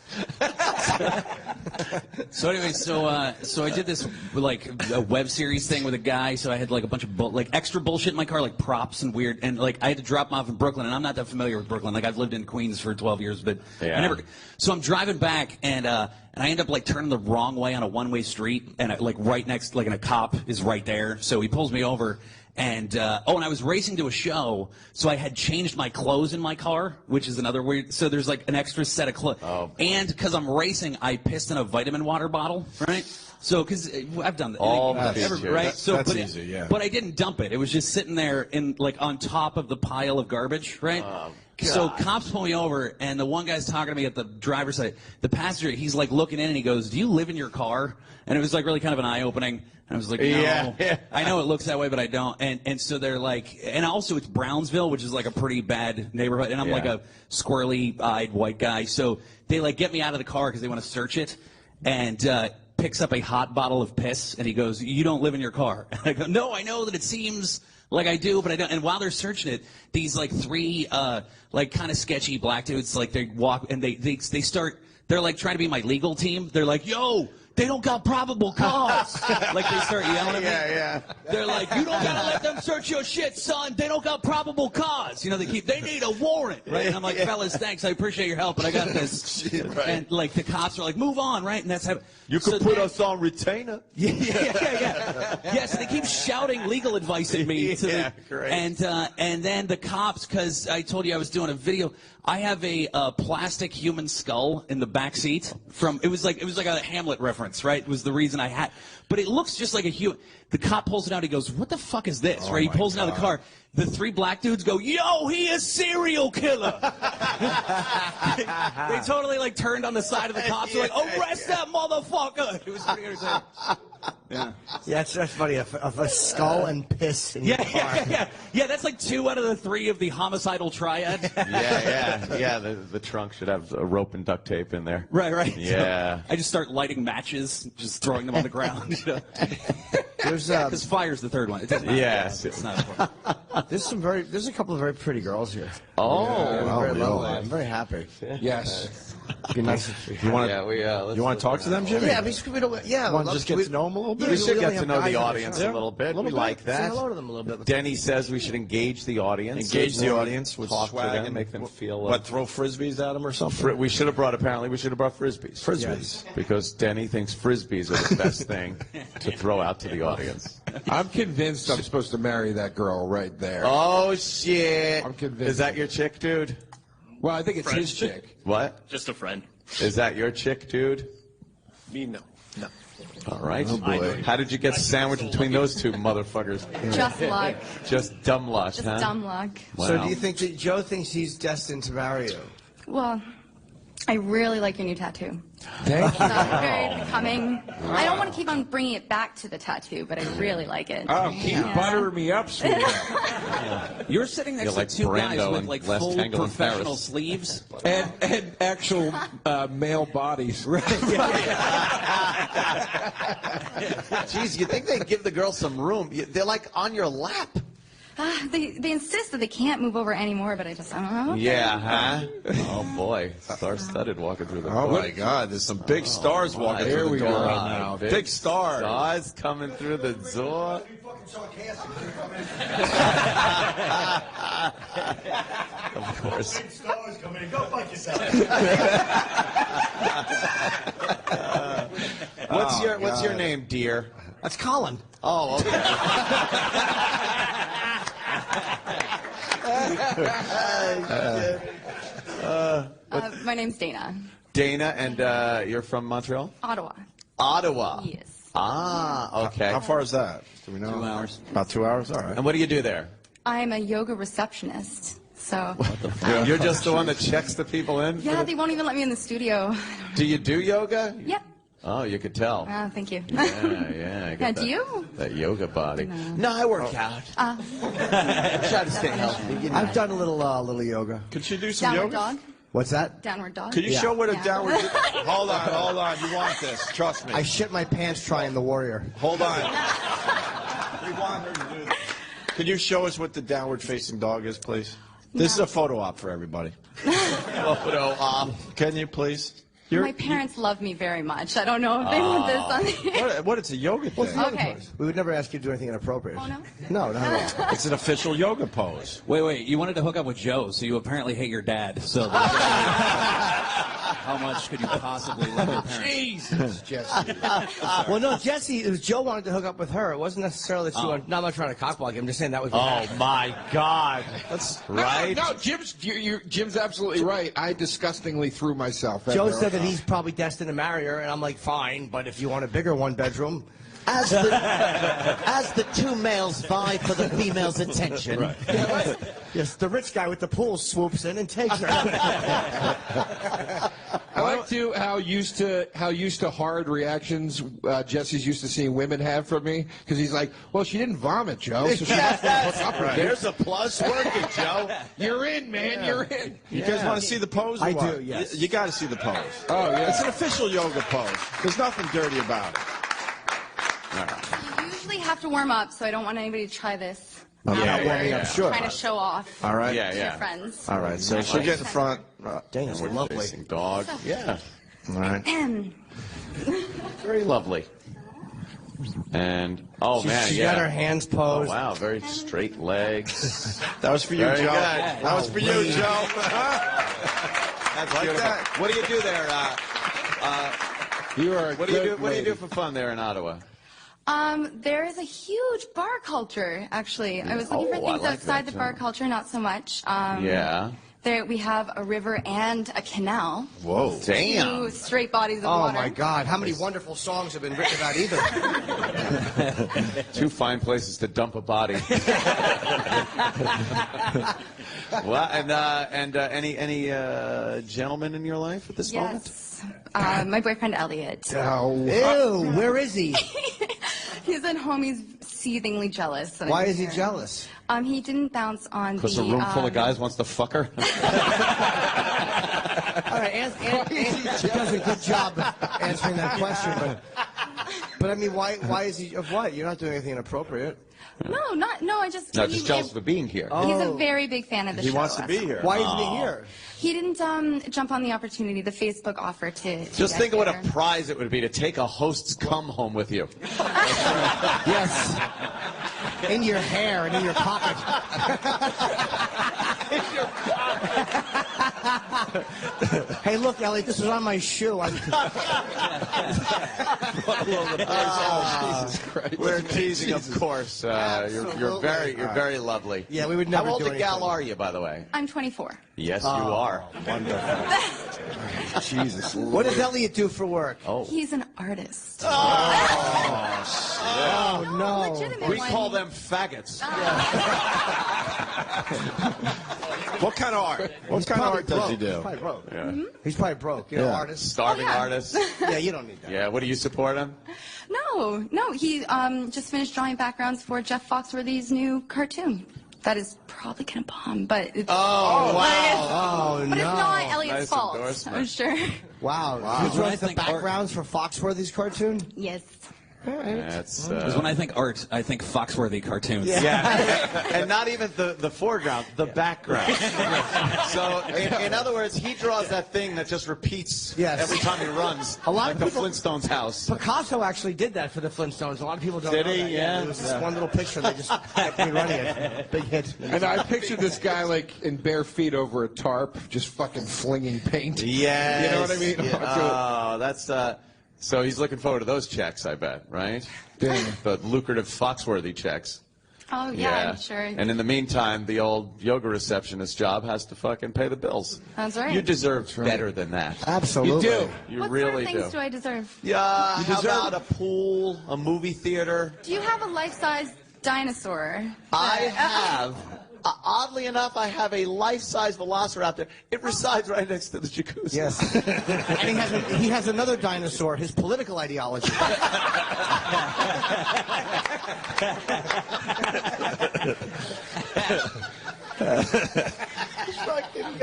So anyway, so I did this like a web series thing with a guy. So I had like a bunch of like extra bullshit in my car, like props and weird, and like I had to drop him off in Brooklyn, and I'm not that familiar with Brooklyn. Like I've lived in Queens for 12 years, but I never. So I'm driving back, and I end up like turning the wrong way on a one-way street, and like right next, like, and a cop is right there. So he pulls me over. And and I was racing to a show, so I had changed my clothes in my car, which is another weird. So there's like an extra set of clothes. Oh. And because I'm racing, I pissed in a vitamin water bottle, right? So because I've done that, right? So that's easy, yeah. But I didn't dump it. It was just sitting there in like on top of the pile of garbage, right? So cops pull me over, and the one guy's talking to me at the driver's side. The passenger, he's like looking in, and he goes, "Do you live in your car?" And it was like really kind of an eye-opening. And I was like, no, I know it looks that way, but I don't. And so they're like, and also it's Brownsville, which is like a pretty bad neighborhood. And I'm like a squirrely-eyed white guy. So they like get me out of the car because they want to search it. And picks up a hot bottle of piss, and he goes, "You don't live in your car." And I go, "No, I know that it seems like I do, but I don't." And while they're searching it, these like three like kind of sketchy black dudes, like they walk and they start. They're like trying to be my legal team. They're like, "Yo, they don't got probable cause." Like they start yelling at me. Yeah. They're like, "You don't gotta let them search your shit, son. They don't got probable cause." You know, they need a warrant, right? And I'm like, "Fellas, thanks. I appreciate your help, but I got this." And like the cops are like, "Move on," right? And that's how you could put us on retainer. Yeah, so they keep shouting legal advice at me. Great. And then the cops, because I told you I was doing a video. I have a plastic human skull in the back seat. It was like a Hamlet reference, right? It was the reason I had. But it looks just like a human. The cop pulls it out. He goes, "What the fuck is this?" Right? He pulls it out of the car. The three black dudes go, "Yo, he is serial killer." They totally like turned on the side of the cops. They're like, "Arrest that motherfucker!" It was pretty entertaining. Yeah, that's funny. A skull and piss in your car. Yeah. That's like 2 out of the 3 of the homicidal triad. Yeah. The trunk should have a rope and duct tape in there. Right. Yeah. So I just start lighting matches, just throwing them on the ground. Because fire's the third one. It doesn't matter. Yes. It's not important. There's a couple of very pretty girls here. Oh, very lovely. I'm very happy. Yes. Be nice if you want to talk to them, Jimmy? Yeah, because we don't. Yeah, want to just get to know them a little bit. We should get to know the guys audience a little bit. We like that. Say hello to them a little bit. Denny says we should engage the audience. Engage the audience with talk swag to them, and make them feel. What, throw frisbees at them or something? We should have brought frisbees. Frisbees. Because Denny thinks frisbees are the best thing to throw out to the audience. I'm convinced I'm supposed to marry that girl right there. Oh, shit. I'm convinced. Is that your chick, dude? Well, I think it's his chick. What? Just a friend. Is that your chick, dude? Me, no. All right. Oh, boy. How did you get sandwiched between those two motherfuckers? Just luck. Just dumb luck, Just huh? dumb luck. Wow. So do you think that Joe thinks he's destined to marry you? Well, I really like your new tattoo. Thank you. Very becoming. I don't want to keep on bringing it back to the tattoo, but I really like it. Oh, keep buttering me up, sweetheart. You're sitting next to 2 guys with like full professional sleeves and actual male bodies. Right. Jeez, you think they'd give the girl some room? They're like on your lap. They insist that they can't move over anymore, but I don't know. Yeah, huh? Oh, boy. Star-studded walking through the door. Oh, my God. There's some big stars walking through the door now. Big stars. Stars coming through the door. Of course. Stars coming in. Go fuck yourself. What's your name, dear? That's Colin. Oh, okay. My name's Dana. Dana, and you're from Montreal? Ottawa. Ottawa. Yes. Ah, okay. How far is that? Do we know? 2 hours. About 2 hours? All right. And what do you do there? I'm a yoga receptionist. So. You're just the one that checks the people in? Yeah, they won't even let me in the studio. Do you do yoga? Yep. Oh, you could tell. Oh, thank you. Yeah. Yeah, Got do you? That yoga body. No. I work out. I try to stay healthy. I've done a little yoga. Could you do some Downward yoga? dog? What's that? Downward dog? Could you show what a Yeah. downward... Hold on. You want this. Trust me. I shit my pants trying the warrior. Hold on. We want her to do this. Could you show us what the downward facing dog is, please? This is a photo op for everybody. Photo op. Can you please? My parents love me very much. I don't know if they want this on the... What? It's a yoga thing. What's the yoga Okay. pose? We would never ask you to do anything inappropriate. Oh, no? No, not at all. It's an official yoga pose. Wait. You wanted to hook up with Joe, so you apparently hate your dad. So how much could you possibly love your parents? Jesus, Jesse. Well, no, Jesse, it was Joe wanted to hook up with her. It wasn't necessarily that she wanted, not much trying to cockblock him. I'm just saying that was what happened. my God. That's right. No, Jim's absolutely right. I disgustingly threw myself at Joe her. said that he's probably destined to marry her, and I'm like, fine, but if you want a bigger one-bedroom... As the two males vie for the female's attention. Right. Yes, the rich guy with the pool swoops in and takes her. I like to how used to hard reactions Jesse's used to seeing women have from me, because he's like, well, she didn't vomit, Joe, so she has to hook up with you. There's a plus working, Joe. You're in, man. You're in. You guys want to see the pose? Or I what? do, yes. You got to see the pose. Oh, yeah. It's an official yoga pose. There's nothing dirty about it. You usually have to warm up, so I don't want anybody to try this. I'm sure. Trying to show off All right. to your friends. All right. So she'll get in front. Dang, it's lovely. Facing dog. Yeah. All right. Very lovely. And She got her hands posed. Oh, wow, very straight legs. That was for you, Very Joe. good. That was for you, Joe. That's like beautiful. that. What do you do there? You are. What do you do for fun there in Ottawa? There is a huge bar culture, actually. I was looking for things outside the bar culture, not so much. Yeah. There we have a river and a canal. Whoa. Damn. Two straight bodies of Oh, water. my God. How many wonderful songs have been written about either? Two fine places to dump a body. Well, and any gentlemen in your life at this moment? Yes. My boyfriend Elliot. Ew, where is he? He's at home. He's seethingly jealous. Why is he jealous? He didn't bounce on the... Because a room full of guys wants to fuck her? All right, Andy does a good job answering that question, but I mean, why is he, of what? You're not doing anything inappropriate. No, I just... No, just jealous for being here. He's a very big fan of the show. He wants to be here. Why isn't he here? He didn't jump on the opportunity, the Facebook offer to Just get think of what there. a prize it would be to take a host's cum home with you. Yes. In your hair and in your pocket. Hey, look, Elliot, this is on my shoe. Jesus Christ. We're teasing, of course. You're very lovely. Yeah, we would never How old do a gal anything. are you, by the way? I'm 24. Yes, you are. Wonderful. Jesus. What does Elliot do for work? Oh. He's an artist. Oh, no. Legitimate We one. call them faggots. What kind of art? What kind of art does he do? He's probably broke. Yeah. He's probably broke. You know, Yeah. artist. Starving Oh, yeah. artist. Yeah, you don't need that. Yeah, what do you support him? No. He just finished drawing backgrounds for Jeff Foxworthy's new cartoon. That is probably gonna bomb, but it's Oh, wow. but Oh, it's no. not Elliot's Nice fault. endorsement. I'm sure. Wow. When You I wrote the think art- backgrounds for Foxworthy's cartoon? Yes. That's Because when I think art, I think Foxworthy cartoons. yeah. And not even the foreground, the background. So, in other words, he draws that thing that just repeats Yes. every time he runs. A lot like of the people- Flintstones house. Picasso actually did that for the Flintstones. A lot of people don't Did know he? that. Yeah. It was this one little picture. They just kept rerunning it. Big hit. And I pictured this guy like in bare feet over a tarp, just fucking flinging paint. Yes. You know what I mean? Yeah. Oh, that's so he's looking forward to those checks, I bet, right? The lucrative Foxworthy checks. Oh yeah, I'm sure. And in the meantime, the old yoga receptionist job has to fucking pay the bills. That's right. You deserve better than that. Absolutely. You do. You what really sort of things do I deserve? Yeah, You how deserve- about a pool, a movie theater? Do you have a life-size dinosaur? I have Oddly enough, I have a life-size Velociraptor. It resides right next to the jacuzzi. Yes. And he has another dinosaur, his political ideology.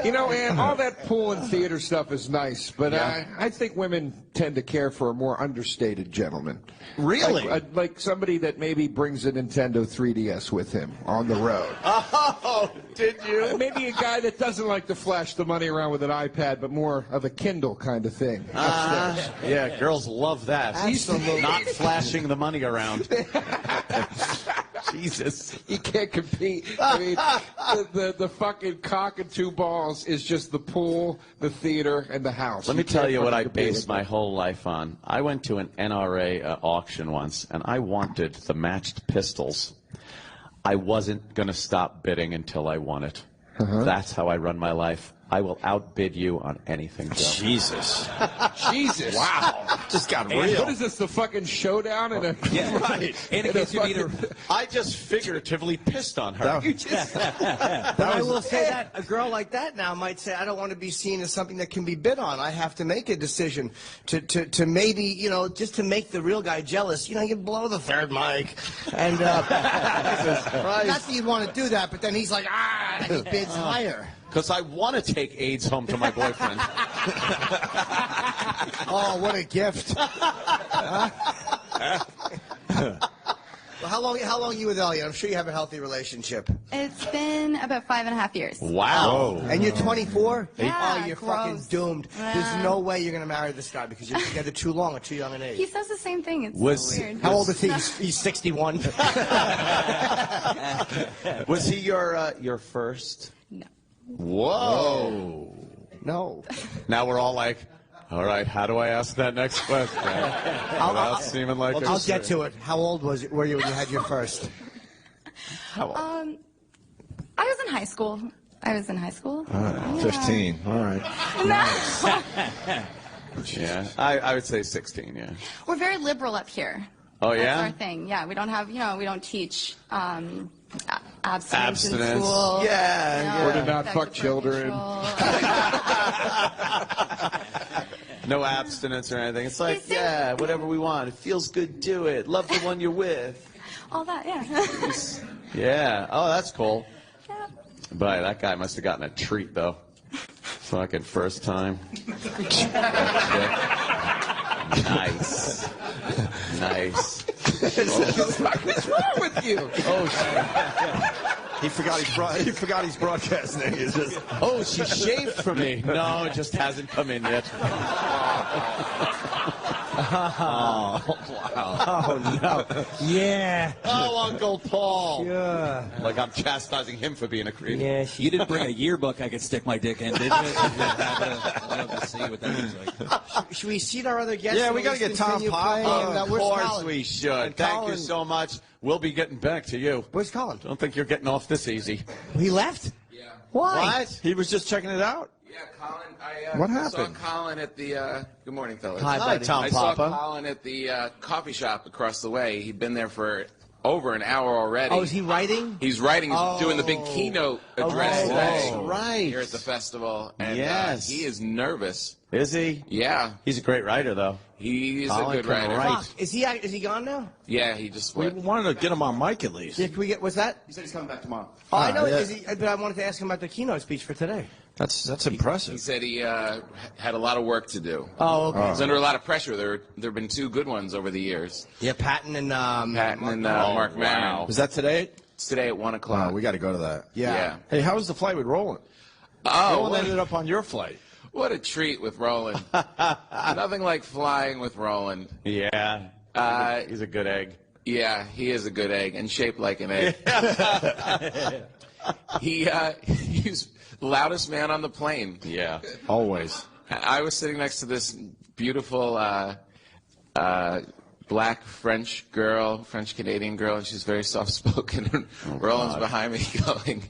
You know, Ann, all that pool and theater stuff is nice, but I think women tend to care for a more understated gentleman. Really? Like somebody that maybe brings a Nintendo 3DS with him on the road. Oh, did you? Maybe a guy that doesn't like to flash the money around with an iPad, but more of a Kindle kind of thing. Yeah, girls love that. Absolutely. Not flashing the money around. Jesus. You can't compete. I mean, the fucking cock and two balls is just the pool, the theater, and the house. Let me tell you what I based my whole life on. I went to an NRA auction once, and I wanted the matched pistols. I wasn't going to stop bidding until I won it. That's how I run my life. I will outbid you on anything, Joe. Jesus. Jesus. Wow. Just got real. What is this, the fucking showdown? Yeah, right. And it gets you either. I just figuratively pissed on her. But I will say that a girl like that now might say, I don't want to be seen as something that can be bid on. I have to make a decision to maybe, you know, just to make the real guy jealous. You know, you blow the third mic. And not that you want to do that, but then he's like, he bids higher. Because I want to take AIDS home to my boyfriend. Oh, what a gift. Well, how long you with Elliot? I'm sure you have a healthy relationship. It's been about 5.5 years. Wow. And you're 24? Yeah, Oh, you're gross. fucking doomed. There's no way you're going to marry this guy because you're together too long or too young an age. He says the same thing. It's so weird. How old is he? He's 61. Was he your first? No. Whoa. No. Now we're all like, all right, how do I ask that next question? Without seeming like I'll get to it. How old were you when you had your first? How old? I was in high school. Yeah. 15. All right. Yeah, I would say 16, yeah. We're very liberal up here. Oh, yeah? That's our thing. Yeah, we don't have, we don't teach abstinence in Abstinence. school. Yeah. Or to not fuck children. No abstinence or anything. It's like, yeah, whatever we want. It feels good, do it. Love the one you're with. All that, yeah. Yeah. Oh, that's cool. Yeah. But that guy must have gotten a treat, though. Fucking first time. Nice. Nice. What's wrong with you? Oh, He forgot he's broadcasting. It's just, oh, she shaved for me. No, it just hasn't come in yet. Oh, wow. Oh, no. Yeah. Oh, Uncle Paul. Yeah. Like I'm chastising him for being a creep. Yeah. You didn't bring a yearbook I could stick my dick in, did you? I'd love to see what that looks like. Should we seat our other guests? Yeah, we gotta get Tom Pop. Of course we should. Thank you so much. We'll be getting back to you. Where's Colin? Don't think you're getting off this easy. He left? Yeah. Why? What? he was just checking it out. Yeah, Colin. What I happened? saw Colin at the. Good morning, fellas. Hi, Hi, buddy. Tom I saw Papa. Colin at the coffee shop across the way. He'd been there for over an hour already. Oh, is he writing? He's writing. He's doing the big keynote address Oh, today that's right. here at the festival. And Yes. he is nervous. Is he? Yeah, He's a great writer, though. he's Colin a good can writer. write. Fuck. Is he gone now? Yeah, he just We went. wanted to get him on mic at least. Yeah, can we get, what's that? He said he's coming back tomorrow. Oh, I know. yeah. Is he, but I wanted to ask him about the keynote speech for today. That's He impressive. said he had a lot of work to do. Oh, okay. He's under a lot of pressure. There have been two good ones over the years. Yeah, Patton and Mark Maron. Is that today? It's today at 1 o'clock. We got to go to that. Yeah. Hey, how was the flight with Roland? Oh, Roland what, ended up on your flight. what a treat with Roland. Nothing like flying with Roland. Yeah. He's a good egg. Yeah, he is a good egg and shaped like an egg. He's the loudest man on the plane. Yeah. Always. I was sitting next to this beautiful black French girl, French Canadian girl, and she's very soft spoken. And Roland's behind me going,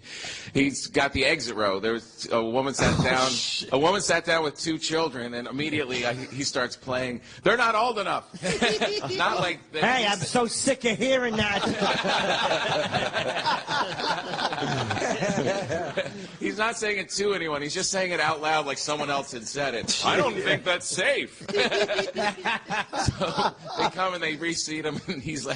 he's got the exit row. There was a woman sat down. A woman sat down with 2 children, and immediately he starts playing. They're not old enough. Not like. Hey, I'm so sick of hearing that. He's not saying it to anyone. He's just saying it out loud like someone else had said it. I don't think that's safe. So they come and they reseat him, and they're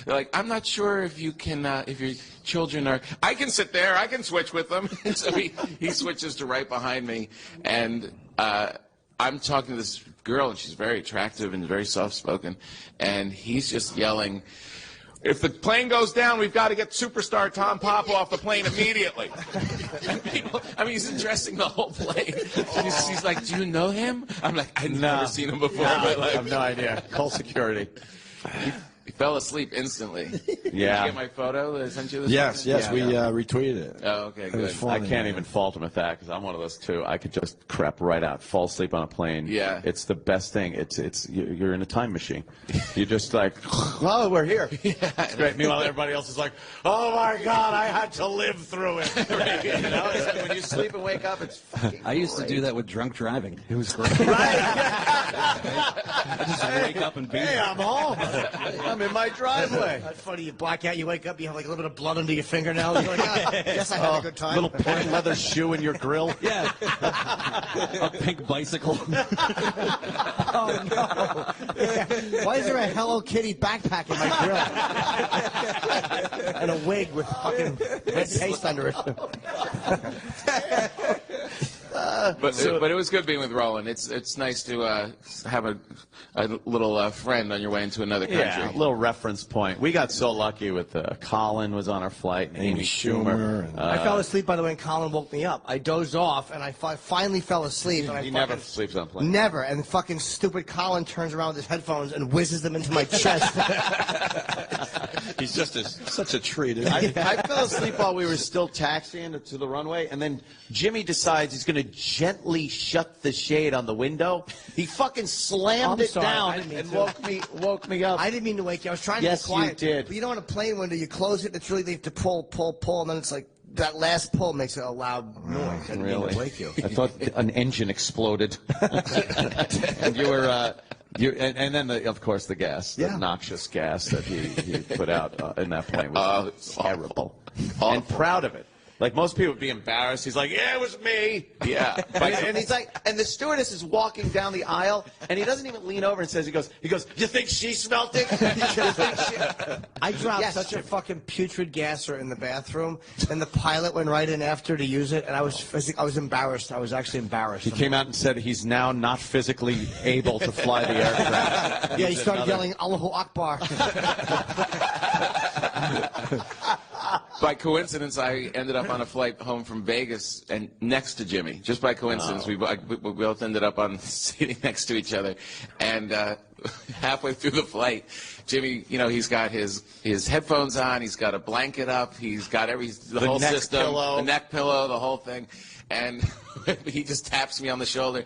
like, I'm not sure if you can, if your children are. I can sit there. I can switch with them. So he switches to right behind me, and I'm talking to this girl, and she's very attractive and very soft-spoken, and he's just yelling, if the plane goes down, we've got to get superstar Tom Papa off the plane immediately. And people, he's addressing the whole plane. She's like, do you know him? I'm like, I've never seen him before in my life. I have no idea. Call security. He fell asleep instantly. Yeah. Did you get my photo that I sent you this Yes, morning? yes, we retweeted it. Oh, okay, good. I can't even fault him at that because I'm one of those too. I could just crap right out, fall asleep on a plane. Yeah. It's the best thing. You're in a time machine. You're just like, oh, we're here. It's great. Meanwhile, everybody else is like, oh my God, I had to live through it. Right? You know, it's like when you sleep and wake up, it's fucking I used to do that with drunk driving. It was great. I just wake up and be Hey, I'm home. I'm in my driveway. That's funny. You black out, you wake up, you have like a little bit of blood under your fingernails. You're like, yes, I had a good time. Little pink leather shoe in your grill. Yeah. A pink bicycle. Oh, no. Yeah. Why is there a Hello Kitty backpack in my grill? And a wig with fucking red paste under it. But it was good being with Roland. It's nice to have a little friend on your way into another country. Yeah, a little reference point. We got so lucky with Colin was on our flight, and Amy Schumer. I fell asleep, by the way, and Colin woke me up. I dozed off, and I finally fell asleep. And he never sleeps on a plane. Never. And fucking stupid Colin turns around with his headphones and whizzes them into my chest. He's just such a treat. I fell asleep while we were still taxiing to the runway, and then Jimmy decides he's going to gently shut the shade on the window. He fucking slammed it down and woke me up. I didn't mean to wake you. I was trying to be quiet. Yes, you did. But you know, on a plane window, you close it, and it's really, they have to pull, and then it's like, that last pull makes a loud noise. I didn't mean to wake you. I thought an engine exploded. And you were... and then, of course, the gas, the noxious gas that he put out in that plane was terrible. Awful. And proud of it. Like, most people would be embarrassed. He's like, yeah, it was me. Yeah. And he's like, and the stewardess is walking down the aisle, and he doesn't even lean over and says, he goes, you think she smelt it? I dropped such a fucking putrid gasser in the bathroom, and the pilot went right in after to use it, and I was embarrassed. I was actually embarrassed. He came out and said he's now not physically able to fly the aircraft. Yeah, he started yelling, Allahu Akbar. By coincidence, I ended up on a flight home from Vegas and next to Jimmy. Just by coincidence, we both ended up on sitting next to each other. And halfway through the flight, Jimmy, he's got his headphones on, he's got a blanket up, he's got the whole system, the neck pillow, the whole thing. And he just taps me on the shoulder,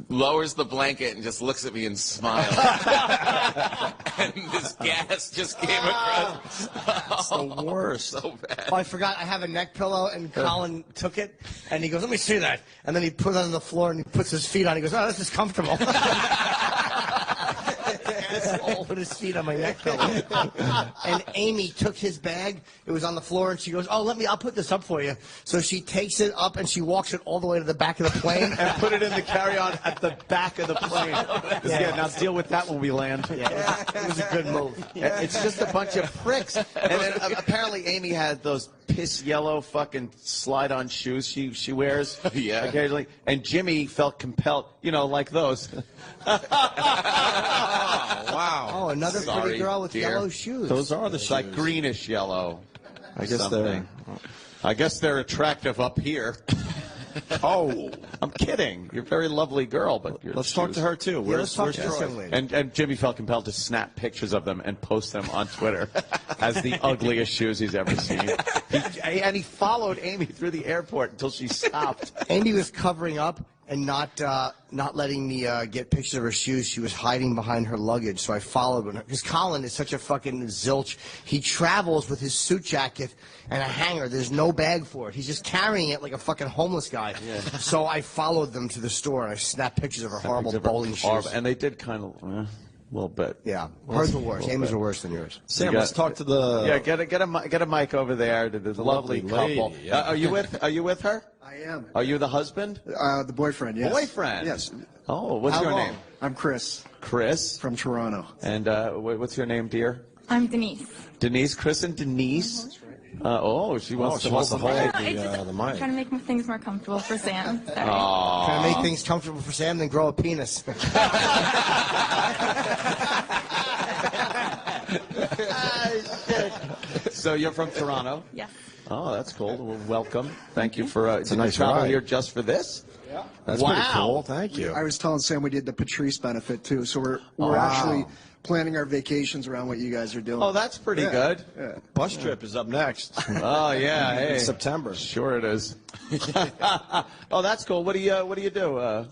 lowers the blanket, and just looks at me and smiles. And this gas just came across. It's the worst. So bad. Oh, I forgot I have a neck pillow, and Colin took it, and he goes, let me see that. And then he put it on the floor, and he puts his feet on. He goes, oh, this is comfortable. Put his feet on my neck pillow. And Amy took his bag. It was on the floor, and she goes, oh, I'll put this up for you. So she takes it up, and she walks it all the way to the back of the plane. And put it in the carry-on at the back of the plane. Now deal with that when we land. Yeah, it was a good move. It's just a bunch of pricks. And then apparently Amy had those piss yellow fucking slide-on shoes she wears occasionally. And Jimmy felt compelled, like those. Wow. Oh, another pretty girl with yellow shoes. Those are the shoes. Like greenish yellow. I guess they're attractive up here. Oh, I'm kidding. You're a very lovely girl, but let's talk to her too. Where's Troy? And Jimmy felt compelled to snap pictures of them and post them on Twitter as the ugliest shoes he's ever seen. And he followed Amy through the airport until she stopped. Amy was covering up, and not letting me get pictures of her shoes. She was hiding behind her luggage, so I followed her. Because Colin is such a fucking zilch. He travels with his suit jacket and a hanger. There's no bag for it. He's just carrying it like a fucking homeless guy. Yeah. So I followed them to the store, and I snapped pictures of her horrible bowling shoes. And they did kind of... a little bit. Yeah. Hers were worse. Amy's were worse than yours. Sam, let's talk to the... Yeah, get a mic over there to the lovely couple. Yeah. Are you with her? I am. Are you the husband? The boyfriend, yes. Boyfriend? Yes. Oh, what's your name? I'm Chris. Chris? From Toronto. And what's your name, dear? I'm Denise. Denise, Chris and Denise. That's right. She wants to hold the mic. I'm trying to make things more comfortable for Sam. Sorry. Trying to make things comfortable for Sam, then grow a penis. So you're from Toronto? Yes. Oh, that's cool. Well, welcome. Thank you for it's a nice travel ride here just for this. Yeah. That's pretty cool. Thank you. I was telling Sam we did the Patrice benefit too, so we're actually planning our vacations around what you guys are doing. Oh, that's pretty good. Yeah. Bus trip is up next. Oh yeah, hey. In September. Sure it is. Oh, that's cool. What do you do?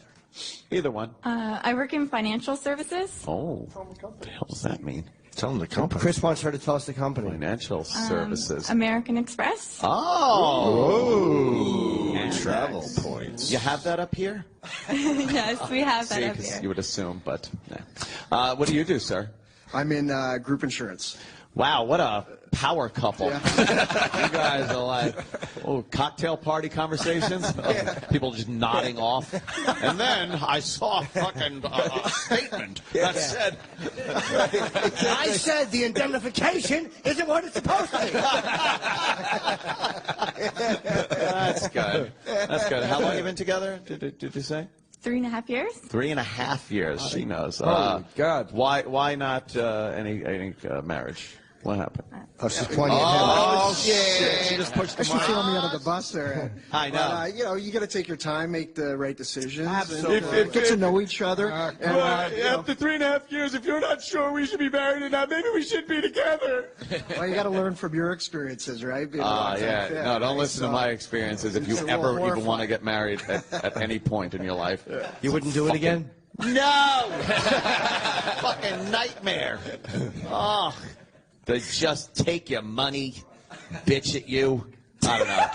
Either one. I work in financial services. Oh, what the hell does that mean? Tell them the company. Chris wants her to tell us the company. Financial services. American Express. Oh. Travel points. You have that up here? Yes, we have that up here. You would assume, but nah. What do you do, sir? I'm in group insurance. Wow, what a power couple. Yeah. You guys are like, cocktail party conversations? People just nodding off. And then I saw a fucking statement that said... I said the indemnification isn't what it's supposed to be. That's good. That's good. How long have you been together, did you say? 3.5 years. 3.5 years, she knows. Oh, God. Why not any marriage? What happened? Oh, she's pointing at him. Oh, shit. She just pushed the She threw me under the bus there. I know. But, you got to take your time, make the right decisions. Absolutely. And, get to know each other. After 3.5 years, if you're not sure we should be married or not, maybe we should be together. Well, you got to learn from your experiences, right? Yeah. No, don't listen to my experiences if you ever even want to get married at any point in your life. You wouldn't do it again? No! Fucking nightmare. Oh. They just take your money, bitch at you. I don't know.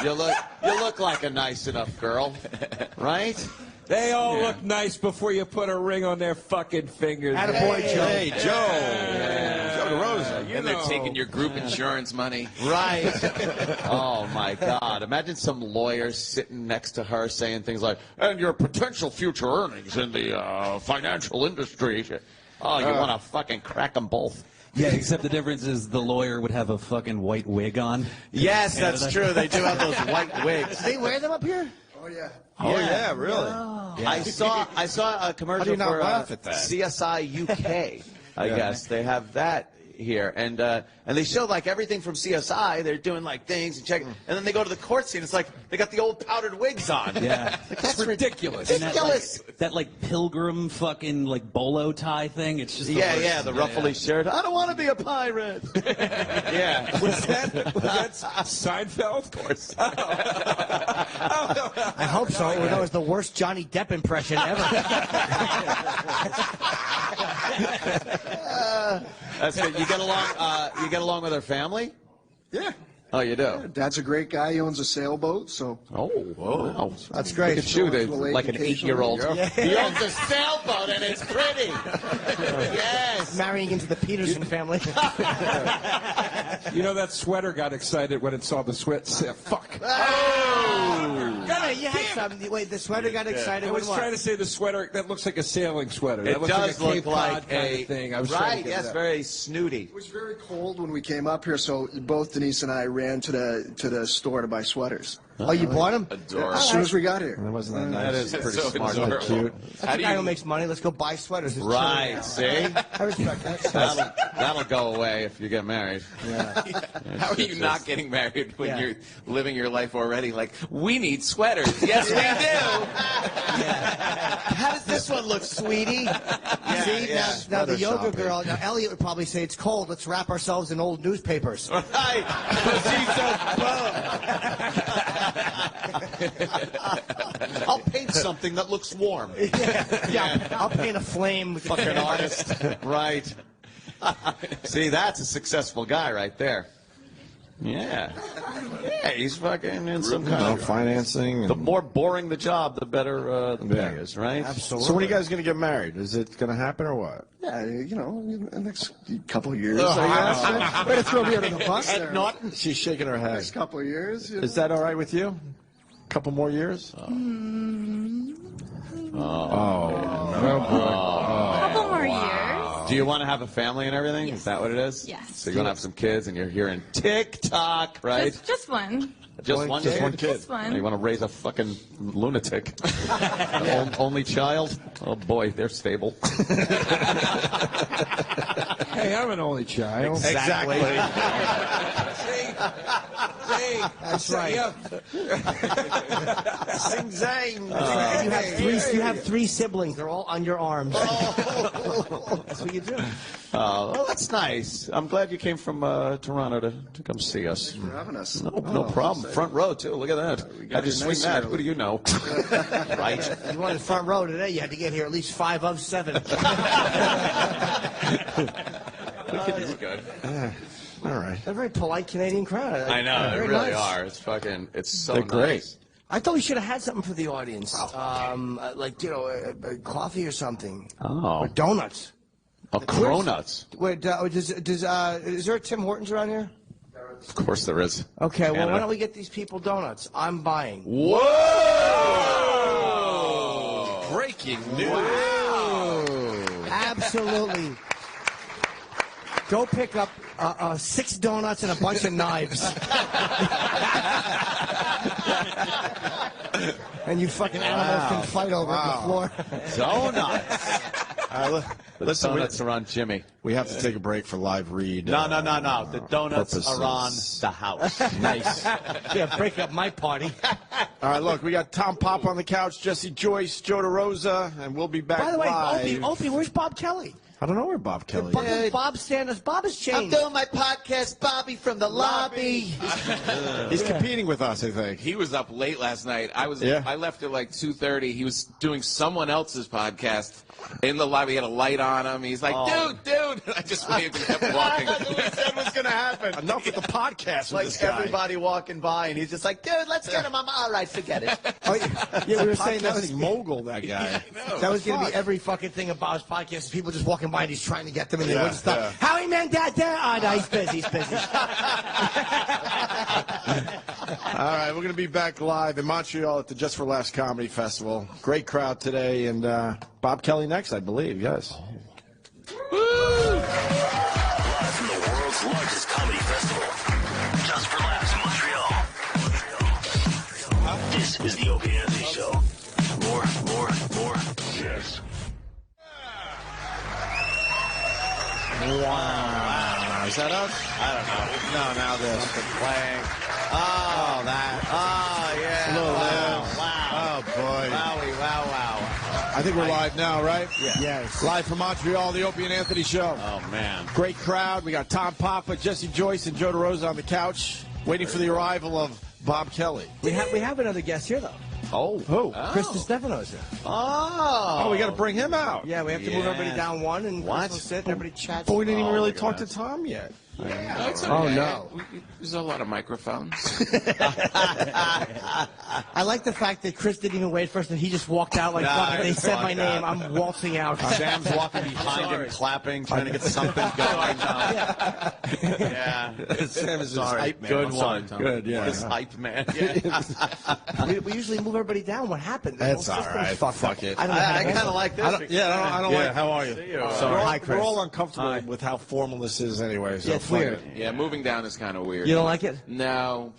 You look like a nice enough girl, right? They all look nice before you put a ring on their fucking fingers. Attaboy, Joe. Hey, Joe. Joe Derosa. And they're taking your group insurance money. Right. Oh, my God. Imagine some lawyer sitting next to her saying things like, and your potential future earnings in the financial industry. Oh, you want to fucking crack them both. Yeah, except the difference is the lawyer would have a fucking white wig on. Yes, that's true. They do have those white wigs. Do they wear them up here? Oh, yeah. Oh, yeah, really? Oh. Yeah. I saw a commercial for CSI UK. I guess they have that here, and they show like everything from CSI. They're doing like things and checking, and then they go to the court scene. It's like they got the old powdered wigs on. Yeah, like, that's ridiculous. Ridiculous. That like pilgrim fucking like bolo tie thing. It's just the ruffly shirt. I don't want to be a pirate. Yeah, was that Seinfeld? Of course. I hope so. That was the worst Johnny Depp impression ever. That's good. You get along. You get along with her family? Yeah. Oh, you do? Yeah, Dad's a great guy. He owns a sailboat, so... Oh, wow. That's great. Look at you, like an 8-year-old. Yeah. He owns a sailboat, and it's pretty. Yes. Marrying into the Peterson family. You know that sweater got excited when it saw the sweat. Fuck. Oh! You had something. Wait, the sweater got excited I when was what? trying to say the sweater that looks like a sailing sweater. It That looks does like a look Cape Cod like kind of thing. I was trying right. to get Yes, that. very snooty. It was very cold when we came up here, so both Denise and I ran to the store to buy sweaters. Oh, you bought them? Adorable. As soon as we got here. That wasn't that nice. That is pretty so smart. adorable. Cute. That's the guy who makes money. Let's go buy sweaters. It's Right, chilly see? now. I respect that. That'll go away if you get married. Yeah. How are you not getting married when you're living your life already? Like, we need sweaters. Yes, we do. How does this one look, sweetie? See, now the yoga girl, now Elliot would probably say it's cold. Let's wrap ourselves in old newspapers. Right. She's so bummed. I'll paint something that looks warm. I'll paint a flame with Fucking artist. Right. See, that's a successful guy right there. Yeah. Yeah, he's fucking in some kind of financing. The more boring the job, the better the pay is, right? Absolutely. So when are you guys going to get married? Is it going to happen or what? Yeah, you know, in the next couple of years, I guess. Way to throw me under the bus there. She's shaking her head. Next couple of years. You know? Is that all right with you? A couple more years? Couple more years. Do you want to have a family and everything? Yes. Is that what it is? Yes. So you're going to have some kids and you're hearing TikTok, right? Just one. Just one kid? kid? Just one. You want to raise a fucking lunatic. Only child? Oh, boy, they're stable. Hey, I'm an only child. Exactly. That's right. Sing zang. You have three siblings. They're all on your arms. That's what you do. Oh, well, that's nice. I'm glad you came from Toronto to come see us. Thanks for having us. No problem. Front row, too. Look at that. How'd you swing that? Who do you know? Right. You wanted front row today, you had to get here at least 5 of 7. That's good. All right. They're a very polite Canadian crowd. I know, they Very really nice. are. It's fucking, it's so They're great. nice. I thought we should have had something for the audience. Like, you know, coffee or something. Oh. Or donuts. Oh, cronuts. Wait, is there a Tim Hortons around here? Of course there is. Okay, well, Canada. why don't we get these people donuts? I'm buying. Whoa! Breaking news. Absolutely. Go pick up 6 donuts and a bunch of knives. And you fucking animals can fight over the floor. Donuts. Listen, donuts are on Jimmy. We have to take a break for live read. No. The donuts are on purposes. the house. Nice. Yeah, break up my party. All right, look, we got Tom Pop on the couch, Jesse Joyce, Joe Derosa, and we'll be back By the way, live. Opie, where's Bob Kelly? I don't know where Bob Kelly is. Bob Sanders. Bob has changed. I'm doing my podcast, Bobby from the lobby. He's competing with us, I think. He was up late last night. I left at like 2:30. He was doing someone else's podcast in the lobby. He had a light on him. He's like, dude. I just waved and kept walking. That's what he said was going to happen. Enough with the podcast with Like this guy. everybody walking by, and he's just like, dude, let's get him. I'm all right, forget it. Yeah, we were saying that was mogul, that guy. That was going to be every fucking thing of Bob's podcast. People just walking by and he's trying to get them and they wouldn't stop. Howie man, dad. Oh, no, he's busy. All right, we're going to be back live in Montreal at the Just for Laughs Comedy Festival. Great crowd today, and Bob Kelly next, I believe. Yes. Live from the world's largest comedy festival, Just for Laughs Montreal. This is the Opie and Anthony Show. More. Yes. Wow. Is that us? I don't know. No, now this. Something playing. Oh, that. Oh, yeah. Wow. Oh, boy. Wowie, wow. I think we're live now, right? Yeah. Yes. Live from Montreal, the Opie and Anthony Show. Oh, man. Great crowd. We got Tom Papa, Jesse Joyce, and Joe Derosa on the couch, waiting for the arrival of Bob Kelly. We have another guest here, though. Oh. Who? Chris Distefano is here. Oh, we got to bring him out. Yeah, we have to move everybody down one and What? Chris will sit and everybody chats. But we didn't even really look at talk that. to Tom yet. That's Oh, okay. no. There's a lot of microphones. I like the fact that Chris didn't even wait for us and he just walked out like, fuck it, they said my name, I'm waltzing out. Sam's walking behind him, clapping, trying to get something going. Yeah. Sam is his hype man. Good I'm one. sorry, Tom. Good, yeah. His hype man. We usually move everybody down. What happened? The That's whole all system's right. fucked Fuck up. it. I don't know how to I handle kind of it. like this. I don't like. How are you? We're all uncomfortable with how formal this is anyway. So Yeah, it's fuck weird. it. Yeah, moving down is kind of weird. You don't like it? No,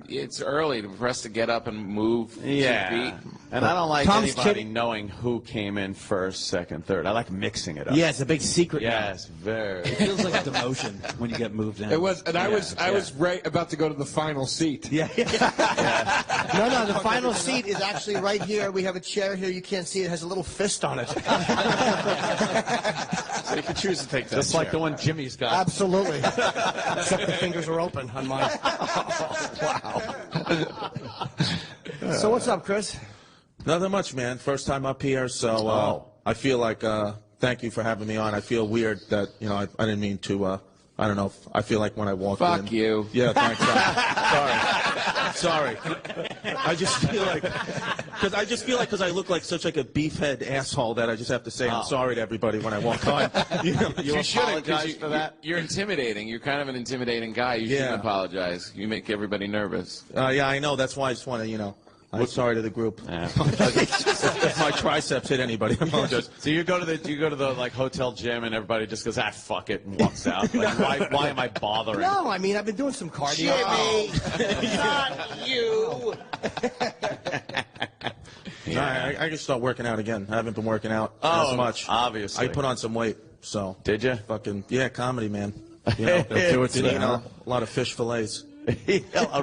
it's early for us to get up and move. to Yeah. beat. And I don't like Tom's anybody kid- knowing who came in first, second, third. I like mixing it up. Yeah, it's a big secret. Yes, very. It feels like a demotion when you get moved in. It was, and I was right about to go to the final seat. Yeah. No, the final seat is actually right here. We have a chair here. You can't see it. It has a little fist on it. So you can choose to take that. Just like chair. the one Jimmy's got. Absolutely. Except the fingers are open on mine. So what's up, Chris? Nothing much, man. First time up here, so I feel like thank you for having me on. I feel weird that I didn't mean to. I don't know. I feel like when I walked in. Fuck you. Yeah, thanks. Sorry. I just feel like because I look like such like a beefhead asshole that I just have to say I'm sorry to everybody when I walk on. You shouldn't, apologize for that. You're intimidating. You're kind of an intimidating guy. You shouldn't apologize. You make everybody nervous. Yeah, I know. That's why I just want to, I'm sorry to the group. If my triceps hit anybody, I apologize. So you go to the like hotel gym and everybody just goes, fuck it, and walks out. Like, why am I bothering? No, I mean I've been doing some cardio. Jimmy, not you. I can start working out again. I haven't been working out as much. Obviously. I put on some weight. So did you? Fucking comedy, man. They'll do it today. A lot of fish fillets.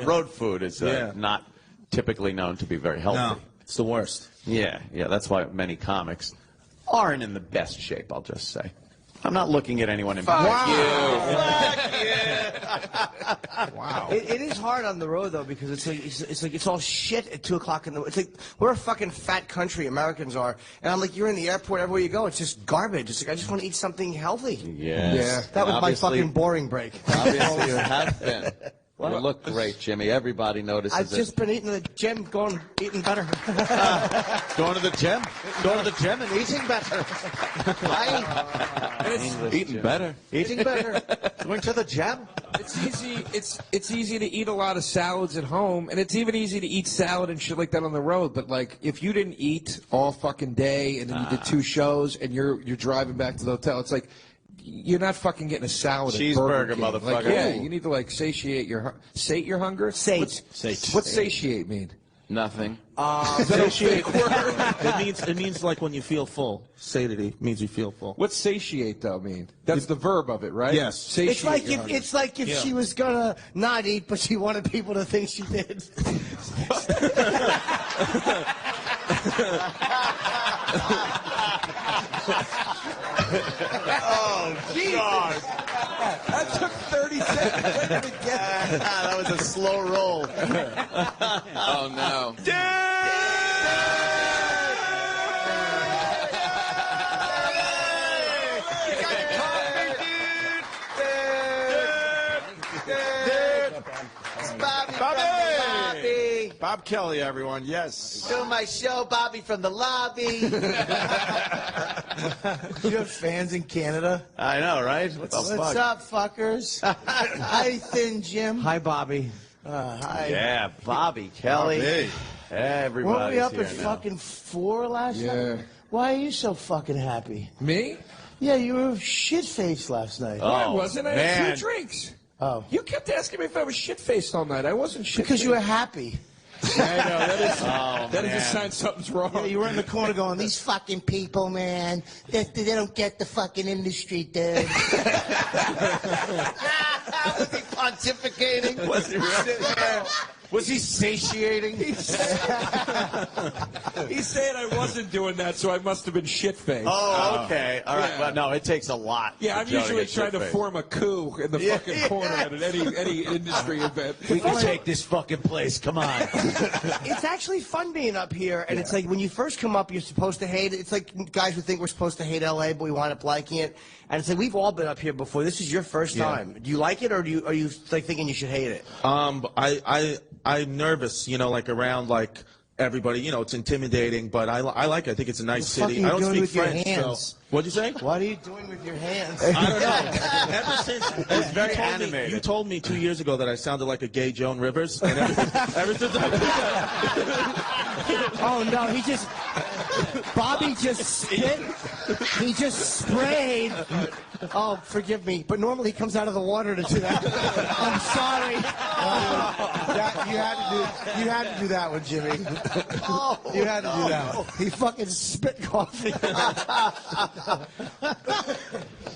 Road food is not typically known to be very healthy. No, it's the worst. Yeah, that's why many comics aren't in the best shape, I'll just say. I'm not looking at anyone in Fuck you. Wow. It is hard on the road though because it's all shit at 2 o'clock in the. It's like we're a fucking fat country, Americans are, and I'm like you're in the airport everywhere you go. It's just garbage. It's like I just want to eat something healthy. Yes. Yeah. That was my fucking boring break. Obviously, you have been. Well, you look great, Jimmy. Everybody notices I've just been eating at the gym, eating better. Going to the gym? Going to the gym and eating better. Eating better. Eating better. Going to the gym? It's easy. It's easy to eat a lot of salads at home, and it's even easy to eat salad and shit like that on the road. But like, if you didn't eat all fucking day and then you did 2 shows and you're driving back to the hotel, it's like. You're not fucking getting a salad at Burger Cheeseburger, King. motherfucker. Like, yeah, you need to like sate your hunger. Sate. What's satiate mean? Nothing. Satiate. It means like when you feel full. Satiety means you feel full. What's satiate though mean? That's the verb of it, right? Yes. Satiate It's like if she was gonna not eat, but she wanted people to think she did. Oh, Jesus. That took 30 seconds to get that was a slow roll. Oh, no. Bobby. Bob Kelly, everyone. Yes. Doing my show, Bobby from the lobby. You have fans in Canada? I know, right? What's up, fuckers? Hi, Thin Jim. Hi, Bobby. Hi. Yeah, Bobby Kelly. Bobby. Everybody's Weren't we up here at now. fucking 4 last night? Why are you so fucking happy? Me? Yeah, you were shit-faced last night. I wasn't. I had man. 2 drinks. Oh. You kept asking me if I was shit-faced all night. I wasn't shit-faced. Because you were happy. I know. That is a sign something's wrong. Yeah, you were in the corner going, these fucking people, man, they don't get the fucking industry, dude. Was he pontificating? Was he really? Was he satiating? He said I wasn't doing that, so I must have been shit-faced. Oh, okay. All right. Yeah. Well, no, it takes a lot. Yeah, I'm for Joe usually get trying to shit-faced. form a coup in the fucking corner at any industry event. We can take this fucking place. Come on. It's actually fun being up here, and it's like when you first come up, you're supposed to hate it. It's like guys would think we're supposed to hate LA, but we wind up liking it. And it's like we've all been up here before. This is your first time. Do you like it, or are you like thinking you should hate it? I'm nervous, like around like everybody, it's intimidating, but I like it. I think it's a nice What the city. fuck I are you don't doing speak with your French, hands? so what'd you say? What are you doing with your hands? I don't know. Ever since It's very animated. you told me 2 years ago that I sounded like a gay Joan Rivers, and ever since I did that. Oh no, Bobby just spit. He just sprayed. Oh, forgive me, but normally he comes out of the water to do that. I'm sorry. You had to do that one, Jimmy. You had to do that one. He fucking spit coffee.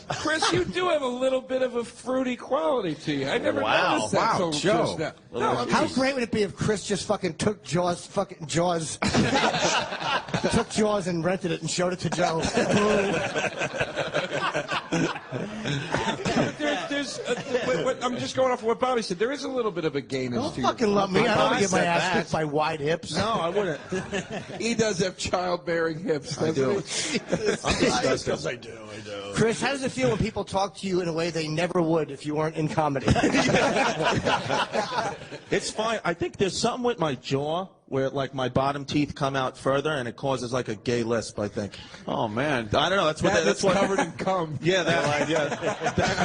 Chris, you do have a little bit of a fruity quality to you. I never noticed that. Wow, Joe. How great would it be if Chris just fucking took Jaws, took Jaws and rented it and showed it to Joe? I'm just going off of what Bobby said. There is a little bit of a gayness Don't to you. fucking love me. I don't get my ass kicked by wide hips. No, I wouldn't. He does have childbearing hips. I do. I'm disgusted. I do. Chris, how does it feel when people talk to you in a way they never would if you weren't in comedy? It's fine. I think there's something with my jaw where like my bottom teeth come out further and it causes like a gay lisp, I think. Oh man, I don't know. That's what. That's what covered in cum. Yeah, that I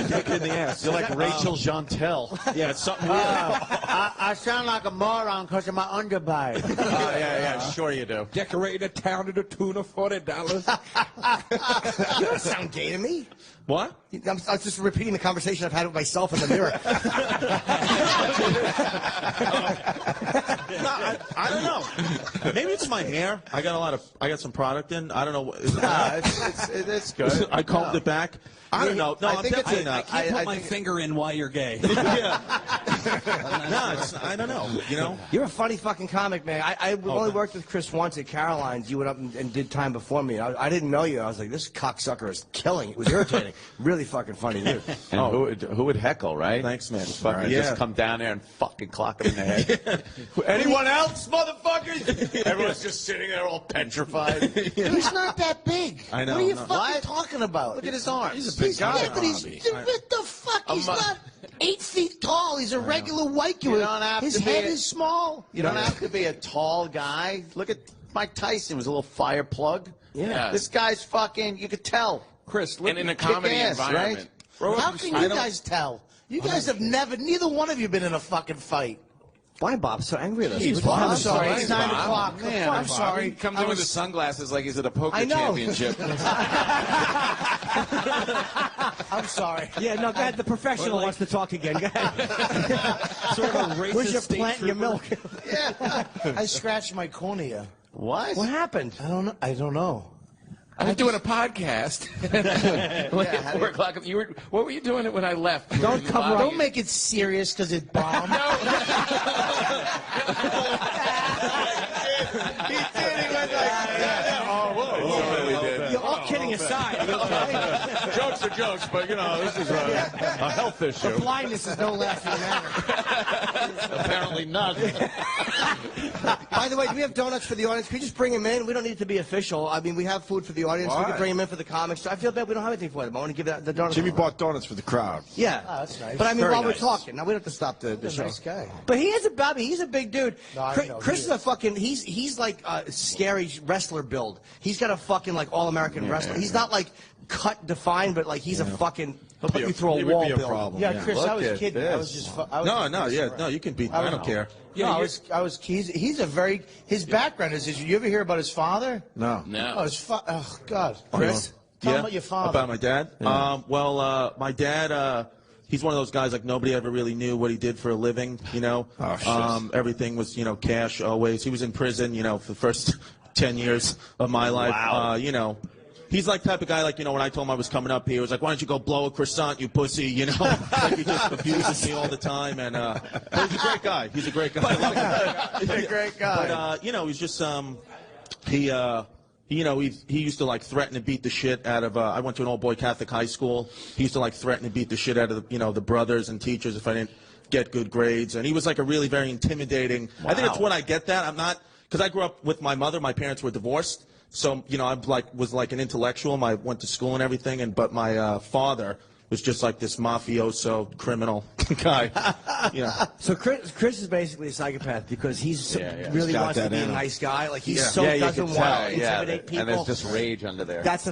take in the ass. You're like Rachel Jeantel. Yeah, it's something weird. I sound like a moron because of my underbite. Yeah, sure you do. Decorate a town in a tuna $40. You don't sound gay to me. What? I was just repeating the conversation I've had with myself in the mirror. No, I don't know. Maybe it's my hair. I got some product in. I don't know. It's good. I combed it back. I don't know. No, I'm definitely I not. can't put my finger in why you're gay. Yeah. No, I don't know. You know. You're a funny fucking comic, man. I only worked with Chris once at Caroline's. You went up and did time before me. I didn't know you. I was like, this cocksucker is killing. It was irritating. Really fucking funny dude. And who would heckle, right? Thanks, man. Fucking just come down there and fucking clock him in the head. Anyone else, motherfuckers? Everyone's just sitting there all petrified. He's not that big. I know. What are you no. fucking talking about? Look at his arms. He's a big guy. Yeah, but what the fuck? He's not 8 feet tall. He's a regular white guy. You don't have His to be head a- is small. You don't have to be a tall guy. Look at Mike Tyson. Was a little fire plug. Yeah. This guy's fucking. You could tell. Chris, look And in a kick comedy ass, environment. right? How can you guys tell? You guys have neither one of you been in a fucking fight. Why Bob's so angry at us? I'm sorry. It's 9 Bob. o'clock. Man, I'm sorry. He comes in with his sunglasses like he's at a poker I know. championship. I'm sorry. Yeah, no, go ahead. The professional wants to talk again. Go ahead. Sort of a racist Where's your state plant and your trooper. milk? Yeah. I scratched my cornea. What? What happened? I don't know. I don't know. I was doing a podcast. Like at 4 o'clock. What were you doing when I left? Don't cover. Don't make it serious because it bombed. He did. He went like, oh, whoa. Really did. You're all kidding aside. Okay? Jokes are jokes, but you know, this is a health issue. Blindness is no laughing matter. Apparently not. By the way, do we have donuts for the audience? Can we just bring them in? We don't need it to be official. I mean, we have food for the audience. We can bring them in for the comics. I feel bad we don't have anything for them. I want to give the donuts. Jimmy bought donuts for the crowd. Yeah. Oh, that's nice. But I mean, Very while we're nice. talking, now we don't have to stop the show. Nice guy. But he is a Bobby. He's a big dude. No, I know, Chris he is a fucking. He's like a scary wrestler build. He's got a fucking like all American wrestler. He's not like cut defined, but like he's a fucking put you through a He wall would be a build. problem. Yeah, Chris, Look I was at kidding. I was this. just. I was No, you can beat. I don't care. Yeah, I was. He's a very. His background is. You ever hear about his father? No. No. Oh, oh God, Chris. Tell him about your father. About my dad? Yeah. My dad, he's one of those guys, like, nobody ever really knew what he did for a living, you know? Oh, shit. Everything was, you know, cash always. He was in prison, you know, for the first 10 years of my life. Wow. You know, he's like the type of guy, like, you know, when I told him I was coming up here, he was like, why don't you go blow a croissant, you pussy, you know? Like, he just abuses me all the time. And but he's a great guy. He's a great guy. He's a great guy. But, you know, he's just, you know, he used to, like, threaten to beat the shit out of, I went to an all-boy Catholic high school. He used to, like, threaten to beat the shit out of, the, you know, the brothers and teachers if I didn't get good grades. And he was, like, a really very intimidating. I think it's when I get that. I'm not, because I grew up with my mother. My parents were divorced. So, you know, I, like, was, like, an intellectual. I went to school and everything. But my father was just, like, this mafioso criminal guy. You know. So Chris is basically a psychopath because he's really He's got wants to that be a in him. nice guy. Like he You doesn't can want tell, to intimidate people. And there's just rage under there. That's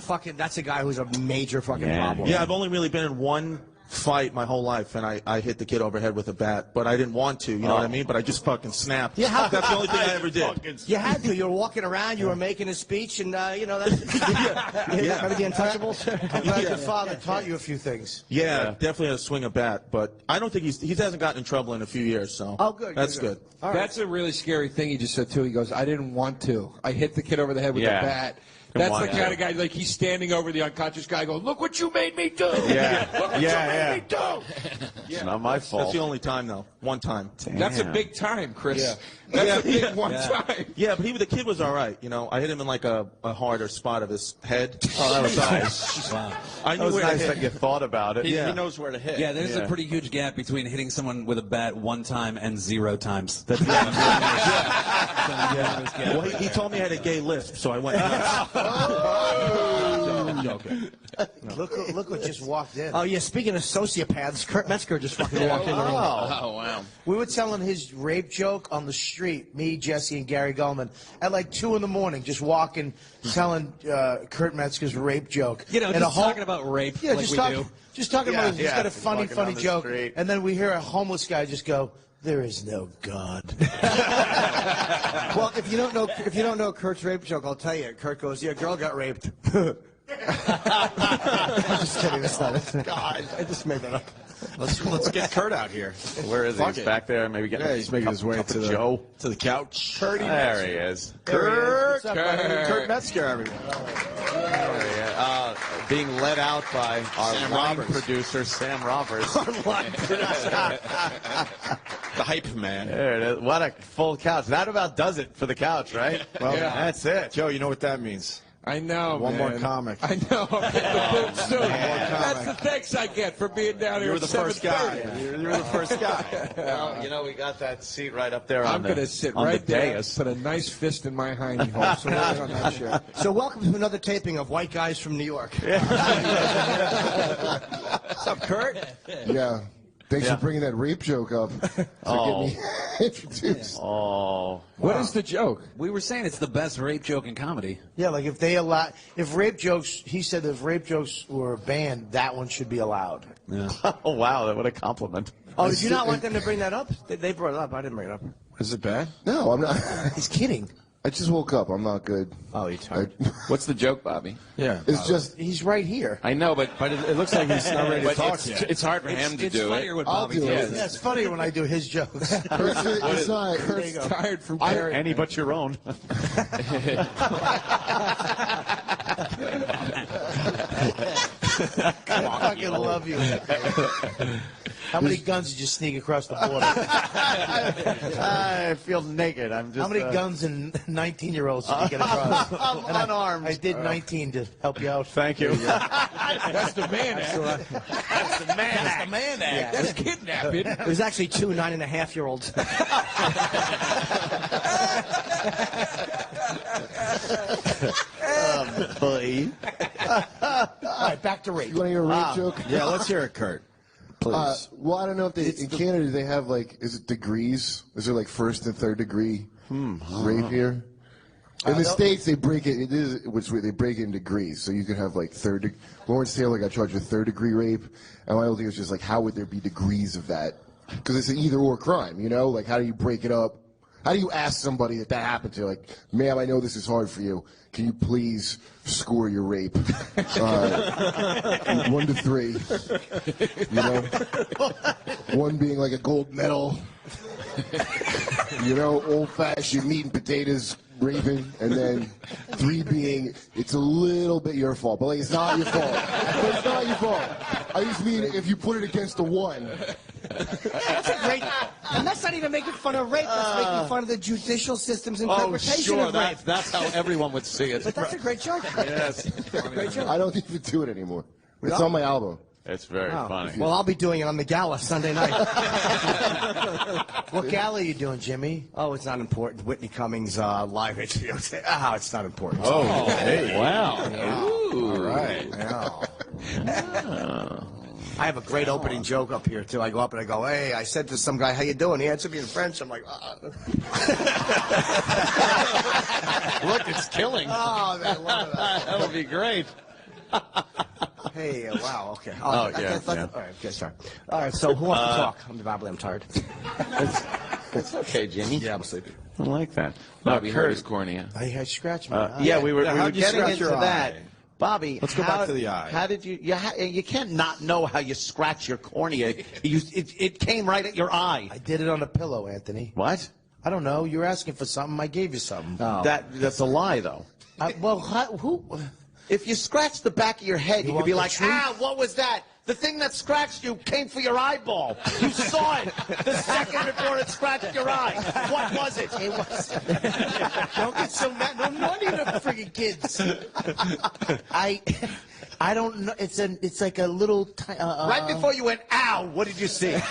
a guy who's a major fucking problem. Yeah, I've only really been in one fight my whole life, and I hit the kid overhead with a bat, but I didn't want to, you know what I mean? But I just fucking snapped. Yeah, That's the only thing I ever did. You had to. You were walking around. You were making a speech, and you know that's. Remember the Untouchables? I'm glad your father taught you a few things. Yeah, definitely had to swing a bat, but I don't think he hasn't gotten in trouble in a few years, so that's good. That's a really scary thing he just said, too. He goes, I didn't want to. I hit the kid over the head with a bat. That's the kind of guy, like, he's standing over the unconscious guy going, look what you made me do. Yeah. Look what you made me do. It's not my fault. That's the only time, though. One time. That's a big time, Chris. Yeah. That's a big one time. Yeah, but the kid was all right. You know, I hit him in like a harder spot of his head. Oh, that was nice. Wow. I knew That was where to nice hit. that you thought about it. He knows where to hit. Yeah, there's a pretty huge gap between hitting someone with a bat 1 time and 0 times. That's Well, he told me I had a gay lisp, so I went. Look what just walked in. Oh, yeah, speaking of sociopaths, Kurt Metzger just fucking walked in the room. Oh, wow. We were telling his rape joke on the street, me, Jesse, and Gary Goldman, at like 2 in the morning, just walking, telling Kurt Metzger's rape joke. You know, And just talking about rape Yeah, like just we talking, do. just talking about it. He's got a funny, walking funny down the joke. street. And then we hear a homeless guy just go, "There is no God." Well, if you don't know Kurt's rape joke, I'll tell you. Kurt goes, "Yeah, a girl got raped." I'm just kidding. That's not it. God, I just made that up. Let's get Kurt out here. Where is he? He's back there. Maybe getting he's making his way to the couch. There he is. Kurt Metzger, everyone. Being led out by our Sam line Roberts. producer, Sam Roberts. The hype man. There it is. What a full couch. That about does it for the couch, right? Well, that's it. Joe, you know what that means. I know, One man. more comic. I know. I'm getting the boot soon. That's the thanks I get for being down here You were at the first guy. 7:30. You were the first guy. Well, you know, we got that seat right up there I'm on going to the sit on right the there, dais. put a nice fist in my hiney hole, so we're right on that shit. So welcome to another taping of White Guys from New York. What's up, Kurt? Yeah. Thanks for bringing that rape joke up to get me introduced. Oh. What is the joke? We were saying it's the best rape joke in comedy. Yeah, like if rape jokes, he said if rape jokes were banned, that one should be allowed. Yeah. Oh, wow. What a compliment. Oh, did you not want them to bring that up? They brought it up. I didn't bring it up. Is it bad? No, I'm not. He's kidding. I just woke up. I'm not good. Oh, you're tired. What's the joke, Bobby? Yeah. It's just. He's right here. I know, but it looks like he's not ready to but talk it's, yet. it's hard for him to It's do funnier it. with I'll Bobby. do too. it. Yeah, it's funnier when I do his jokes. It's not. He's tired from carrying. Any but your own. I fucking love you. How many guns did you sneak across the border? I feel naked. I'm just. How many guns and 19-year-olds did you get across? I'm And unarmed. I did 19 to help you out. Thank you. That's the man act. That's the man act. That's kidnapping. There's actually 2 9.5-year-olds. Oh, boy. All right, back to rape. You want to hear a rape joke? Yeah, let's hear it, Kurt. Please. Well, I don't know if in Canada they have like, is it degrees? Is there like 1st and 3rd degree rape here? In the States, they break it. It is they break it in degrees, so you can have like Lawrence Taylor got charged with 3rd degree rape, and my whole thing was just like, how would there be degrees of that? Because it's an either or crime, you know? Like, how do you break it up? How do you ask somebody that happened to? Like, ma'am, I know this is hard for you. Can you please score your rape? 1 to 3. You know? 1 being like a gold medal. You know, old-fashioned meat and potatoes raping, and then 3 being it's a little bit your fault, but like it's not your fault. But it's not your fault. I just mean if you put it against a 1. That's a great, and that's not even making fun of rape. That's making fun of the judicial system's interpretation of rape. That's how everyone would see it. But that's a great joke. Yes. Great joke. I don't even do it anymore. It's on my album. It's very funny. Well, I'll be doing it on the gala Sunday night. What gala are you doing, Jimmy? Oh, it's not important. Whitney Cummings live HBO. Oh, it's not important. Oh, hey. Wow. Ooh. All right. Yeah. I have a great opening joke up here, too. I go up and I go, hey, I said to some guy, how you doing? He answered me in French. I'm like, Look, it's killing. Oh, man, I love that. That would be great. Hey, wow, okay. Oh, yeah. All right, okay, sorry. All right, so who wants to talk? I'm tired. It's okay, Jimmy. Yeah, I'm sleepy. I like that. Bobby hurt Kurt. his cornea. I had scratched me. Yeah, we were how'd you getting scratch into your that. eye? Bobby, Let's go back to the eye. How did you? You can't not know how you scratch your cornea. It came right at your eye. I did it on a pillow, Anthony. What? I don't know. You're asking for something. I gave you something. That's a lie, though. Well, who? If you scratch the back of your head, you could want be the like, truth? what was that? The thing that scratched you came for your eyeball. You saw it the second before it scratched your eye. What was it? It was. Don't get so mad. No money to friggin' kids. I don't know. It's like a little. Right before you went, ow, what did you see? A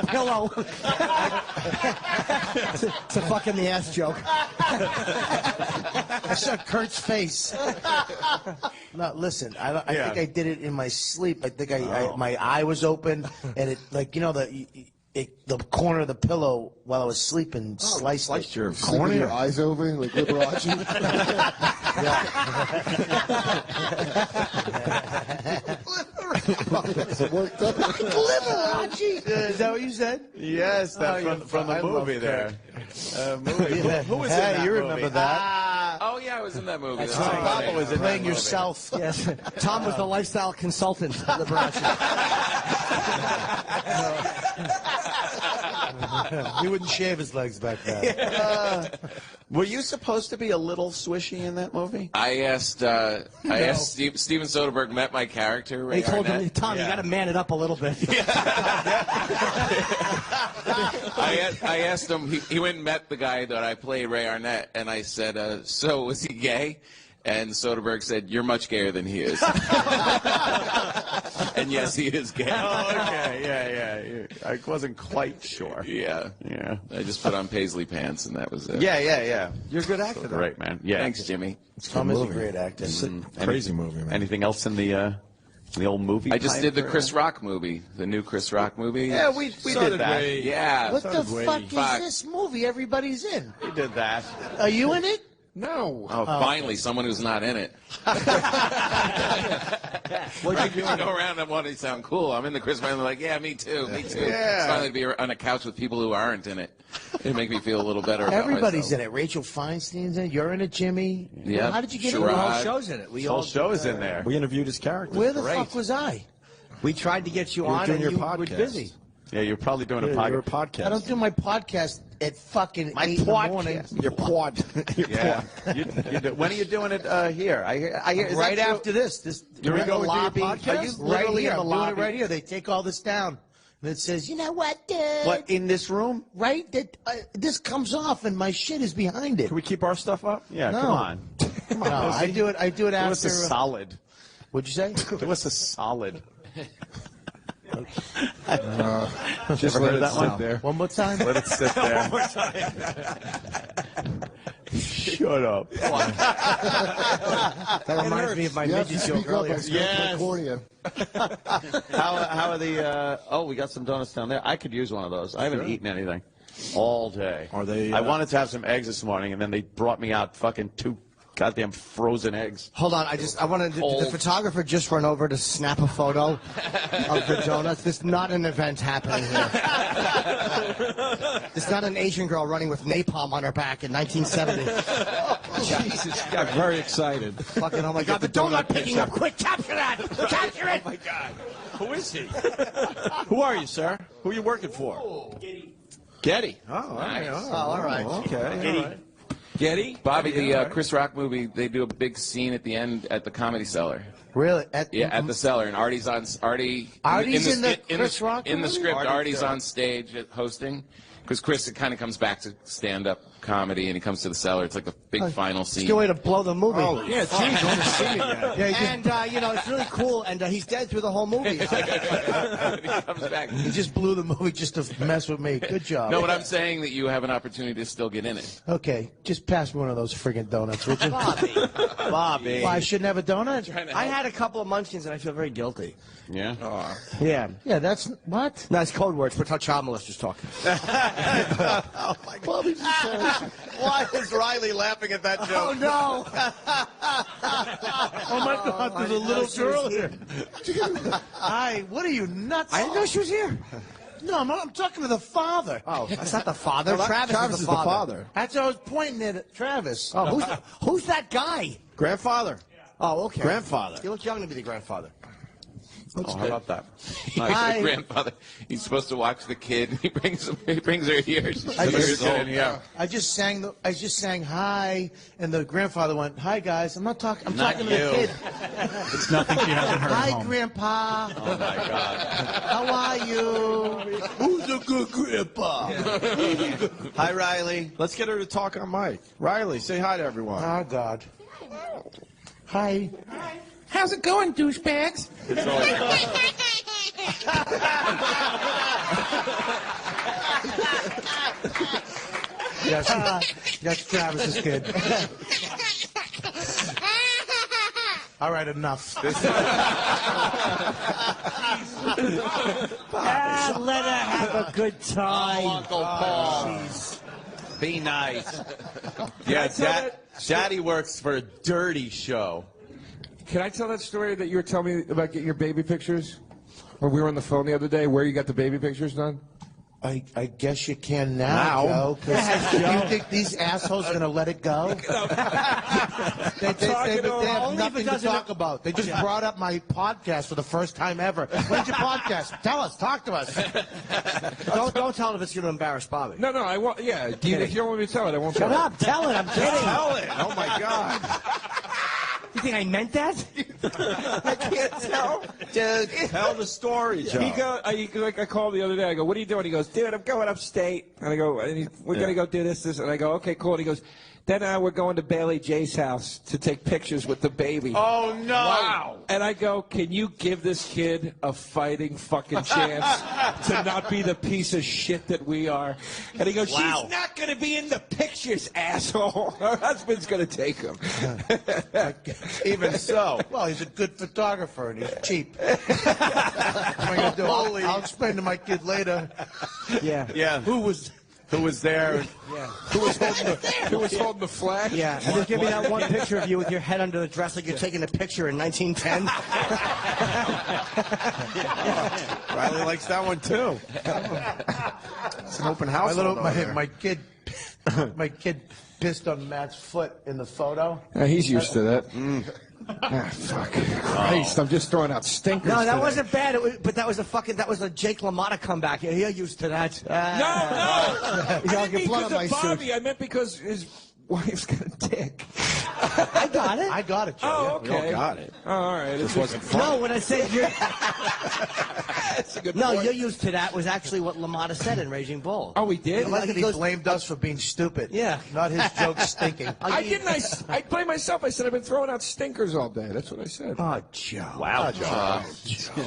pillow. It's a fuck in the ass joke. I saw Kurt's face. No, listen. I think I did it in my sleep. I think my eye was open, and it the corner of the pillow while I was sleeping sliced your it. corner. Your eyes open like Liberace. Liberace. Is that what you said? Yes, from the movie there. Who was in that you movie? remember that? Oh yeah, I was in that movie. That's That's right. right. Papa was playing yourself. Yes. Tom was the lifestyle consultant. Liberace. He wouldn't shave his legs back then. Were you supposed to be a little swishy in that movie? I asked Steven Soderbergh met my character. Ray He told him, Arnett. Tom, you got to man it up a little bit. I asked him. He went and met the guy that I played, Ray Arnett, and I said, "So was he gay?" And Soderbergh said, "You're much gayer than he is." And yes, he is gay. Oh, okay, yeah. I wasn't quite sure. Yeah. I just put on paisley pants, and that was it. Yeah. You're a good actor, though. Great, man. Yeah. Thanks, Jimmy. Tom is a great actor. Crazy movie, man. Anything else in the old movie? I just type did the or- Chris Rock movie, the new Chris Rock movie. Yeah, we did that. Yeah. What the fuck is this movie everybody's in? We did that. Are you in it? No. Oh, finally, someone who's not in it. What'd you do? I go around and want to sound cool. I'm in the Chris Rock. They're like, yeah, me too. Yeah. It's finally to be on a couch with people who aren't in it. It make me feel a little better about Everybody's myself. in it. Rachel Feinstein's in it. You're in it, Jimmy. Yeah. How did you get in? Sherrod. The whole show's in it. The whole show is in there. We interviewed his character. Where the fuck was I? We tried to get you You were on, doing and your you were podcast. busy. Yeah, you're probably doing a Your podcast. podcast. I don't do my podcast at fucking 8 in the morning. Your pod. Yeah. When are you doing it here? I hear. Is Right that after this. You're in the go do your lobby? podcast? Are you Right literally here. in the I'm doing lobby? it right here. They take all this down. And it says, you know what, dude? What, in this room? Right? This comes off, and my shit is behind it. Can we keep our stuff up? Yeah, No. come on. No, I do it after. Do us a solid. What'd you say? Do us a solid. Just Ever let heard it that sit one? there. One more time? Let it sit there. One more time. Shut up. That reminds me of my You have to midget joke speak up. earlier. I scratched my cornea. How are the? Oh, we got some donuts down there. I could use one of those. I haven't eaten anything all day. Are they? I wanted to have some eggs this morning, and then they brought me out fucking 2 goddamn frozen eggs. Hold on, I wanted the photographer just run over to snap a photo of the donuts. There's not an event happening here. There's not an Asian girl running with napalm on her back in 1970. Jesus, she got very excited. Fucking, oh my God, the donut picking up. Quick, capture that! Capture it! Oh my God. Who is he? Who are you, sir? Who are you working for? Getty. Oh, all right. Oh, all right. Okay. All right. Getty? Bobby, the all right. Chris Rock movie, they do a big scene at the end at the Comedy Cellar. Really? At the Cellar, and Artie's in the Chris Rock in the movie? script. Artie's on stage hosting, because Chris kind of comes back to stand-up comedy, and he comes to the Cellar. It's like the big final scene. It's a good way to blow the movie. Oh, yeah, geez, I want to see it yet. Yeah, and, it's really cool, and he's dead through the whole movie. He comes back. He just blew the movie just to mess with me. Good job. No, but I'm saying that you have an opportunity to still get in it. Okay, just pass me one of those friggin' donuts, would you? Bobby. Why, I shouldn't have a donut? I had a couple of munchkins and I feel very guilty. Yeah. Yeah. Yeah, that's what? No, it's code words. But how child molesters talk. Oh my God. Why is Riley laughing at that joke? Oh no! Oh my God! There's a little girl here. Hi, what are you nuts? I didn't know she was here. No, I'm talking to the father. Oh, that's not the father. Well, Travis is the father. That's what I was pointing at Travis. Oh, who's that guy? Grandfather. Oh, okay. Grandfather. You look young to be the grandfather. Oh, how about that? My grandfather, he's supposed to watch the kid. He brings her here. She's 2 years old. I just sang hi, and the grandfather went, "Hi guys." I'm talking to the kid. It's nothing she hasn't heard at Hi, home. Grandpa. Oh my God. How are you? Who's a good grandpa? Hi, Riley. Let's get her to talk on mic. Riley, say hi to everyone. Oh God. Hi. How's it going, douchebags? It's all That's Travis's kid. All right, enough. Let her have a good time. Oh, Uncle Paul. Be nice. Yeah, Daddy works for a dirty show. Can I tell that story that you were telling me about getting your baby pictures? When we were on the phone the other day, where you got the baby pictures done? I guess you can now, Joe. 'Cause you think these assholes are going to let it go? They have nothing to talk about. They just brought up my podcast for the first time ever. When's your podcast? Tell us. Talk to us. Don't tell it if it's going to embarrass Bobby. No, I won't. Yeah, if you don't want me to tell it, I won't Shut tell up. Tell it. I'm kidding. Tell it. Oh, my God. You think I meant that? I can't tell. Dude, tell the story, Joe. I called the other day. I go, "What are you doing?" He goes, "Dude, I'm going upstate." And I go, "We're going to go do this." And I go, "Okay, cool." And he goes, "Then we're going to Bailey J's house to take pictures with the baby." Oh, no. Wow. And I go, "Can you give this kid a fighting fucking chance to not be the piece of shit that we are?" And he goes, Wow. "She's not going to be in the pictures, asshole. Her husband's going to take him." Even so. Well, he's a good photographer and he's cheap. What am I going to do? I'll explain to my kid later. Yeah. Who was there? Yeah. Who was holding the flag? Yeah, and just give me that one picture of you with your head under the dress like you're taking a picture in 1910. Riley likes that one, too. It's an open house. My kid pissed on Matt's foot in the photo. He's used to that. Fuck. Christ, I'm just throwing out stinkers. No, that today. wasn't bad. But that was a Jake LaMotta comeback. Yeah, you're used to that. No. I didn't mean blood on because my of Bobby. suit. I meant because his wife's got a dick. I got it. I got it, Joe. Oh, We okay. all got it. Oh, all right. This wasn't fun. No, when I said you're... That's a good No, point. you're used to that was actually what LaMotta said in Raging Bull. Oh, we did? I like that he blamed us for being stupid. Yeah. Not his jokes stinking. I didn't. I blamed myself. I said I've been throwing out stinkers all day. That's what I said. Oh, Joe. Wow, Joe.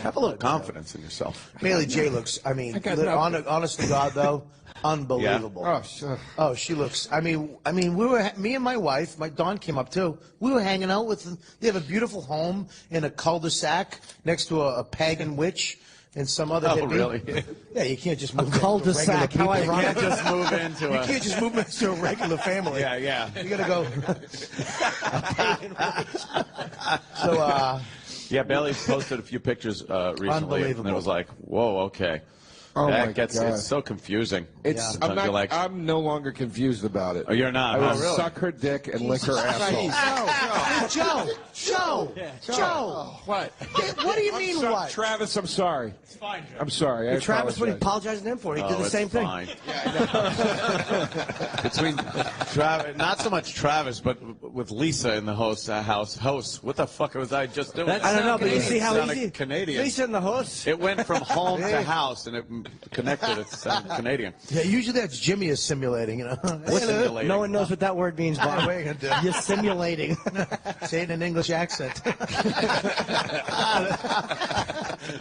Have a little confidence in yourself. Bailey J looks, honest to God, though, unbelievable. Oh, sure. Oh, she looks. Me and my wife, my Dawn came up too. We were hanging out with them. They have a beautiful home in a cul-de-sac next to a pagan witch and some other hippie. Really? Yeah, you can't just move cul-de-sac. How ironic. You can't just move into You can't just move into a regular family. Yeah. You gotta go. Yeah, Bailey's posted a few pictures recently, Unbelievable. and it was like, whoa, okay. Oh, my God. It's so confusing. It's. Sometimes you're like, I'm no longer confused about it. oh, you're not. I will huh? Really? suck her dick and lick her asshole. Joe. What? What do you mean what? Travis, I'm sorry. It's fine, Joe. I'm sorry. I Travis, what he apologize. apologized to him for? He Oh, did the it's same thing. fine. Between Travis, not so much Travis, but with Lisa in the house. What the fuck was I just doing? I don't know, but you see how Sounded easy. Canadian. Lisa in the house. It went from home to house, and it connected. It sounded Canadian. Yeah, usually that's Jimmy is simulating, you know. Simulating. No one knows what that word means, Bob. What are you gonna do? You're simulating. Say it in an English accent.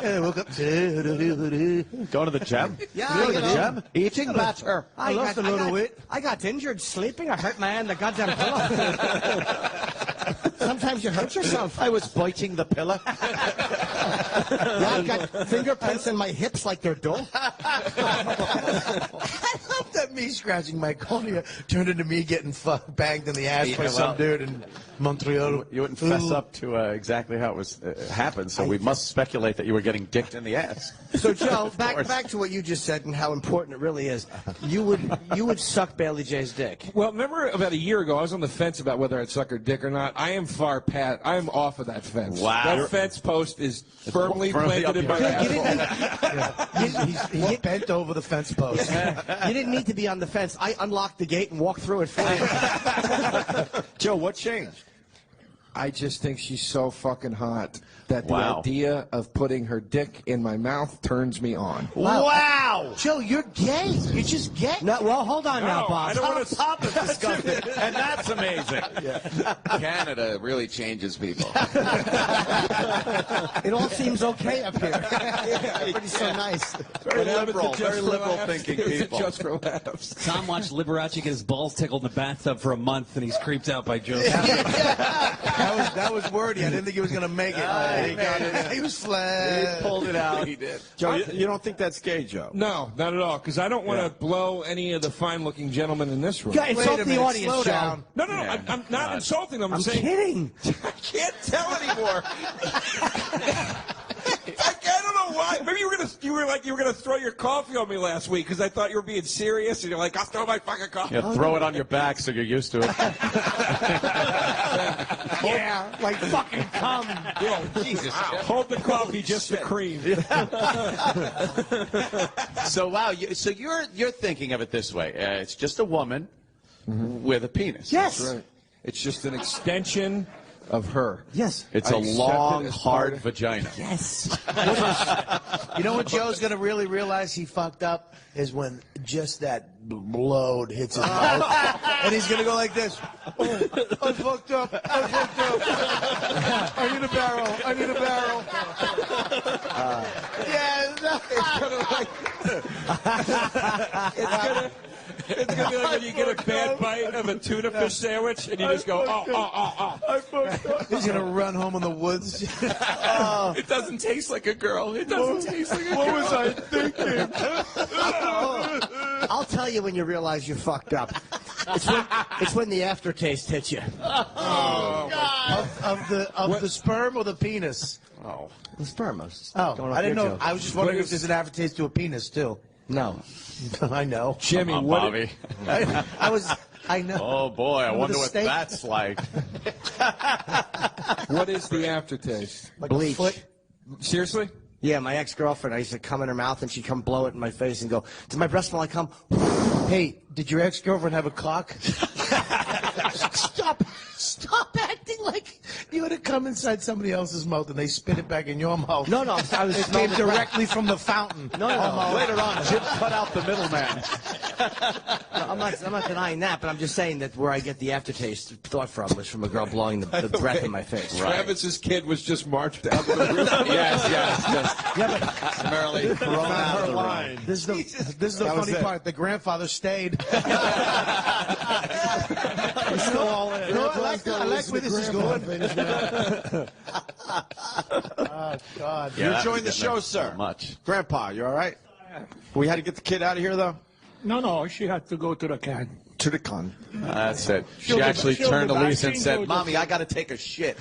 Yeah, woke up. Going to the gym? Yeah, You go to you the know. gym? Eating better. I lost a little weight. I got injured sleeping. I hurt my hand. The goddamn pillow. Sometimes you hurt yourself. I was biting the pillow. Yeah, I got fingerprints in my hips like they're dull. I love that me scratching my cornea turned into me getting banged in the ass by some dude in Montreal. You wouldn't fess up to exactly how it was happened, so we must speculate that you were getting dicked in the ass. So, Joe, back to what you just said and how important it really is. You would suck Bailey J's dick. Well, remember about a year ago, I was on the fence about whether I'd suck her dick or not. I am far past. I am off of that fence. Wow. That fence post is firmly firmly planted in my asshole. He's bent over the fence post. You didn't need to be on the fence. I unlocked the gate and walked through it for you. Joe, what changed? I just think she's so fucking hot that the Wow. idea of putting her dick in my mouth turns me on. Wow. Joe, you're gay. You're just gay. No, well, hold on now, Bob. I don't want to Bob is disgusting. And that's amazing. Canada really changes people. It all seems okay up here. Everybody's so nice. Very liberal thinking It's people. just for laughs. Tom watched Liberace get his balls tickled in the bathtub for a month, and he's creeped out by Joe. That was wordy. I didn't think he was going to make it. He got it. He was flat. He pulled it out. He did. Joe, you don't think that's gay, Joe? No, not at all, because I don't want to blow any of the fine-looking gentlemen in this room. Insult Wait a the minute, audience, slow Joe. down. No, I'm not insulting them. I'm saying Kidding. I can't tell anymore. I don't know why. Maybe you were gonna throw your coffee on me last week because I thought you were being serious, and you're like, I'll throw my fucking coffee. Yeah, throw it on your back so you're used to it. Yeah, like fucking cum. Jesus. Hold the coffee, just the cream. So wow, so you're thinking of it this way: it's just a woman with a penis. Yes. That's right. It's just an extension of her. Yes. It's I a accept long, it as hard part of- vagina. Yes. You know what Joe's going to really realize he fucked up is when just that load hits his mouth. And he's going to go like this. Oh, I fucked up. I fucked up. I need a barrel. I need a barrel. It's gonna be like when you get a bad bite of a tuna fish sandwich and you just go, I fucked up. He's going to run home in the woods. It doesn't taste like a girl. It doesn't taste like a girl. What was I thinking? I'll tell you when you realize you're fucked up. It's when the aftertaste hits you. oh, God. Of the sperm or the penis? Oh. The sperm. Oh, I didn't know. I was just wondering if there's an aftertaste to a penis, too. No. I know. Jimmy, Come on, what? Bobby. I know. Oh boy, I wonder a what steak. that's like. What is the aftertaste? Like Bleach. a foot. Seriously? Yeah, my ex-girlfriend, I used to come in her mouth and she'd come blow it in my face and go, "Does my breath smell like cum?" Hey, did your ex-girlfriend have a cock? Stop acting like you had to come inside somebody else's mouth and they spit it back in your mouth. No, I was It came directly from the fountain. No. Later on, Jim cut out the middleman. No, I'm not denying that, but I'm just saying that where I get the aftertaste thought from was from a girl blowing the breath in my face. Travis's kid was just marched out of the room. Yes, just Summarily thrown out of the room. This is the funny part. The grandfather stayed. He's still all in. No, I like where this is going. Oh, God. You're enjoying the show, sir. Much. Grandpa, you all right? We had to get the kid out of here, though? No, she had to go to the can. To the con. That's it. She'll She be- actually she'll turned be to back. Lisa and She said, enjoyed "Mommy, it." I got to take a shit."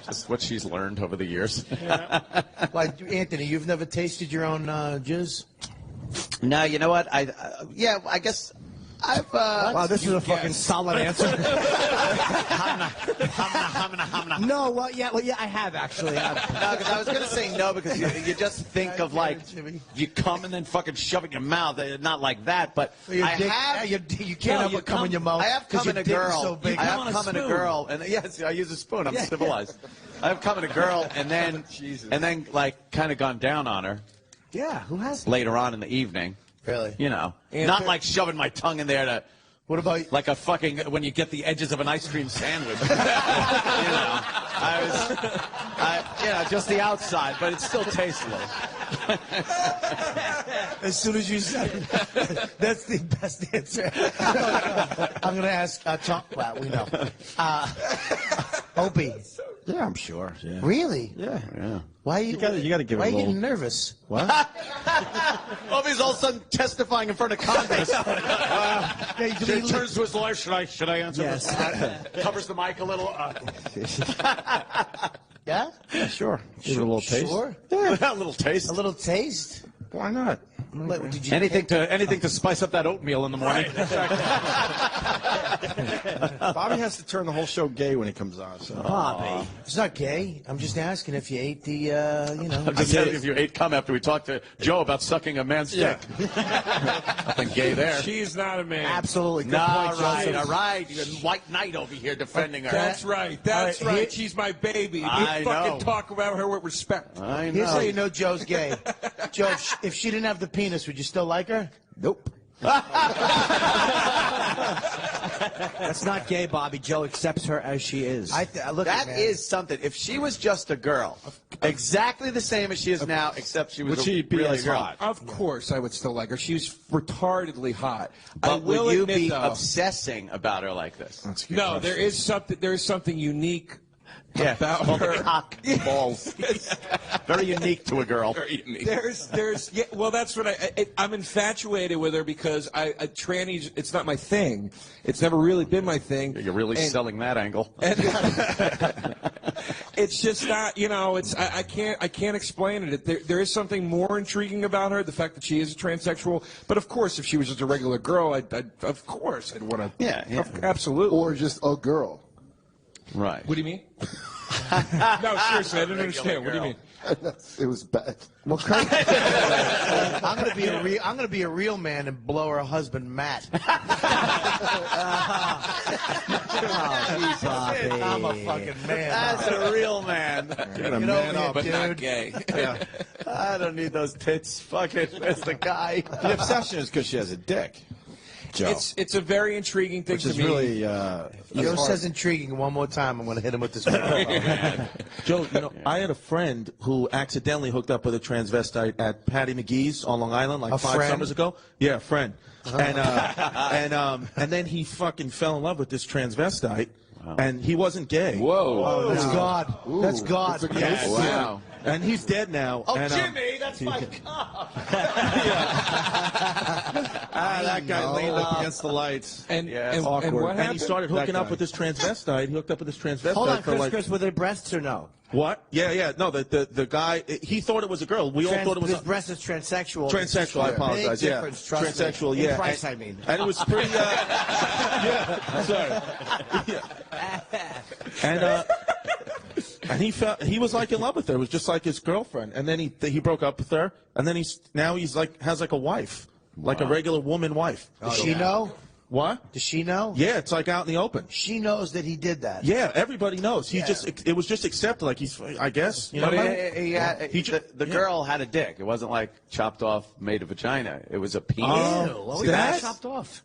Just what she's learned over the years. Like, Anthony, you've never tasted your own jizz? No, you know what? I guess I've. Wow, this is a fucking solid answer. No, well, yeah, I have actually. No, because I was going to say no because you just think of like you come and then fucking shove it in your mouth. Not like that, but Your I dick- have. you can't have a cum in your mouth. I have 'cause come in your a dick is girl. so big. I have come in a girl, and yes, I use a spoon. I'm civilized. I have come in a girl, and then like kind of gone down on her Yeah, who has? later on in the evening. Really? You know, And not like shoving my tongue in there to. What about like a fucking when you get the edges of an ice cream sandwich? Just the outside, but it still tastes a little. As soon as you said it, that's the best answer. I'm going to ask Tom. Well, we know. Opie. Yeah, I'm sure. Yeah. Really? Yeah. Why You gotta give it Why a are you little. getting nervous? What? He's all of a sudden testifying in front of Congress. He turns to his lawyer. Should I answer Yes. this? Covers the mic a little. Yeah? Yeah, sure. Give it a little taste. Sure. Yeah, a little taste. A little taste? Why not? Anything to spice up that oatmeal in the morning. Bobby has to turn the whole show gay when he comes on. So. Bobby, it's not gay. I'm just asking if you ate the, you know. I'm just asking if you ate cum after we talked to Joe about sucking a man's dick. Nothing gay there. She's not a man. Absolutely. Good point, right, Joseph. all right. You're white knight over here defending her. That's right. That's right. She's my baby. You fucking talk about her with respect. I know. Here's how you know Joe's gay. Joe, if she didn't have the penis, would you still like her? Nope. That's not gay, Bobby. Joe accepts her as she is. Look, that is something. If she was just a girl, exactly the same as she is now, except she was really a girl. Hot? Of course, I would still like her. She's retardedly hot. But would you be though, obsessing about her like this? No, there is something unique. Yeah, about her cock balls. Very unique to a girl. Very unique. Well, that's what I'm infatuated with her because trannies. It's not my thing. It's never really been my thing. You're really selling that angle. It's just not. It's I can't explain it. There is something more intriguing about her. The fact that she is a transsexual. But of course, if she was just a regular girl, of course I'd want to. Yeah. Absolutely. Or just a girl. Right. What do you mean? No, seriously, I didn't understand. What do you mean? It was bad. Well, I'm gonna be a real man and blow her husband Matt. Bobby. I'm a fucking man. That's a real man. You're a man up, but not gay. Yeah. I don't need those tits. Fucking, where's the guy? The obsession is because she has a dick. Joe. It's a very intriguing thing Which to is me. really, Joe says intriguing one more time. I'm going to hit him with this. Joe, I had a friend who accidentally hooked up with a transvestite at Patty McGee's on Long Island like 5 summers ago. Yeah, a friend. And then he fucking fell in love with this transvestite, and he wasn't gay. Whoa. Oh, that's God. That's God. Yes. Wow. And he's dead now. Oh, and, Jimmy, that's my cock. that guy leaned up against the lights. And awkward. and what happened? And he started hooking up with this transvestite. He hooked up with this transvestite Hold on, for like. Chris, were they breasts or no? What? Yeah. No, the guy, he thought it was a girl. We all thought it was his breast is transsexual. Transsexual, I apologize. Big Yeah. difference, trust Transsexual, me. yeah. In price, I mean. And it was pretty, yeah, sorry. Yeah. And he was like in love with her. It was just like his girlfriend. And then he broke up with her. And then he's like has like a wife, like a regular woman wife. Does she know? What? Does she know? Yeah, it's like out in the open. She knows that he did that. Yeah, everybody knows. It was just accepted. Like I guess. You know. The girl had a dick. It wasn't like chopped off, made a vagina. It was a penis. What was that chopped off?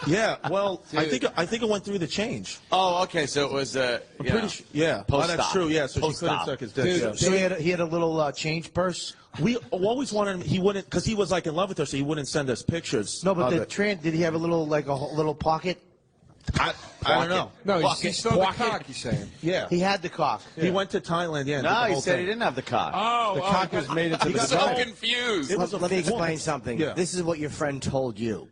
Yeah. Well, I think it went through the change. Oh, okay. So it was. I'm pretty sure. Yeah. Oh, that's true. Yeah. So she couldn't suck his dick. Yeah. So he had a little change purse. We always wanted him. He wouldn't, because he was like in love with her, so he wouldn't send us pictures. No, but did he have a little pocket? I don't know. No, he's still the cock, he's saying. Yeah. He had the cock. He went to Thailand, yeah. and did No, the he whole said thing. he didn't have the cock. The cock was made into the so vagina. confused. Let me explain something. Yeah. This is what your friend told you.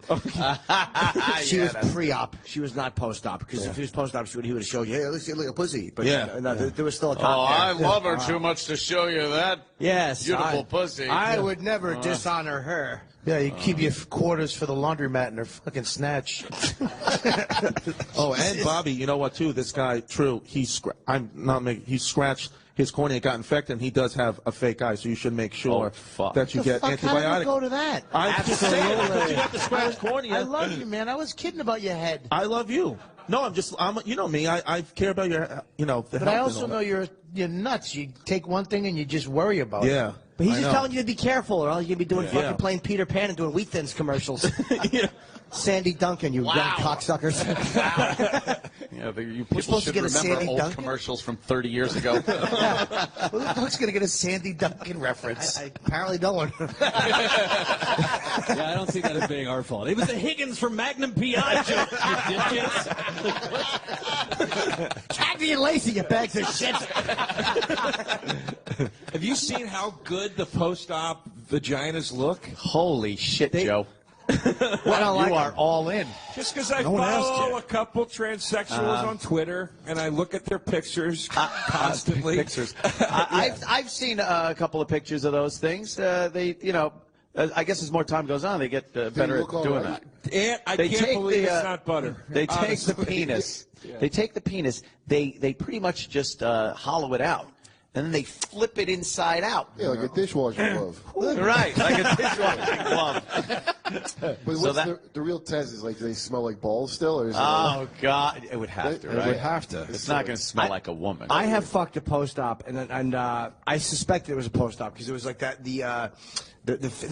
She was pre-op. She was not post-op. Because if he was post-op, he would have showed you, hey, let's see like a pussy. But there was still a cock there. I love her too much to show you that. Yes. Beautiful pussy. I would never dishonor her. Yeah, you keep your quarters for the laundromat and her fucking snatch. Oh, and Bobby, you know what, too? This guy, true, he scratched his cornea, it got infected, and he does have a fake eye, so you should make sure that you get antibiotic. How did you go to that? I'm just saying, because you got the scratched cornea. I love you, man. I was kidding about your head. I love you. No, you know me. I care about your, the But I also know you're nuts. You take one thing and you just worry about it. Yeah. But he's just telling you to be careful, or else you're going to be doing Yeah. fucking playing Peter Pan and doing Wheat Thins commercials. Yeah. Sandy Duncan, you young cocksuckers. You people should remember old commercials from 30 years ago. Who's going to get a Sandy Duncan reference? Apparently no one. Yeah, I don't see that as being our fault. It was the Higgins from Magnum P.I. joke, you dipshits. Cathy and Lacey, you bags of shit. Have you seen how good the post-op vaginas look? Holy shit, Joe. Well, you are all in. Just because I follow a couple transsexuals on Twitter and I look at their pictures constantly. I've seen a couple of pictures of those things. They I guess as more time goes on, they get better at doing that. And I They can't take believe the, it's not butter. They take honestly. the penis. Yeah. They take the penis. They pretty much just hollow it out, and then they flip it inside out. Yeah, like a dishwasher glove. Right, like a dishwashing glove. But So what's the real test is, like, do they smell like balls still? Or is Oh, God. It would have to, It right? would have to. It's not going to smell like a woman. I have fucked a post-op, and I suspected it was a post-op because it was like that the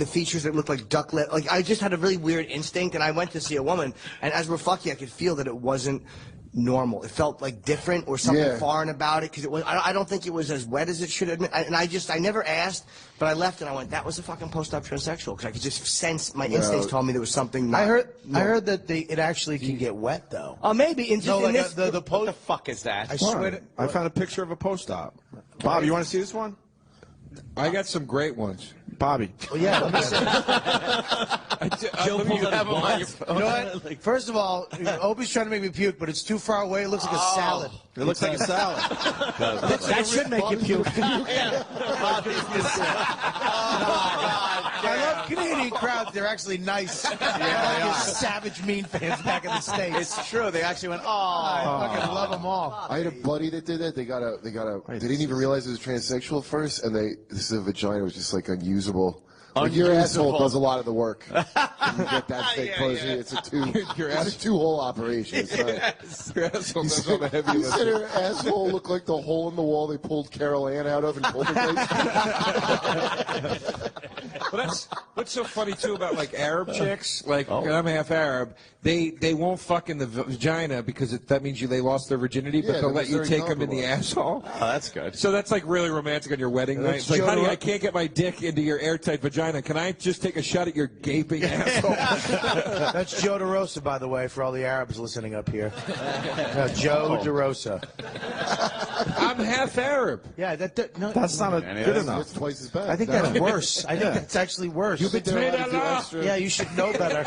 features that looked like duck lip. Like I just had a really weird instinct, and I went to see a woman, and as we're fucking, I could feel that it wasn't normal. It felt like different or something foreign about it because it was. I don't think it was as wet as it should have been. And I never asked, but I left and I went, that was a fucking post-op transsexual because I could just sense my instincts told me there was something. I heard that it actually can get wet though. Oh, maybe in No, like this. the post. What the fuck is that? I swear to, I found a picture of a post-op. Bob, you want to see this one? I got some great ones. Bobby. well, yeah. Let me see. Joe, you have them on your phone. You know what? First of all, Opie's trying to make me puke, but it's too far away. It looks like a salad. It looks like a salad. That should make you puke. I love Canadian crowds. They're actually nice. Yeah, savage, mean fans back in the States. It's true. They actually went, I fucking love them all. I had a buddy that did that. They didn't even realize it was transsexual first, and this vagina was just like unusable. Like your asshole does a lot of the work. When you get that thing closing, it's a two-hole operation. It's not, Your asshole does all the heavy you said lifting. her asshole looked like the hole in the wall they pulled Carol Ann out of in Poltergeist. Well, what's so funny too about like Arab chicks, like I'm half Arab, they won't fuck in the vagina because that means they lost their virginity, but they'll let you take them in the asshole. Oh, that's good. So that's like really romantic on your wedding night. It's like, honey, I can't get my dick into your airtight vagina. Can I just take a shot at your gaping asshole? That's Joe Derosa, by the way, for all the Arabs listening up here. Joe Derosa. I'm half Arab. Yeah, no, That's not good enough. That's twice as bad. I think that's worse. I think that's actually worse. You think they're allowed to do extra? Yeah, you should know better.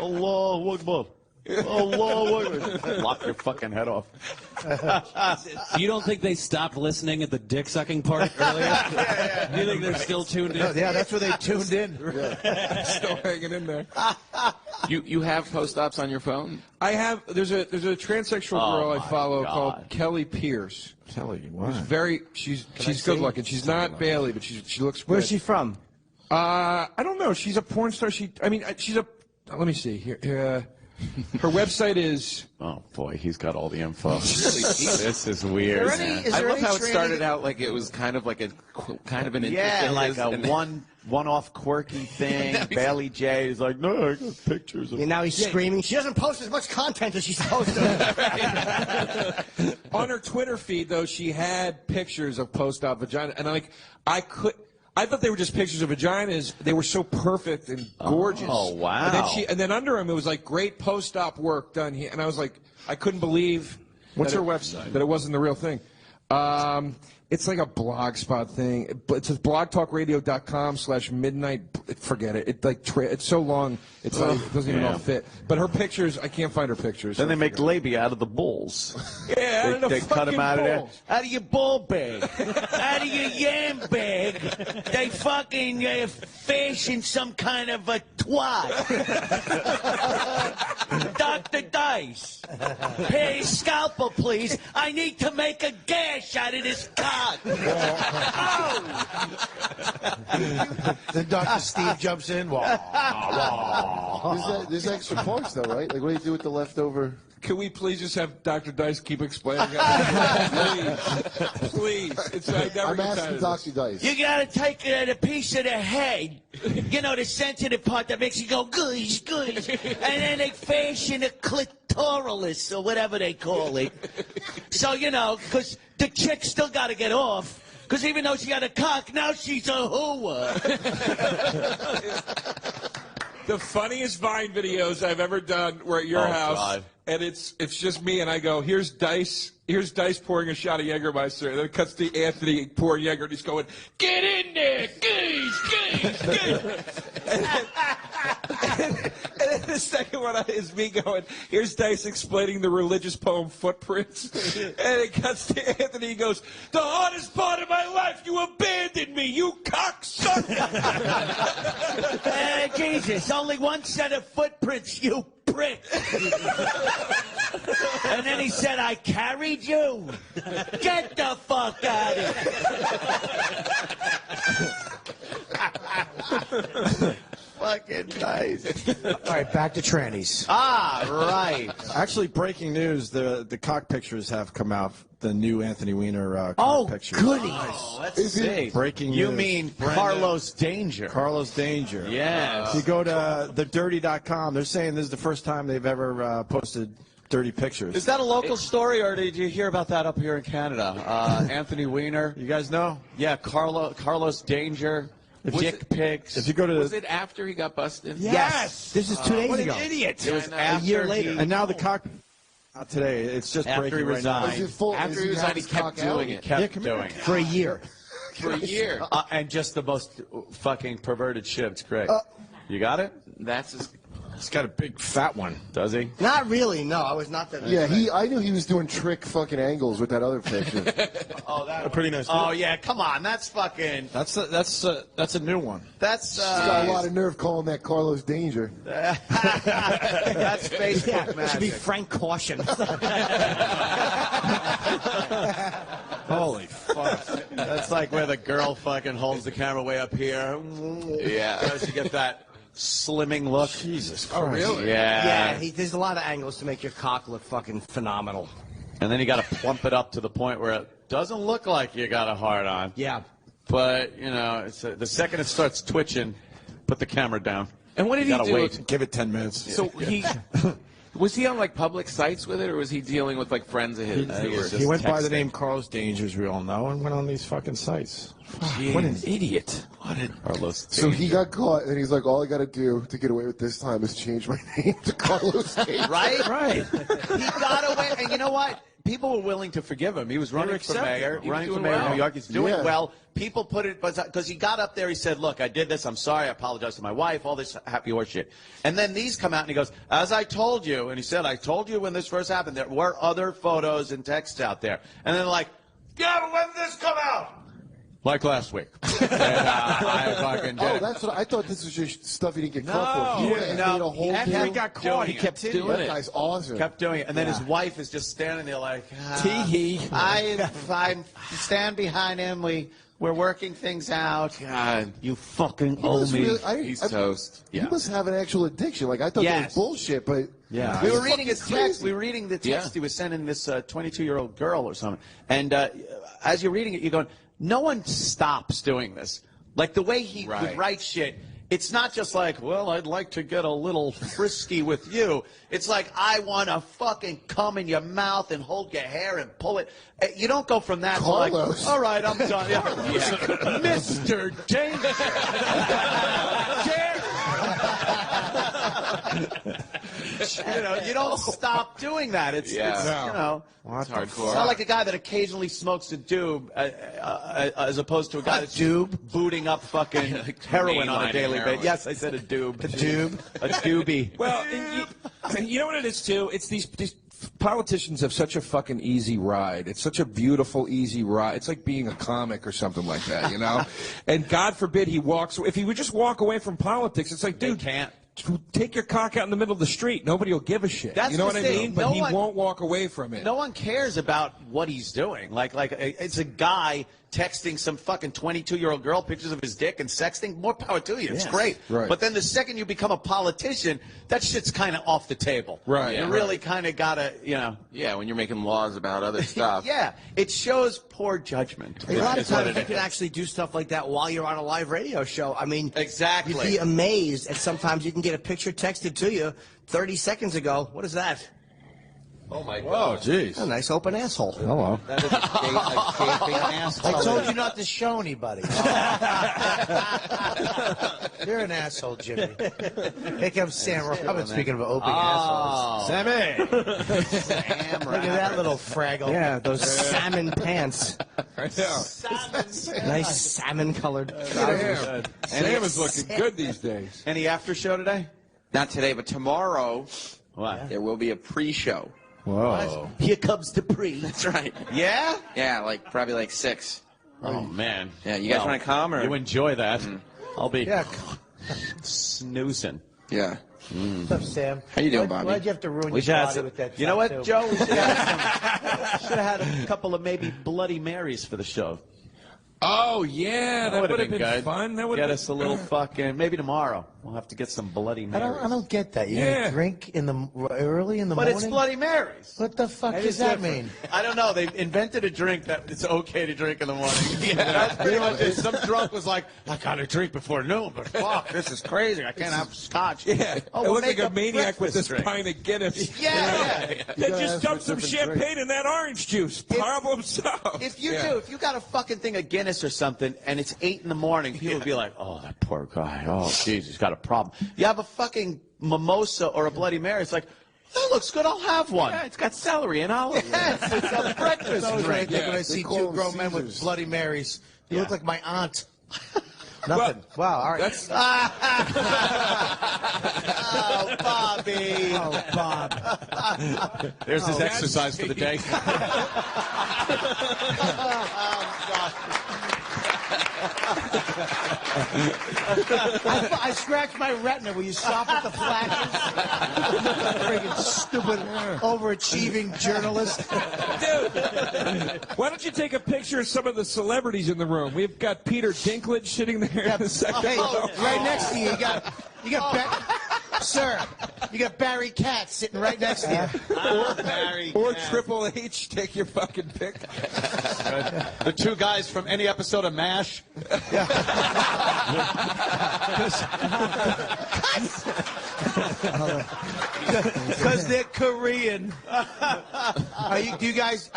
Allah Akbar. Allah Akbar. Lock your fucking head off. You don't think they stopped listening at the dick sucking part earlier? Do you think they're still tuned in? No, yeah, that's where they tuned in. Still hanging in there. You have post-ops on your phone? I have. There's a transsexual girl I follow called Kelly Pierce. Kelly, Who's she's good looking. She's not Bailey, but she looks good. Where's she from? I don't know. She's a porn star. She's a. Let me see here. Her website is. Oh boy, he's got all the info. This is weird. I love how it started out like it was kind of like an interest in like his, a and then- one-off quirky thing. Bailey J is like, no, I got pictures of. And now he's screaming. She doesn't post as much content as she's supposed to. On her Twitter feed, though, she had pictures of post-op vagina, and I thought they were just pictures of vaginas. They were so perfect and gorgeous. Oh, wow. And then under them, it was like great post-op work done here. And I was like, I couldn't believe. What's her website? That it wasn't the real thing. It's like a blogspot thing. It's blogtalkradio.com/midnight. Forget it. It's so long. It doesn't even all fit. But her pictures, I can't find her pictures. Then they make labia out of the balls. Yeah, out of the they cut them out of there. Out of your ball bag, out of your yam bag, they fucking fashion some kind of a twat. Dr. Dice, pay your scalpel, please. I need to make a gash out of this cock. Then Dr. Steve jumps in. There's extra parts, though, right? Like, what do you do with the leftover? Can we please just have Dr. Dice keep explaining it? Please. I'm asking Dr. Dice. You gotta take the piece of the head, the sensitive part that makes you go goosh, goosh, and then they fashion a clitoralis or whatever they call it. So, because the chick still gotta get off. Because even though she got a cock, now she's a hooah. The funniest Vine videos I've ever done were at your house, God. and it's just me, and I go, here's Dice pouring a shot of Jägermeister, and then it cuts to Anthony pouring Jäger, and he's going, get in there, geez. And then the second one is me going, here's Dice explaining the religious poem Footprints. And it cuts to Anthony. He goes, the hardest part of my life, you abandoned me, you cocksucker. Jesus, only one set of footprints, you prick. And then he said, I carried you. Get the fuck out of here. Fucking nice. All right, back to trannies. Ah, right. Actually, breaking news: the cock pictures have come out. The new Anthony Weiner cock pictures. Goody. Oh, let's see. Breaking You news. mean Carlos Danger? Carlos Danger. Yes. If you go to thedirty.com, they're saying this is the first time they've ever posted dirty pictures. Is that a local story, or did you hear about that up here in Canada? Anthony Weiner. You guys know? Yeah, Carlos Danger. Dick pics. If you go to Was it after he got busted? Yes. This is 2 days what ago. an idiot! It was A year later. And now the cock. Not today. It's just After breaking he right now. resigned. After he resigned, he kept doing it. Kept doing it. For a year. For a year. And just the most fucking perverted shit. It's great. You got it? That's his... He's got a big fat one. Does he? Not really, no. I was not that. Yeah, I knew he was doing trick fucking angles with that other picture. That pretty nice. Oh yeah, come on, that's fucking. That's a new one. That's He's got a lot of nerve calling that Carlos Danger. That's Facebook It should be magic. Frank Caution. Holy fuck! That's like where the girl fucking holds the camera way up here. Yeah. You get that slimming look. Jesus Christ! Oh, really? Yeah. Yeah, there's a lot of angles to make your cock look fucking phenomenal. And then you got to plump it up to the point where it doesn't look like you got a hard on. Yeah. But you know, it's the second it starts twitching, put the camera down. And what did You he gotta do? wait. Give it 10 minutes. So he... Was he on, like, public sites with it, or was he dealing with, like, friends of his? He went by the name Carlos Danger, as we all know, and went on these fucking sites. What an idiot! What an Carlos. So he got caught, and he's like, all I got to do to get away with this time is change my name to Carlos Danger. Right? Right. He got away, and you know what? People were willing to forgive him. He was running for mayor. Running for mayor of New York. He's doing well. People put it, because he got up there, he said, look, I did this. I'm sorry. I apologize to my wife. All this happy horse shit. And then these come out, and he goes, as I told you, and he said, I told you when this first happened, there were other photos and texts out there. And then like, yeah, but when did this come out? Like last week. And, I fucking did Oh, it. that's what I thought. This was just stuff he didn't get caught for. He went and made a whole After deal. he got caught, he kept doing That it. guy's awesome. Kept doing it. And then his wife is just standing there like, Tee-hee. I stand behind him. We're working things out. God. You fucking He owe must me. really- He's toast. He must have an actual addiction. Like I thought that was bullshit, but Yeah. We were He's reading his fucking text. crazy. We were reading the text he was sending this 22-year-old girl or something. And as you're reading it, you're going, no one stops doing this. Like the way he would write shit, it's not just like, well, I'd like to get a little frisky with you. It's like, I want to fucking come in your mouth and hold your hair and pull it. You don't go from that to like, all right, I'm done. Mr. Danger. You know, you don't stop doing that. It's you know, It's hardcore. it's not like a guy that occasionally smokes a doob, as opposed to a guy that's booting up fucking heroin on a daily basis. Yes, I said a doob. A doob. A doobie. Well, and you know what it is, too? It's these politicians have such a fucking easy ride. It's such a beautiful, easy ride. It's like being a comic or something like that, you know? And God forbid he walks... If he would just walk away from politics, it's like, dude... They can't. Take your cock out in the middle of the street. Nobody will give a shit. That's you know the what I thing. mean? But No he one- won't walk away from it. No one cares about what he's doing. Like it's a guy texting some fucking 22-year-old girl pictures of his dick and sexting. More power to you. It's Yes. great. Right. But then the second you become a politician, that shit's kind of off the table. Right. You really kind of gotta, you know. Yeah, when you're making laws about other stuff. Yeah. It shows poor judgment. A lot of is what times it you can is. actually do stuff like that while you're on a live radio show. I mean, Exactly. you'd be amazed, and sometimes you can get a picture texted to you 30 seconds ago. What is that? Oh my Oh, jeez. A nice open asshole. Hello. That is a gaping asshole. I told you not to show anybody. You're an asshole, Jimmy. Here comes Sam Robbins, speaking of opening assholes. Sammy. Sam Look at that little fraggle. Yeah, those salmon pants. Nice salmon-colored trousers. Sam is looking good these days. Any after show today? Not today, but tomorrow. What? There will be a pre-show. Whoa. Here comes the pre. That's right. Yeah? Yeah, probably 6. Oh, man. Yeah, you guys want to come? Or? You enjoy that. I'll be snoozing. Yeah. What's up, Sam? How you doing, Bobby? Why'd you have to ruin We your had body some, with that? you know what, tattoo? Joe? We should have had a couple of maybe Bloody Marys for the show. Oh, yeah, that would have been good. fun. That would Get us a little fucking, maybe tomorrow. We'll have to get some Bloody Marys. I don't get that. You Yeah. drink early in the But morning? it's Bloody Marys. What the fuck It does is that different. mean? I don't know. They invented a drink that it's okay to drink in the morning. That's pretty much it. Some drunk was like, I gotta drink before noon, but fuck, this is crazy. I can't have scotch. Yeah. Oh, I we'll look make like a maniac with this breakfast drink. pint of Guinness. Yeah. They just dumped some champagne in that orange juice. Problem solved. If you if you got a fucking thing of Guinness or something, and it's 8 in the morning, people would be like, oh, that poor guy. Oh, jeez, he's got a problem. You have a fucking mimosa or a Bloody Mary, it's like, that looks good, I'll have one. Yeah, it's got celery and olive. Yes, it's a breakfast That's always what I drink. think when I see two grown men with Bloody Marys. You look like my aunt. Nothing. Wow, all right. That's Oh, Bobby. Oh, Bob. There's his exercise for the day. I scratched my retina. Will you stop with the flashes? Freaking stupid, overachieving journalist. Dude, why don't you take a picture of some of the celebrities in the room? We've got Peter Dinklage sitting there in the second Hey, row. right next to you, you got sir, you got Barry Katz sitting right next to you. Or Triple H, take your fucking pick. The two guys from any episode of MASH. Because they're Korean. Are you guys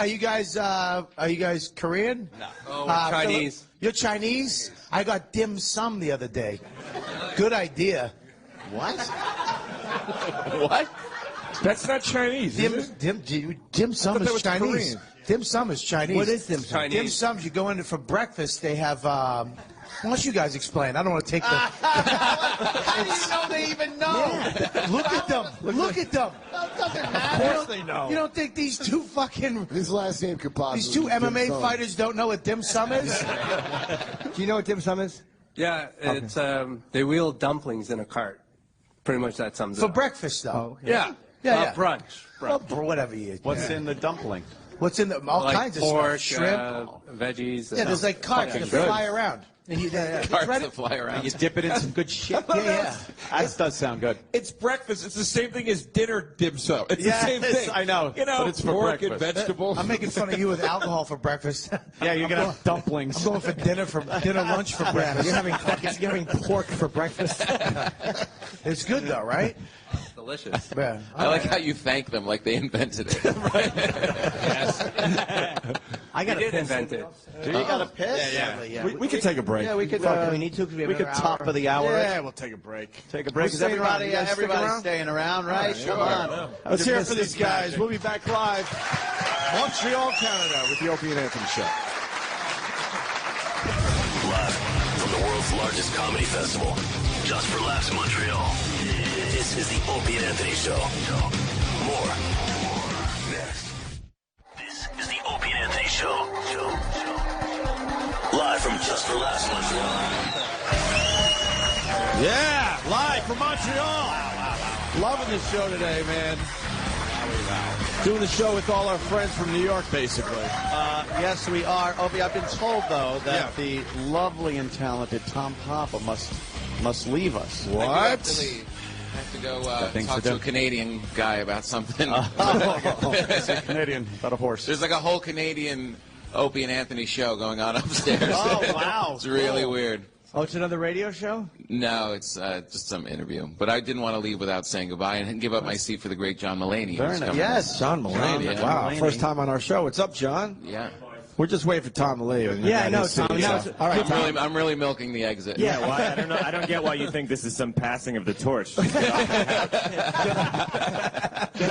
Korean? No. Oh, we're Chinese. You're Chinese? I got dim sum the other day. Good idea. What? What? That's not Chinese. Dim sum that is was Chinese. Korean. Dim sum is Chinese. What is dim sum? Dim sums, you go in for breakfast, they have, why don't you guys explain? I don't want to take the... How do you know they even know? Yeah. Look at them. Look at them. That doesn't matter. Of course they know. You don't think these two fucking... His last name could possibly These two be Dim MMA Sum. fighters don't know what dim sum is? Do you know what dim sum is? Yeah, it's they wheel dumplings in a cart. Pretty much that sums it For up. breakfast, though. Yeah. Yeah. Brunch. Well, whatever you eat. What's in the dumpling? What's in the... All Like kinds of pork, stuff. Shrimp. veggies. Yeah, there's like carts that fly around. And you, Carts that fly around. And you dip it in some good shit. Yeah. That does sound good. It's breakfast. It's the same thing as dinner dim sum. It's the same Yes, thing. I know, You know, but it's for pork and breakfast. vegetables. I'm making fun of you with alcohol for breakfast. Yeah, you're gonna have dumplings. I'm going for dinner lunch for breakfast. You're having pork for breakfast. It's good though, right? Delicious. Yeah. I like how you thank them like they invented it. I got We did invent it. Do you got a piss? Yeah. We could take a break. Yeah, we could. We need to because we have We could another top hour. of the hour. Yeah, we'll take a break. Take a break. Who's Is staying around? everybody, You guys stick everybody's around? staying around, right? Come on. Let's hear it for these guys. We'll be back live. Montreal, Canada, with the Opie and Anthony Show. Live from the world's largest comedy festival, Just for Laughs Montreal. This is the Opie and Anthony Show. More next. This is the Opie and Anthony Show. Live from Just for Laughs Montreal. Yeah, live from Montreal. Loving the show today, man. Doing the show with all our friends from New York, basically. Yes, we are. Opie, I've been told, though, that Yeah. the lovely and talented Tom Papa must leave us. I do have to leave. I have to go things talk to to do. a Canadian guy about something. It's a Canadian, about a horse. There's like a whole Canadian Opie and Anthony show going on upstairs. Oh, wow. It's really Cool. weird. Oh, it's another radio show? No, it's just some interview. But I didn't want to leave without saying goodbye and give up my seat for the great John Mulaney. Very who's nice. coming. Yes. John Mulaney. Yeah. Wow, Mulaney. first time on our show. What's up, John? Yeah. We're just waiting for Tom to leave. and Yeah, I know, see Tom. you. Now So- it's- All right, Tom. I'm really milking the exit. Yeah, why? I don't know. I don't get why you think this is some passing of the torch. Get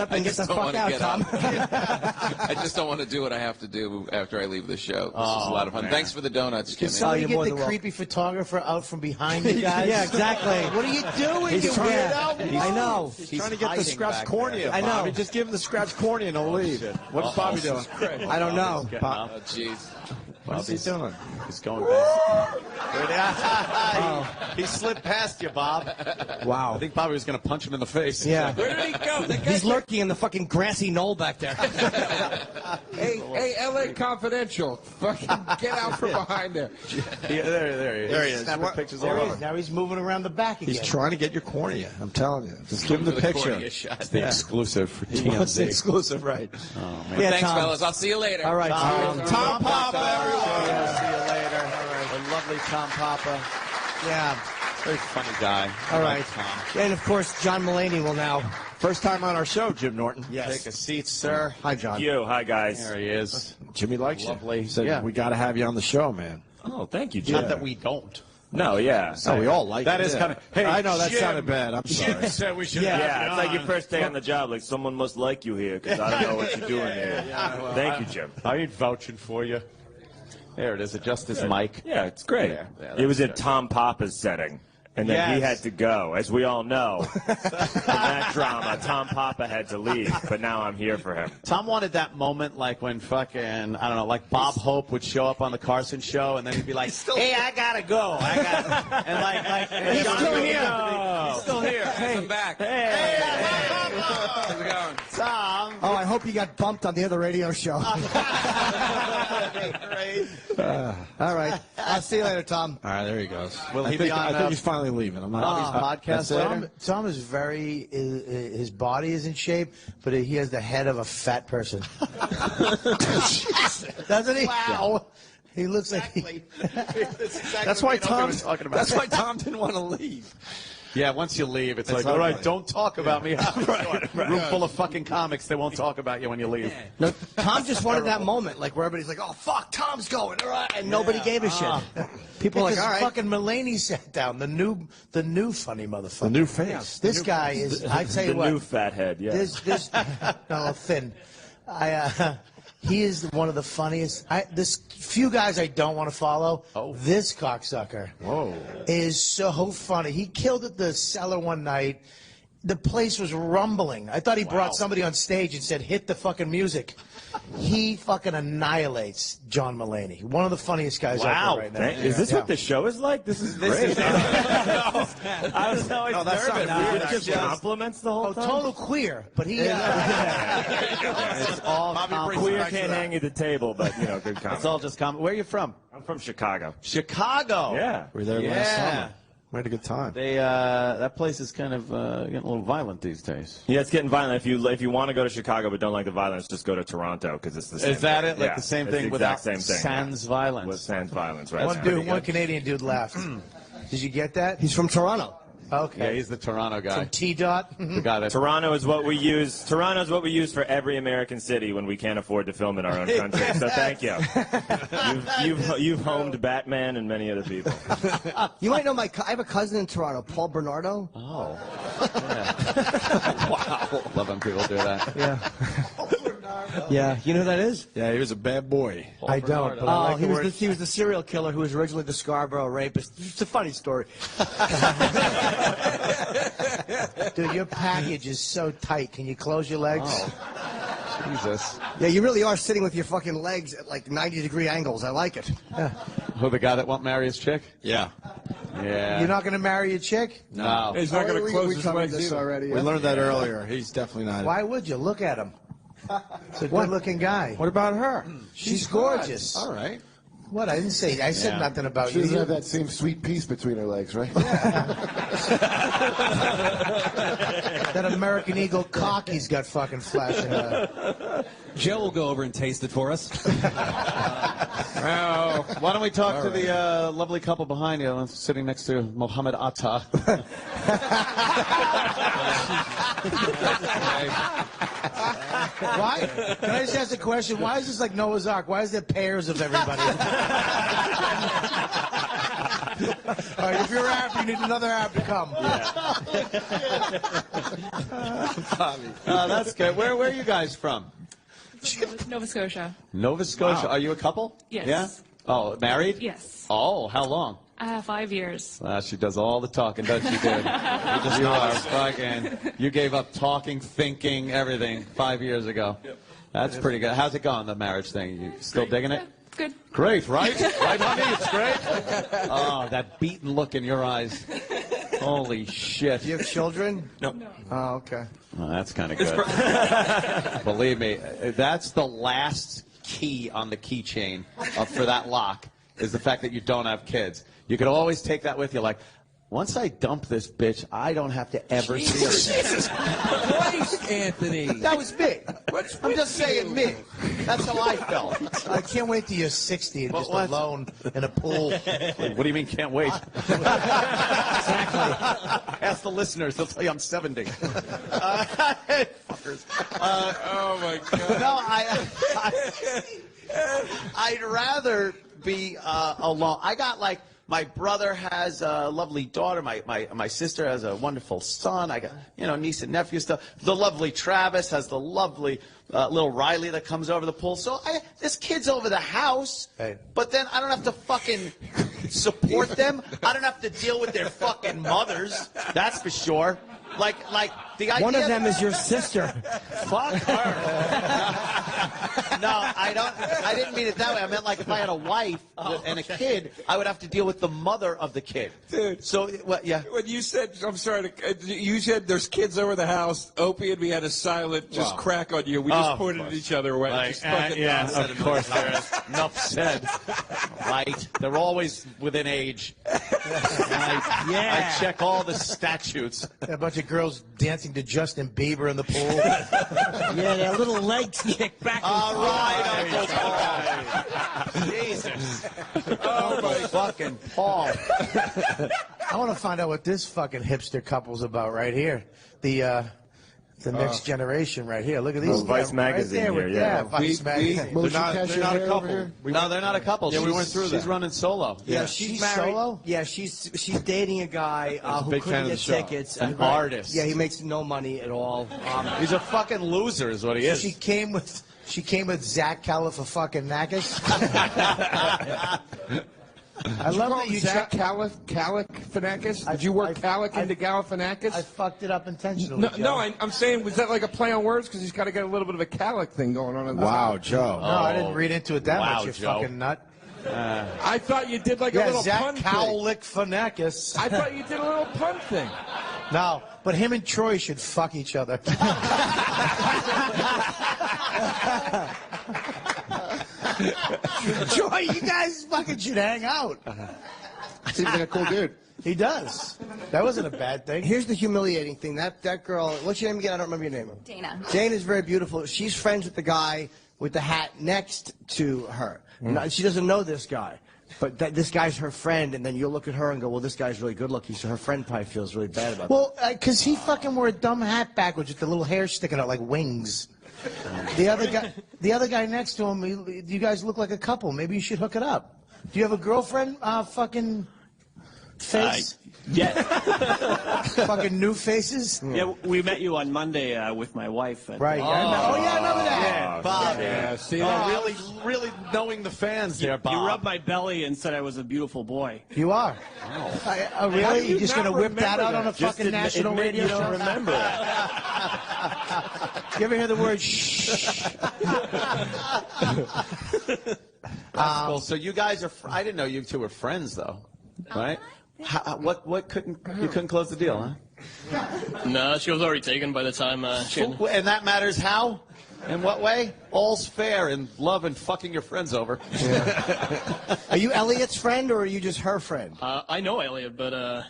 up and get the fuck out, Tom. I just don't want to do what I have to do after I leave the show. This is a lot of fun. man. Thanks for the donuts, Can Jimmy. somebody get the creepy photographer out from behind you guys? Yeah, exactly. What are you doing? He's you trying weirdo? to- I know. He's trying to get the scratch cornea. I know. Bobby. Just give him the scratch cornea and he'll leave. What's Bobby doing? I don't know. Oh, jeez. What's he doing? He's going back. He slipped past you, Bob. Wow. I think Bobby was going to punch him in the face. Yeah. Where did he go? He's lurking in the fucking grassy knoll back there. Hey, L.A. Confidential. Fucking get out from behind there. Yeah, there he is. There he is. Snapping pictures There all he over. is. Now he's moving around the back again. He's trying to get your cornea. I'm telling you. Just give him the picture. It's the exclusive for He wants the TMZ. exclusive, right? Oh, man. Yeah, Thanks, Tom. fellas. I'll see you later. All right, Tom Papa, everyone. See you later. The lovely Tom Papa. Yeah. Very funny guy. All I right. like Tom. And of course, John Mulaney will now. First time on our show, Jim Norton. Take a seat, sir. Hi, John. Hi, guys. There he is. Jimmy likes Lovely. you. He said, Yeah. we got to have you on the show, man. Oh, thank you, Jim. Not that we don't. No, yeah. Oh, we all like That it. is Yeah. kind of. Hey, I know that Jim. sounded bad. I'm sorry. Jim said we should. Yeah. Yeah, it's like your first day on the job. Like, someone must like you here because I don't know what you're doing here. Thank you, Jim. I ain't vouching for you. There it is. Adjust his mic. Yeah, it's great. Yeah, It was in that's Tom Papa's setting. And then he Yes. had to go. As we all know, from that drama, Tom Papa had to leave. But now I'm here for him. Tom wanted that moment like when fucking, I don't know, like Bob Hope would show up on the Carson show and then he'd be like, hey, I gotta go. And like He's John still would here. go. He's still here. I'm back. Hey, How's it going? Tom. Oh, I hope you got bumped on the other radio show. Great. All right. I'll see you later, Tom. All right, there he goes. Will I he think, be on, I think he's finally leaving. I'm not. Bobby's podcast that's it. later? Tom is very, his body is in shape, but he has the head of a fat person. Doesn't he? Wow. He looks like That's why Tom. talking about. That's why Tom didn't want to leave. Yeah, once you leave, it's like, ugly. all right, don't talk about me. Room full of fucking comics. They won't talk about you when you leave. No, Tom just wanted that moment, like where everybody's like, "Oh fuck, Tom's going," all right, and nobody gave a shit. People are like, "All right." Fucking Mulaney sat down. The new funny motherfucker. The new face. This guy is. I tell you The what. new fathead, yeah. This no thin. He is one of the funniest. This few guys I don't want to follow. Oh. This cocksucker. Whoa. Is so funny. He killed at the Cellar one night. The place was rumbling. I thought he brought somebody on stage and said, "Hit the fucking music." He fucking annihilates John Mulaney. One of the funniest guys out there right now. Is this what the show is like? This is great. I was always nervous. We were just compliments the whole time. Total queer, but he. It's all Queer can't hang at the table, but good It's comment. all just Where are you from? I'm from Chicago. Chicago. Yeah. We were there last summer. We had a good time. They that place is kind of getting a little violent these days. Yeah, it's getting violent. If you want to go to Chicago but don't like the violence, just go to Toronto because it's the same. Is that thing. it? Like Yeah, the same it's thing the without exact same thing. sans violence? With sans violence, right? One Canadian dude laughed. Did you get that? He's from Toronto. Okay. Yeah, he's the Toronto guy. From T-Dot. The guy that Toronto is what we use. Toronto is what we use for every American city when we can't afford to film in our own country. So thank you. You've homed Batman and many other people. You might know I have a cousin in Toronto, Paul Bernardo. Oh. Yeah. Wow. Love when people do that. Yeah. Yeah, you know who that is? Yeah, he was a bad boy. I don't. But I like he was the serial killer who was originally the Scarborough rapist. It's a funny story. Dude, your package is so tight. Can you close your legs? Oh. Jesus. Yeah, you really are sitting with your fucking legs at like 90-degree angles. I like it. Yeah. Who, the guy that won't marry his chick? Yeah. Yeah. You're not going to marry your chick? No. He's not going to close his legs this either. already. We learned that earlier. He's definitely not. Why would you? Look at him. It's a good-looking guy. What about her? She's gorgeous. All right. What? I didn't say. I said nothing about She you. doesn't have that same sweet piece between her legs, right? That American Eagle cock he's got fucking flashing. Joe will go over and taste it for us. Well, why don't we talk to the lovely couple behind you, sitting next to Mohammed Atta. Why? Can I just ask a question? Why is this like Noah's Ark? Why is there pairs of everybody? All right, if you're Arab, you need another Arab to come. That's good. Where are you guys from? Nova Scotia. Nova Scotia. Wow. Are you a couple? Yes. Yeah? Oh, married? Yes. Oh, how long? 5 years. She does all the talking, doesn't she, dude? You are fucking. You gave up talking, thinking, everything 5 years ago. Yep. That's pretty good. How's it going, the marriage thing? You still digging it? Good. Great, right? Right, honey? It's great. Oh, that beaten look in your eyes. Holy shit. Do you have children? No. Oh, okay. Well, that's kind of good. Believe me, that's the last key on the keychain for that lock, is the fact that you don't have kids. You could always take that with you, like, once I dump this bitch, I don't have to ever see her. Jesus Christ, Anthony. That was me. I'm just saying me. That's how I felt. I can't wait till you're 60 and just alone in a pool. What do you mean, can't wait? Ask the listeners. They'll tell you I'm 70. Fuckers. Oh, my God. No, I'd rather be alone. I got, like, my brother has a lovely daughter. My sister has a wonderful son. I got, niece and nephew stuff. The lovely Travis has the lovely little Riley that comes over the pool. So this kid's over the house, but then I don't have to fucking support them. I don't have to deal with their fucking mothers. That's for sure. Like the idea. One of them is your sister. Fuck her. No, I didn't mean it that way. I meant like if I had a wife and a kid, I would have to deal with the mother of the kid. Dude. So what? Yeah. When you said, I'm sorry, you said there's kids over the house. Opie and me had a silent crack on you. We just pointed at each other. Yeah, of course there is. Enough said. Right. They're always within age. I check all the statutes. A bunch of girls dancing to Justin Bieber in the pool. Yeah, their little legs kick back and All forth. right, Uncle Paul. Jesus. Oh, my fucking Paul. I want to find out what this fucking hipster couple's about right here. The next generation right here. Look at these. Vice magazine right there here, yeah. Vice magazine. They're not a couple. No, they're not a couple. Yeah, we went through that. She's running solo. Yeah, she's married. Solo? Yeah, she's dating a guy who big fan couldn't of get the show. tickets. An artist. Yeah, he makes no money at all. He's a fucking loser, is what he is. She came with Zach Galifianakis. I love that you Zach Galifianakis. Did you work Calic into Galifianakis? I fucked it up intentionally. No, I'm saying, was that like a play on words? Because he's got to get a little bit of a Calic thing going on. Wow, Joe. No, I didn't read into it that Wow, much, you Joe. fucking nut. I thought you did like a little Zach pun thing. Galifianakis. I thought you did a little pun thing. No, but him and Troy should fuck each other. Troy, you guys fucking should hang out. Seems like a cool dude. He does. That wasn't a bad thing. Here's the humiliating thing. That girl, what's your name again? I don't remember your name. Dana. Jane is very beautiful. She's friends with the guy with the hat next to her. No, she doesn't know this guy. But this guy's her friend, and then you'll look at her and go, well, this guy's really good looking, so her friend probably feels really bad about Well, because he fucking wore a dumb hat backwards with the little hair sticking out like wings. The other guy next to him, you guys look like a couple. Maybe you should hook it up. Do you have a girlfriend? Fucking face. Yeah. Fucking new faces. Yeah, we met you on Monday with my wife. Right. I remember that. Yeah, Bob. Yeah, see really knowing the fans there, Bob. You rubbed my belly and said I was a beautiful boy. You are. How Really? do You're you just not going to whip that out remember on a that? fucking national radio you show? don't remember it. You ever hear the word shh? That's cool. So you guys are. I didn't know you two were friends, though, right? What couldn't you couldn't close the deal, huh? No, she was already taken by the time she had... And that matters how? In what way? All's fair in love and fucking your friends over. Yeah. Are you Elliot's friend or are you just her friend? I know Elliot, but I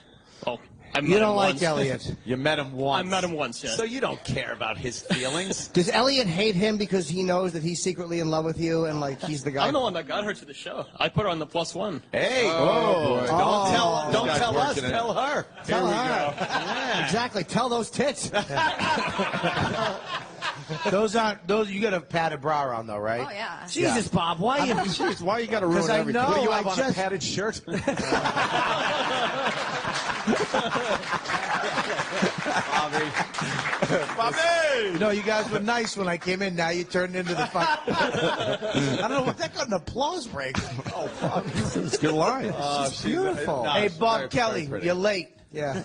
met You him don't like once. Elliot. You met him once. I met him once, yeah. So you don't care about his feelings. Does Elliot hate him because he knows that he's secretly in love with you and like he's the guy? I'm the one that got her to the show. I put her on the +1. Hey! Oh, boy. Don't tell us. Tell her. Tell her. Yeah. Exactly. Tell those tits. Those aren't those. You got a padded bra on though, right? Oh, yeah. Jesus, Bob, why you? Jeez, why you got to ruin 'Cause I everything? know, What do you I have on a just- padded shirt? Bobby! No, you guys were nice when I came in. Now you turned into the fuck. I don't know what that got an applause break. Oh, fuck. It's a good line. She's beautiful. Hey, Bob Kelly, you're late. Yeah.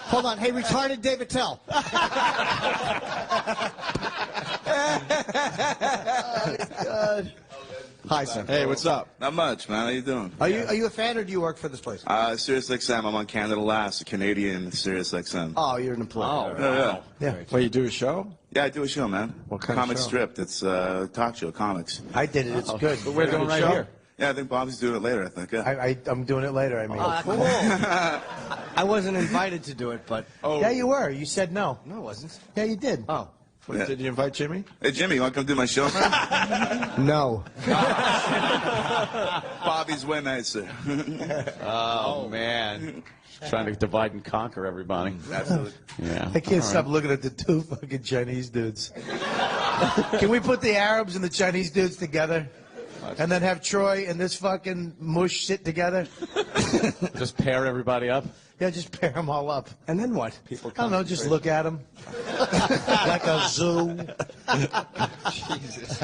Hold on. Hey, retarded David Tell. God. Hi, sir. Hey, what's up? Not much, man. How you doing? Are you a fan or do you work for this place? Sirius XM. I'm on Canada Last, a Canadian Sirius XM. Oh, you're an employee. Yeah. Well, you do a show? Yeah, I do a show, man. What kind of Comic show? Stripped. It's a talk show, comics. I did it. It's good. But we're doing right here. Yeah, I think Bob's doing it later, I think. Yeah. I'm doing it later, I mean. Cool. I wasn't invited to do it, but Yeah, you were. You said no. no, I wasn't. Yeah, you did. Oh, Yeah. Did you invite Jimmy? Hey, Jimmy, you want to come do my show, man? No. Bobby's way nicer. Oh, man. Trying to divide and conquer everybody. Absolutely. Yeah. I can't stop looking at the two fucking Chinese dudes. Can we put the Arabs and the Chinese dudes together? And then have Troy and this fucking mush sit together? Just pair everybody up. Yeah, just pair them all up. and then what? I don't know, just look at them. Like a zoo. Jesus.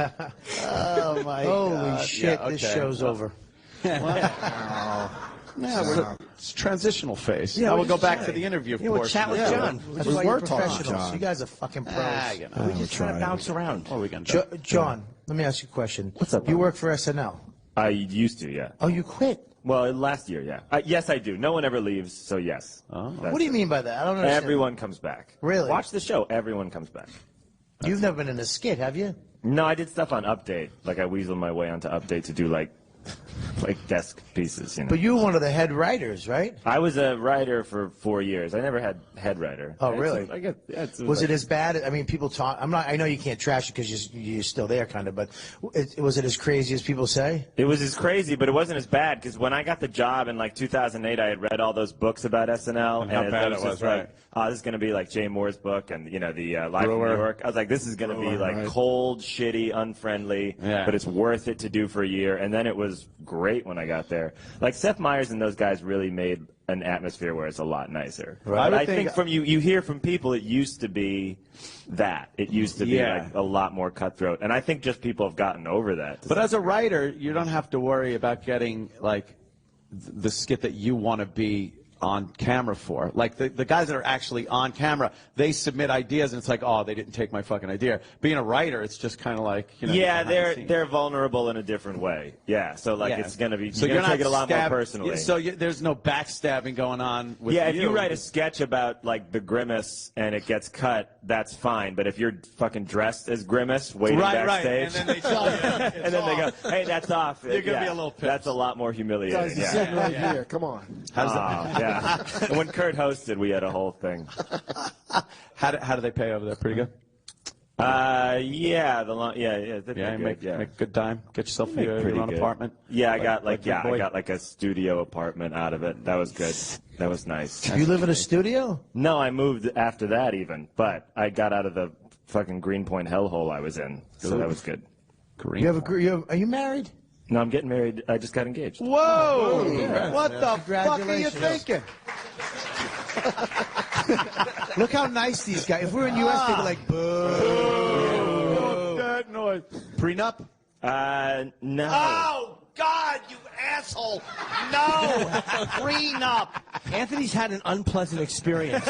Oh, my Holy shit, Yeah, this okay. show's over. Yeah, it's transitional phase. Yeah, Yeah, we we'll go just back chat. to the interview Yeah, we'll portion. chat with John. That's We why were you're talking, professionals. John. You guys are fucking pros. You know. We're just trying to bounce around. What are we going to do? John, let me ask you a question. What's up, You Bob? work for SNL. I used to, yeah. Oh, you quit? Well, last year, yeah. Yes, I do. No one ever leaves, so yes. Oh. That's What do you it. mean by that? I don't understand. Everyone comes back. Really? Watch the show. Everyone comes back. You've never been in a skit, have you? No, I did stuff on Update. Like I weaseled my way onto Update to do like desk pieces, you know. But you were one of the head writers, right? I was a writer for 4 years. I never had head writer. Oh, really? Was it as bad? I mean, people talk. I know you can't trash it because you're still there, kind of. But was it as crazy as people say? It was as crazy, but it wasn't as bad because when I got the job in like 2008, I had read all those books about SNL, And how bad it was, just right. like, oh, this is going to be like Jay Moore's book, and you know the Live from Brewer. New York. I was like, this is going to be like cold, shitty, unfriendly, Yeah. but it's worth it to do for a year. And then it was great when I got there. Like Seth Meyers and those guys really made an atmosphere where it's a lot nicer. Right. But I I would think think- from you hear from people, it used to be that. It used to be Yeah. like a lot more cutthroat, and I think just people have gotten over that. But as a writer, you don't have to worry about getting like the skit that you want to be on camera for. Like the guys that are actually on camera, they submit ideas and it's like, oh, they didn't take my fucking idea. Being a writer, it's just kind of like, you know. Yeah, behind the scenes. they're vulnerable in a different way. Yeah, so like Yeah. it's gonna be So you're you're gonna take it a lot stab- more personally. Yeah, so there's no backstabbing going on with yeah, if you write a sketch about like the Grimace and it gets cut, that's fine. But if you're fucking dressed as Grimace waiting Right, backstage, and then they tell you, and then they go, "Hey, that's off." You're gonna Yeah, be a little pissed. That's a lot more humiliating. Guys, yeah. sitting right here. Come on. How's that? Yeah. And when Kurt hosted, we had a whole thing. How do they pay over there? Pretty good. Yeah, they pay good, Make good time. Get yourself Make your pretty own good. apartment. Yeah, I Like- got like your I boy. got like a studio apartment out of it. That was good. That was nice. You live in a studio? No, I moved after that even, but I got out of the fucking Greenpoint hellhole I was in, so that was good. You have are you married? No, I'm getting married. I just got engaged. Whoa! Yeah. What the fuck are you thinking? Look how nice these guys. If we were in U.S., they'd be like, boo. That noise. Prenup? No. Oh, God, you asshole. No. Prenup. Anthony's had an unpleasant experience.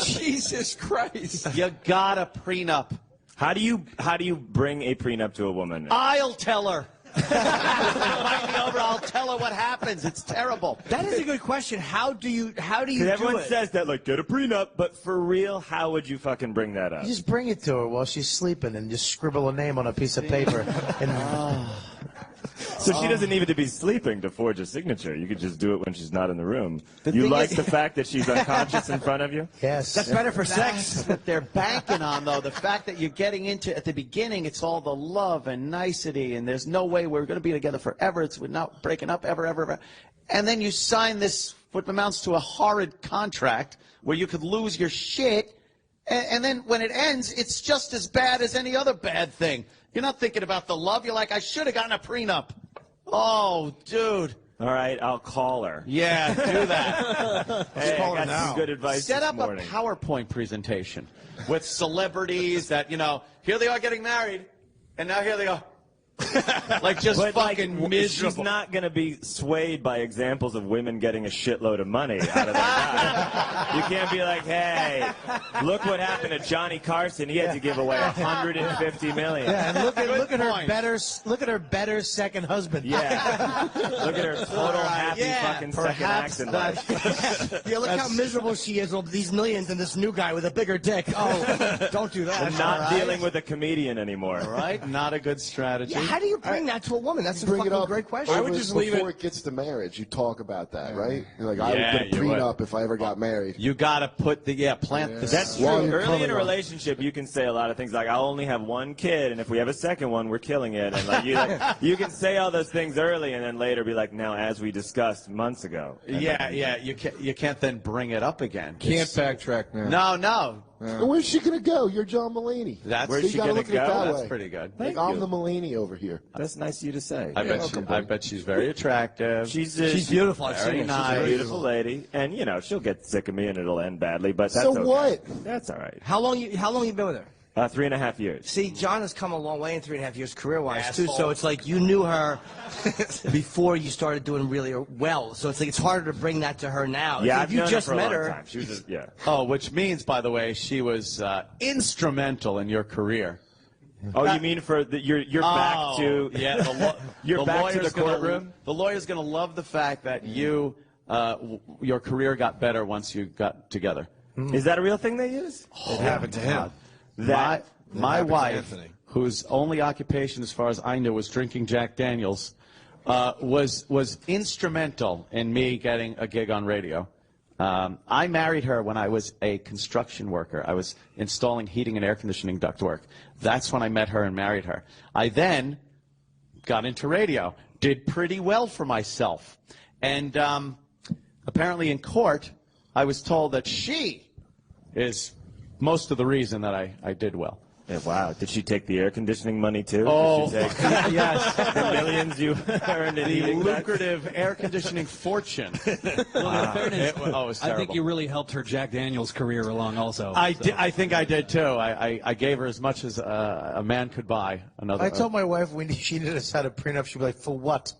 Jesus Christ. You got a prenup. How do you bring a prenup to a woman? I'll tell her. Invite me over, I'll tell her what happens. It's terrible. That is a good question. How do you do Everyone it? says that, like, get a prenup, but for real, how would you fucking bring that up? You just bring it to her while she's sleeping and just scribble a name on a piece of paper. And So she doesn't need to be sleeping to forge a signature. You could just do it when she's not in the room. The You thing like is- the fact that she's unconscious in front of you? yes. That's better for sex. That's what they're banking on, though. The fact that you're getting into, at the beginning, it's all the love and nicety, and there's no way we're going to be together forever. We're not breaking up ever. And then you sign this, what amounts to a horrid contract, where you could lose your shit, and then when it ends, it's just as bad as any other bad thing. You're not thinking about the love. You're like, I should have gotten a prenup. Oh, dude. All right, I'll call her. Yeah, do that. Hey, I got some good advice Set this up morning. a PowerPoint presentation with celebrities that, here they are getting married, and now here they are. Like just But, fucking miserable. She's not going to be swayed by examples of women getting a shitload of money out of their guy. You can't be like, hey, look what happened to Johnny Carson. He had to give away $150 million. Yeah, and look at her better second husband. Yeah. Look at her total happy fucking second act in life. Yeah, look how miserable she is with these millions and this new guy with a bigger dick. Oh, don't do that. And not dealing with a comedian anymore. All right, not a good strategy. Yeah, how do you bring that to a woman? That's a Bring it fucking up great question. I would just before it gets to marriage. You talk about that, right? You're like, I would get a you would. prenup if I ever got married. You got to put plant the That's true. Early in a relationship, you can say a lot of things like, I'll only have one kid, and if we have a second one, we're killing it. And you can say all those things early, and then later be like, now, as we discussed months ago. And you can't then bring it up again. Can't backtrack now. No. Where's she gonna go? You're John Mulaney. Where's she gotta gonna look at it go? that That's way. pretty good. Like, I'm the Mulaney over here. That's nice of you to say. I bet she's very attractive. She's beautiful. I've Very seen her. nice. She's a beautiful lady, and she'll get sick of me, and it'll end badly. But that's So okay. what? That's all right. How long you been with her? 3.5 years. See, John has come a long way in 3.5 years career-wise, too, Asshole. so it's like you knew her before you started doing really well, so it's like it's harder to bring that to her now. Yeah, if I've you known just her for a met long her. time. She was just, Oh, which means, by the way, she was instrumental in your career. Oh, you mean for you're back to you're back to the courtroom? The lawyer's going to love the fact that your career got better once you got together. Is that a real thing they use? It happened to him. My wife, whose only occupation, as far as I knew, was drinking Jack Daniels, was instrumental in me getting a gig on radio. I married her when I was a construction worker. I was installing heating and air conditioning ductwork. That's when I met her and married her. I then got into radio, did pretty well for myself. And apparently in court, I was told that she is most of the reason that I did well. Yeah, wow. Did she take the air conditioning money, too? Oh, Did she take yes. the millions you earned in The eating that? lucrative air conditioning fortune. Well, in fairness, it was I think terrible. you really helped her Jack Daniels career along also. I think I did, too. I gave her as much as a man could buy. I told my wife when she did us how to prenup, she'd be like, for what?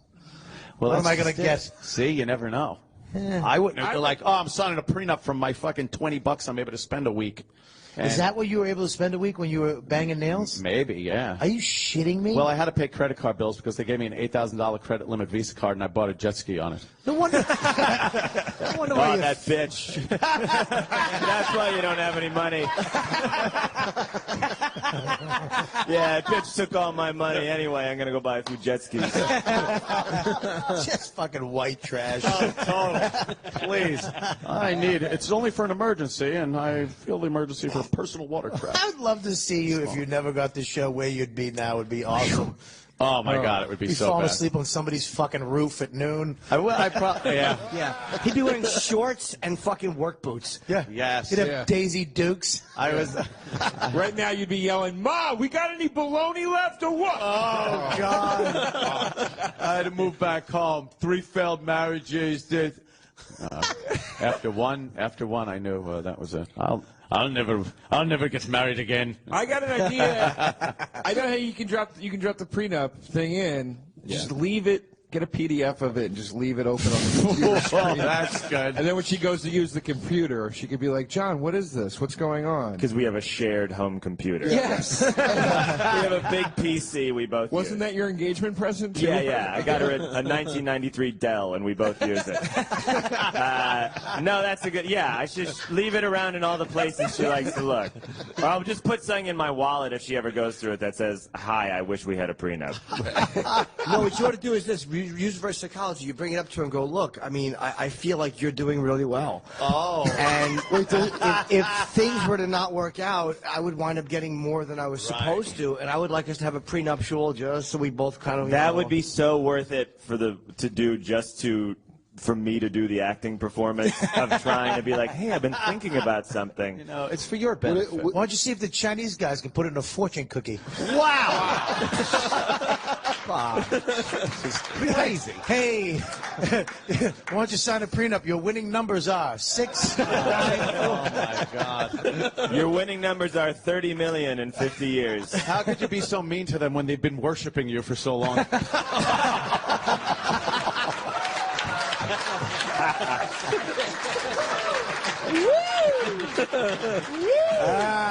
Well, What am I going that's to get? just it. See, you never know. I wouldn't have been like, oh, I'm signing a prenup from my fucking $20 I'm able to spend a week. Is that what you were able to spend a week when you were banging nails? Maybe, yeah. Are you shitting me? Well, I had to pay credit card bills because they gave me an $8,000 credit limit Visa card, and I bought a jet ski on it. No wonder. No wonder why you that bitch. That's why you don't have any money. Yeah, that bitch took all my money anyway. I'm going to go buy a few jet skis. Just fucking white trash. Oh, totally. Please. I need it. It's only for an emergency, and I feel the emergency for personal watercraft. I would love to see you if you never got the show. Where you'd be now would be awesome. Oh, my God, it would be You'd so fall bad. asleep on somebody's fucking roof at noon. I probably, yeah. Yeah. He'd be wearing shorts and fucking work boots. Yeah. Yes. He'd have Daisy Dukes. I was. Right now you'd be yelling, Ma, we got any bologna left or what? Oh, God. I had to move back home. 3 failed marriages. After one, I knew that was it. I'll never get married again. I got an idea. I know how you can drop the prenup thing in. Just leave it. Get a PDF of it and just leave it open on the computer screen. That's good. And then when she goes to use the computer, she could be like, John, what is this? What's going on? Because we have a shared home computer. Yes. We have a big PC we both Wasn't use. that your engagement present, too? Yeah. I got her a 1993 Dell, and we both use it. No, that's a good... Yeah, I should leave it around in all the places she likes to look. Or I'll just put something in my wallet if she ever goes through it that says, hi, I wish we had a prenup. No, what you ought to do is this. Use reverse psychology. You bring it up to her and go, look, I mean, I feel like you're doing really well. Oh. And if things were to not work out, I would wind up getting more than I was supposed to, and I would like us to have a prenuptial just so we both kind of... That would be so worth it for to do just to for me to do the acting performance of trying to be like, hey, I've been thinking about something. You know, it's for your benefit. Why don't you see if the Chinese guys can put it in a fortune cookie? Wow! It's crazy. Hey, why don't you sign a prenup? Your winning numbers are 6. Oh my God! Your winning numbers are 30 million in 50 years. How could you be so mean to them when they've been worshiping you for so long?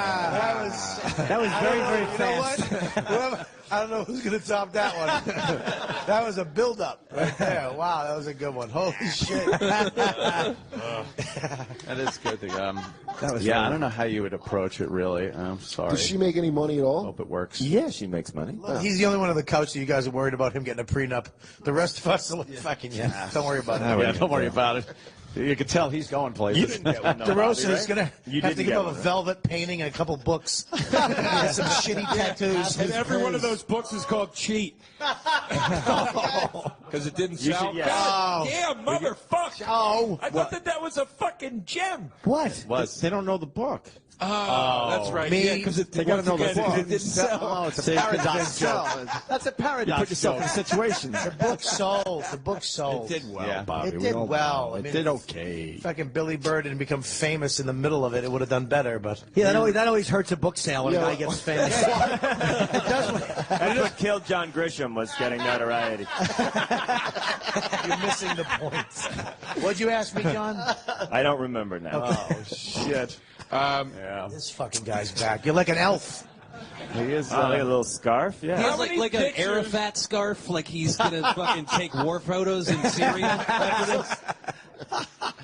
That was very, very fast. I don't know who's going to top that one. That was a build-up right there. Wow, that was a good one. Holy shit. That is good. That was I funny. don't know how you would approach it, really. I'm sorry. Does she make any money at all? Hope it works. Yeah, she makes money. He's the only one on the couch that you guys are worried about him getting a prenup. The rest of us are like, fucking yeah. Don't worry about it. Yeah, don't worry about it. You can tell he's going places. You didn't get one, Derosa is going to have to give up a velvet painting and a couple books. And some shitty tattoos. And every one of those books is called Cheat. Because it didn't You sell. should- yeah. God damn, motherfucker. Oh. I thought that was a fucking gem. What? They don't know the book. Oh, that's right. Me? Yeah, because They gotta know the book. it didn't sell. Oh, it's a paradox joke. That's a paradox. You put yourself in a situation. The book sold. The book sold. It did well, Yeah. Bobby. It We did all well. know. I It mean, did okay. Fucking Billy Bird didn't become famous in the middle of it. It would have done better, but Yeah, that always hurts a book sale when a guy gets famous. That's what killed John Grisham, was getting notoriety. you're missing the point. What'd you ask me, John? I don't remember now. Oh, shit. Yeah. This fucking guy's back. You're like an elf. He is. Like a little scarf, yeah. He has How many like an pictures- Arafat scarf, like he's gonna fucking take war photos in Syria after this.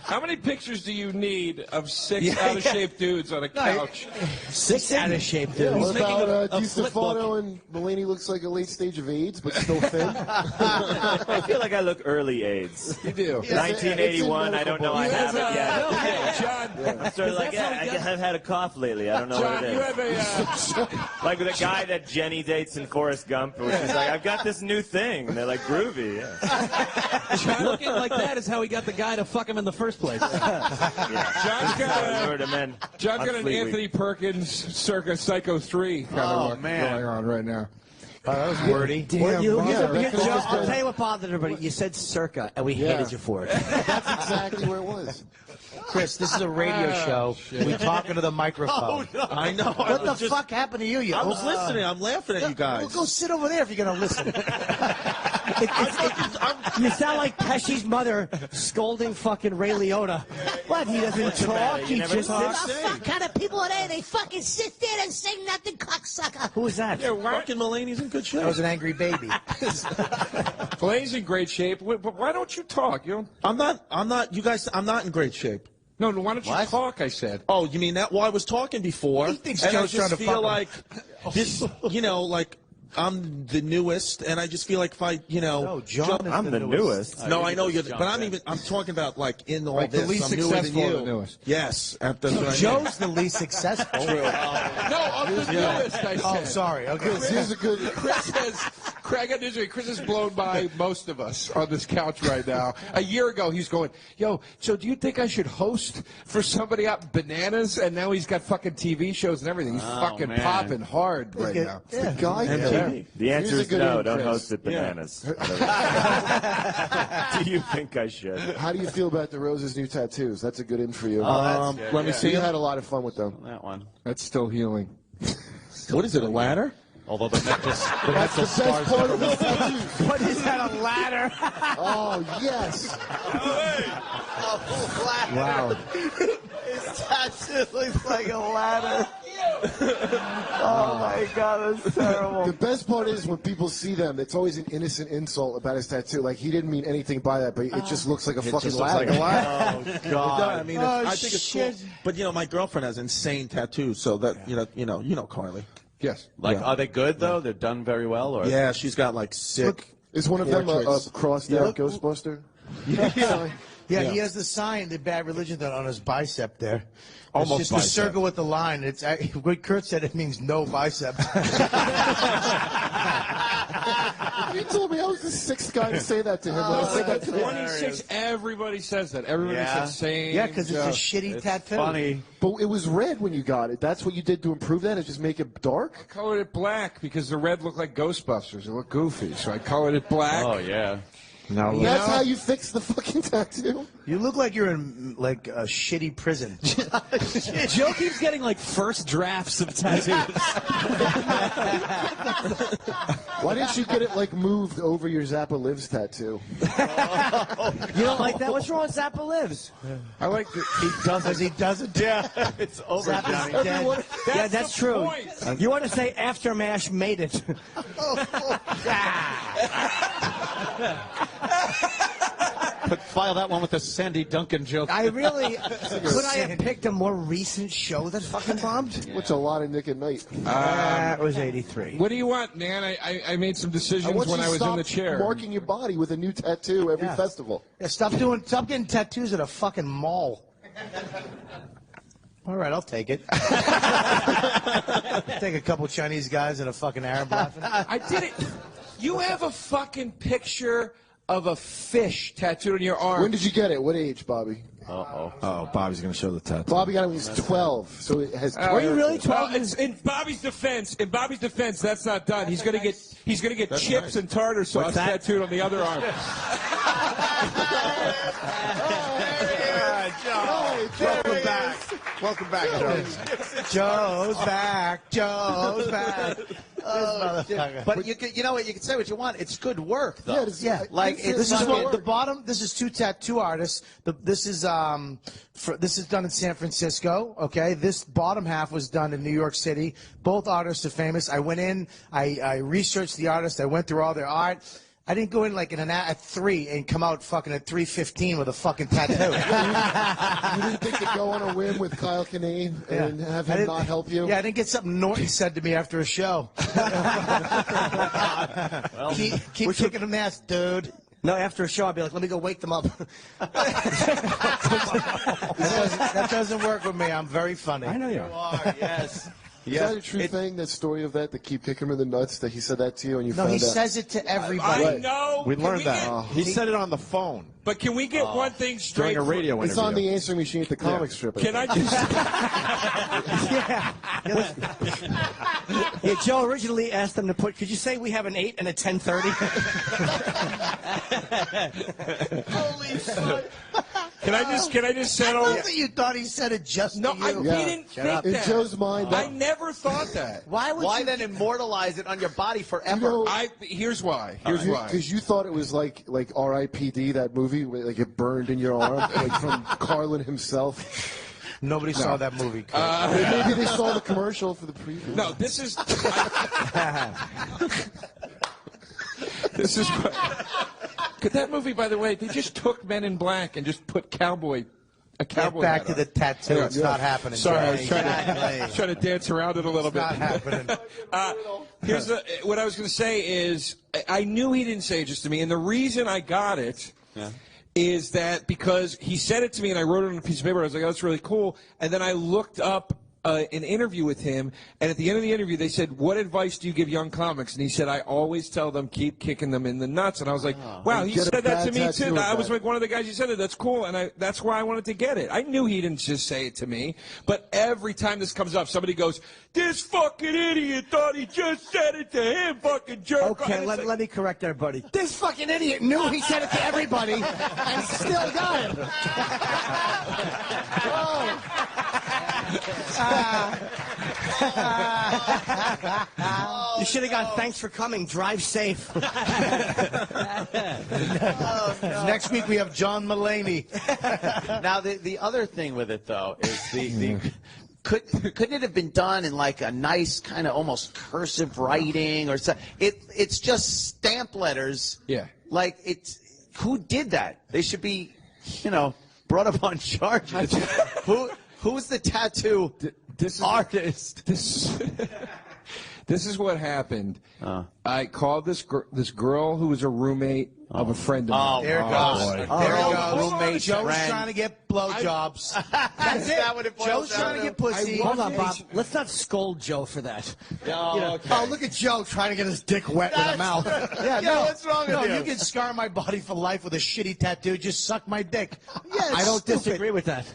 How many pictures do you need of 6 out-of-shape dudes on a couch? 6 out of shape, Yeah, dude. what making about a flip book. Distefano and Mulaney looks like a late stage of AIDS, but still thin? I feel like I look early AIDS. You do. 1981, I don't know I have it yet. Okay, John. I'm sort of like, I've had a cough lately. I don't know what John, it you is. have a... Like the guy that Jenny dates in Forrest Gump, which is like, I've got this new thing. And they're like, groovy. Yeah. Looking like that is how he got the guy to fuck him in the first place. John's got an Fleet Anthony Perkins circa Psycho 3 kind of look going on right now. That was wordy. I'll tell you what bothered everybody. You said circa, and we hated you for it. That's exactly where it was. Chris, this is a radio show. We talking to the microphone. I know. What the fuck happened to you? I was listening. I'm laughing at you guys. Well, go sit over there if you're going to listen. You sound like Pesci's mother scolding fucking Ray Liotta. What? He doesn't talk. He just What the fuck kind of people are they? They fucking sit there and say nothing, cocksucker. Who is that? Yeah, fucking Mulaney's in good shape. That was an angry baby. Blaine's in great shape. But why don't you talk? You know? I'm not, you guys, I'm not in great shape. No, why don't you talk, I said. Oh, you mean that? Well, I was talking before. He thinks and I Joe's trying just to feel fuck him. like this, you know, like I'm the newest, and I just feel like if I, you know. No, John is I'm the newest. No, I know you're, but I'm talking about like in all Like the this. least I'm newer than successful, you. the newest. Yes, that's what I mean. Joe's the least successful. No, I'm the newest, I said. Oh, sorry. Okay. Here's a good. Craig, I got news for you. Chris has blown by most of us on this couch right now. A year ago, he's going, yo, so do you think I should host for somebody out in Bananas? And now he's got fucking TV shows and everything. He's fucking man. popping hard right now. The guy And there. TV. The answer Here's a is good no, one, don't Chris. host at Bananas. Do you think I should? How do you feel about DeRosa's new tattoos? That's a good in for you. Let me see. You had a lot of fun with them. That one. That's still healing. What is it? A ladder? Although the necklace, That's the best part of the tattoo. What is that, a ladder? Oh, yes. Wow. His tattoo looks like a ladder. Oh my god, that's terrible. The best part is when people see them, it's always an innocent insult about his tattoo. Like, he didn't mean anything by that, but it just looks like a fucking just looks ladder. like a ladder. Oh, It does. God. I mean, Oh, I think it's cool. But you know, my girlfriend has insane tattoos, so that you know, Carly. Yes. Like, Yeah. are they good, though? They're done very well? Or? Yeah, she's got like sick. Is one of them a portraits. crossed out Ghostbuster? Yeah. Yeah, he has the sign, the Bad Religion, on his bicep there. Almost it's just bicep. a circle with the line. It's what Kurt said. It means no bicep. You told me I was the sixth guy to say that to him. When I said that to him. 26, everybody says that. Everybody says the same. Yeah, because it's a joke. shitty tattoo. Funny. But it was red when you got it. That's what you did to improve that? Is just make it dark? I colored it black because the red looked like Ghostbusters. It looked goofy, so I colored it black. Oh, yeah. Now, That's how you fix the fucking tattoo? You look like you're in like a shitty prison. Joe keeps getting like first drafts of tattoos. Why didn't you get it like moved over your Zappa Lives tattoo? You don't like that? What's wrong with Zappa Lives? I like that he doesn't. He doesn't. Yeah, it's over, Zappa's Johnny. dead. Yeah, that's true. You want to say Aftermath made it. File that one with a Sandy Duncan joke. I really could I have picked a more recent show that fucking bombed? Which a lot of Nick at Night. That was 83. What do you want, man? I made some decisions when I was in the chair. Marking your body with a new tattoo every festival. Yeah, stop getting tattoos at a fucking mall. All right, I'll take it. Take a couple Chinese guys and a fucking Arab laughing. I did it. You have a fucking picture of a fish tattooed on your arm. When did you get it? What age, Bobby? Oh, Bobby's going to show the tattoo. Bobby got it when he was 12, so it has. Were you really 12? Well, in Bobby's defense, that's not done. He's gonna get chips and tartar sauce tattooed on the other arm. Welcome back. Welcome back, Joe. Joe's back. Joe's back. But you know what? You can say what you want. It's good work, though. Like this is the bottom. This is two tattoo artists. This is done in San Francisco. Okay, this bottom half was done in New York City. Both artists are famous. I went in. I researched the artist. I went through all their art. I didn't go in like at 3 and come out fucking at 3:15 with a fucking tattoo. You didn't think to go on a whim with Kyle Kinane and have him not help you? Yeah, I didn't get something Norton said to me after a show. Keep kicking them ass, dude. No, after a show, I'd be like, let me go wake them up. That doesn't work with me. I'm very funny. I know you are, yes. Is that a true thing, that story of that keep kicking him in the nuts, that he said that to you and you found out? No, he says it to everybody. I know. We learned that. He said it on the phone. But can we get one thing straight? During a radio interview. It's on the answering machine at the comic strip. Can I just... Yeah, Joe originally asked them to put, could you say we have an 8 and a 10:30? Holy fuck. Can I just settle? I love that you thought he said it just to you. I didn't think that. In Joe's mind, I never thought that. Why then immortalize it on your body forever? Here's why. Here's why. Because you thought it was like R.I.P.D. that movie, where, like it burned in your arm, like from Carlin himself. Nobody saw that movie. Maybe they saw the commercial for the preview. No, this is. This is. Could that movie, by the way, they just took Men in Black and just put a cowboy. Get back to the tattoo. It's not happening. Sorry, I was Exactly. trying to dance around it a little bit. Not happening. Here's what I was going to say is I knew he didn't say it just to me, and the reason I got it is that because he said it to me and I wrote it on a piece of paper. I was like, oh, that's really cool. And then I looked up an interview with him, and at the end of the interview, they said, what advice do you give young comics? And he said, I always tell them, keep kicking them in the nuts. And I was like, wow, he said that to me, too. I was like one of the guys who said it. That's cool, and that's why I wanted to get it. I knew he didn't just say it to me, but every time this comes up, somebody goes, this fucking idiot thought he just said it to him, fucking jerk. Okay, let me correct everybody. This fucking idiot knew he said it to everybody and still got it. You should have got thanks for coming. Drive safe. Next week we have John Mulaney. Now the other thing with it though is couldn't it have been done in like a nice kind of almost cursive writing or something? It's just stamp letters. Yeah. Like who did that? They should be, brought up on charges. Who's the tattoo artist? This is what happened. I called this girl who was a roommate of a friend of mine. There it goes. Boy. There it goes. Roommate, Joe's friend. trying to get blowjobs. That's it. that what it boils Joe's down trying to get pussy. Hold on, Bob. Let's not scold Joe for that. Oh, look at Joe trying to get his dick wet with a mouth. What's wrong with you? You can scar my body for life with a shitty tattoo. Just suck my dick. I don't disagree with that.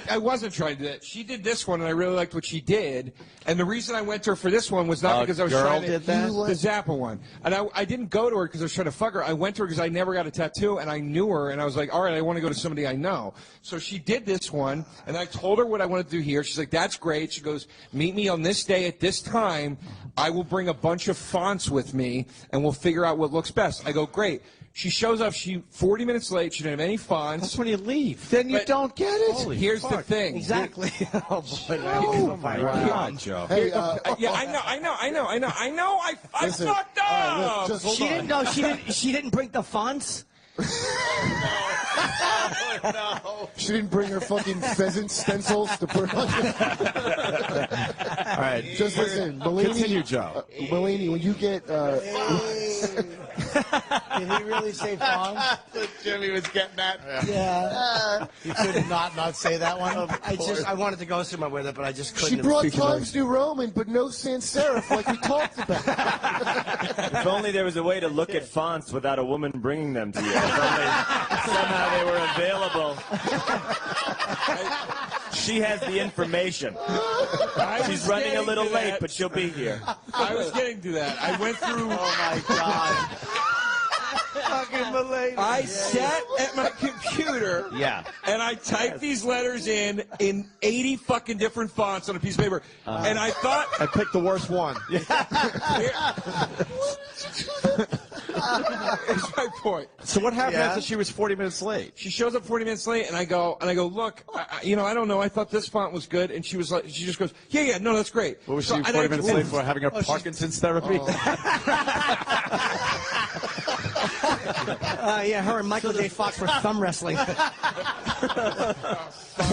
I wasn't trying to do that. She did this one, and I really liked what she did. And the reason I went to her for this one was not because I was trying to did that? the Zappa one. And I didn't go to her because I was trying to fuck her. I went to her because I never got a tattoo, and I knew her, and I was like, all right, I want to go to somebody I know. So she did this one, and I told her what I wanted to do here. She's like, that's great. She goes, meet me on this day at this time. I will bring a bunch of fonts with me, and we'll figure out what looks best. I go, great. She shows up. 40 minutes late. She didn't have any fonts. That's when you leave. Then you don't get it. Here's the thing. Exactly. Oh, boy. Oh, my God, Joe. Hey, yeah, I know. I fucked up. She didn't know. She didn't bring the fonts. No. She didn't bring her fucking pheasant stencils to put on. All right, just listen, Mulaney. Continue, Joe. Mulaney, when you get. Did he really say fonts? Jimmy was getting that. Yeah. You could not say that one. I wanted to go somewhere with it, but I just couldn't. She brought Times New Roman, but no sans serif like we talked about. If only there was a way to look at fonts without a woman bringing them to you. If only somehow they were available. She has the information. She's running a little late, but she'll be here. I was getting to that. I went through. Oh my God. I sat at my computer. Yeah. And I typed these letters in 80 fucking different fonts on a piece of paper. And I thought I picked the worst one. Here's my point. So what happened after she was 40 minutes late? She shows up 40 minutes late, and I go, look, I don't know. I thought this font was good, and she just goes, yeah, no, that's great. What was she 40 minutes late for? Having her Parkinson's therapy? Yeah, her and Michael J. Fox were thumb wrestling. So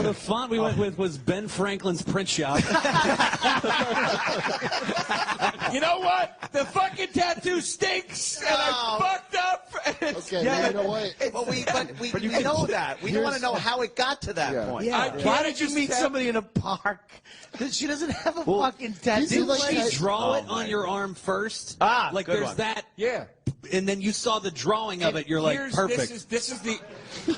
the font we went with was Ben Franklin's print shop. You know what? The fucking tattoo stinks, and I fucked up. Okay, you know what? But we know that. We want to know how it got to that point. Yeah. Why did you meet somebody in a park? She doesn't have a fucking tattoo. Didn't she draw it on your arm first? Like there's one. that. Yeah. And then you saw the drawing of it. You're like, perfect. This is the. You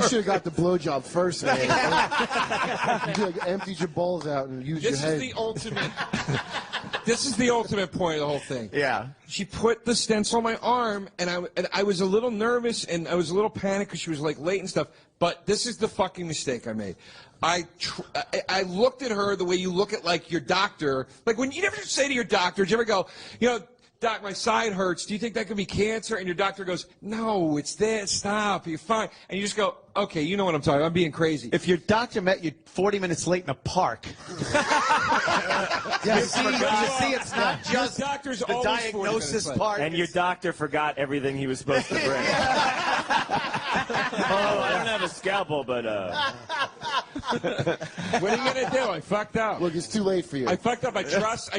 should have got the blowjob first, man. You should have emptied your balls out and used your head. This is the ultimate. This is the ultimate point of the whole thing. Yeah. She put the stencil on my arm, and I was a little nervous, and I was a little panicked because she was like late and stuff. But this is the fucking mistake I made. I looked at her the way you look at like your doctor. Like when you never say to your doctor, do you ever go, Doc, my side hurts. Do you think that could be cancer? And your doctor goes, no, it's this. Stop. You're fine. And you just go, okay, you know what I'm talking about. I'm being crazy. If your doctor met you 40 minutes late in a park. Yeah, you see, it's not just your doctor's the always diagnosis part. And your doctor forgot everything he was supposed to bring. I don't have a scalpel, but What are you gonna do? I fucked up. Look, it's too late for you. I fucked up. I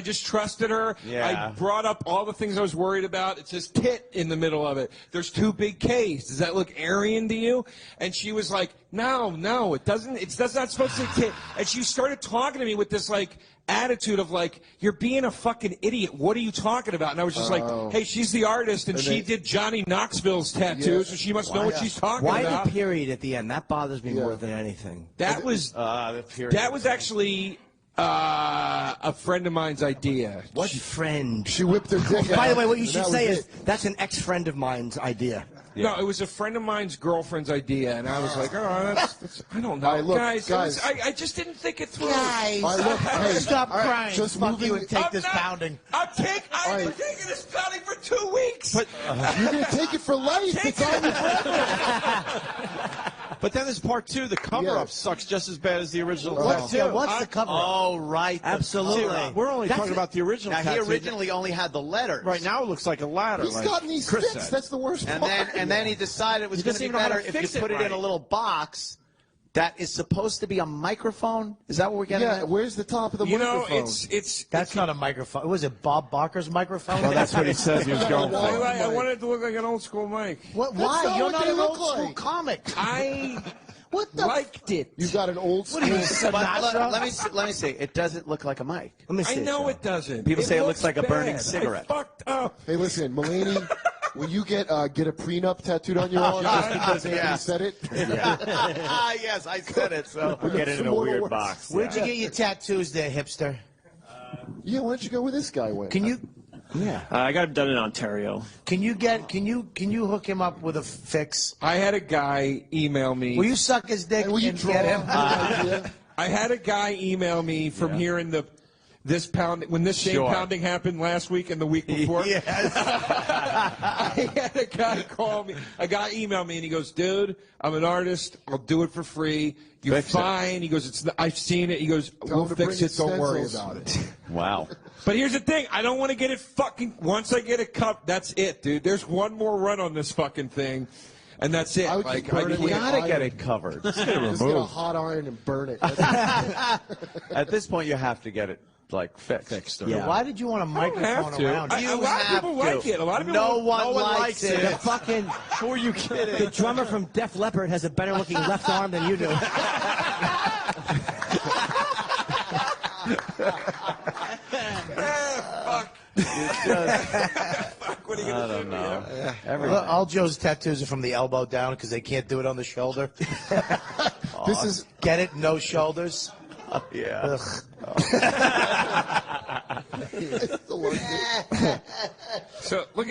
just trusted her. Yeah. I brought up all the things I was worried about. It says tit in the middle of it. There's two big K's. Does that look Aryan to you? And she was like, no, it doesn't. That's not supposed to say tit. And she started talking to me with this like attitude of like, you're being a fucking idiot. What are you talking about? And I was just like, hey, she's the artist, and she did Johnny Knoxville's tattoos, so she must know what she's talking about. Why the period at the end? That bothers me more than anything. That was actually a friend of mine's idea. What friend? She whipped her dick out. By the way, what you should say is, that's an ex-friend of mine's idea. Yeah. No, it was a friend of mine's girlfriend's idea, and I was like, that's I don't know. Look, guys. I just didn't think it through. Guys, hey, stop crying. Just fuck you and take I'm this not, pounding. I'm taking this pounding for 2 weeks. But you're going to take it for life. It's on you forever. But then there's part two. The cover-up sucks just as bad as the original. What's the cover-up? Oh, right. Absolutely. We're only talking about the original. Now, he tattoo. originally only had the letters. Right now it looks like a ladder. He's gotten these Chris sticks. said. That's the worst part. And then he decided it was going to be better if you put it in a little box that is supposed to be a microphone? Is that what we're getting at? Where's the top of the You know, microphone? That's not a microphone. Was it Bob Barker's microphone? Well, that's what he says he was going for. I wanted it to look like an old school mic. What? That's Why? not You're what not they an look old school like. comic. I What the liked it. You got an old school. What are you, But Sinatra? let me see. It doesn't look like a mic. Let me see. I know it doesn't. People say it looks like a burning bad. cigarette. I fucked up. Hey, listen, Mulaney, when you get a prenup tattooed on your arm just because Anthony said it? Yes, I said it. So We'll get it in a weird box. Where'd you get your tattoos there, hipster? Yeah, why don't you go where this guy went? Can you? Yeah. I got it done in Ontario. Can you hook him up with a fix? I had a guy email me. Will you suck his dick will you and draw get him? I had a guy email me from hearing this pound when this same pounding happened last week and the week before. Yes. I had a guy call me. A guy emailed me and he goes, "Dude, I'm an artist. I'll do it for free. You're fine." He goes, "I've seen it." He goes, "We'll fix it. Don't worry about it." Wow. But here's the thing. I don't want to get it fucking. Once I get it cut, that's it, dude. There's one more run on this fucking thing. And that's it. Like, you gotta get it covered. Just get a hot iron and burn it. At this point, you have to get it fixed. Yeah. Why did you want a microphone around? A lot of people like it. A lot of people. No one likes it. The fucking. Who are you kidding? The drummer from Def Leppard has a better looking left arm than you do. What are you gonna I don't know. Look, all Joe's tattoos are from the elbow down because they can't do it on the shoulder. This is Get it? No shoulders. Yeah. So look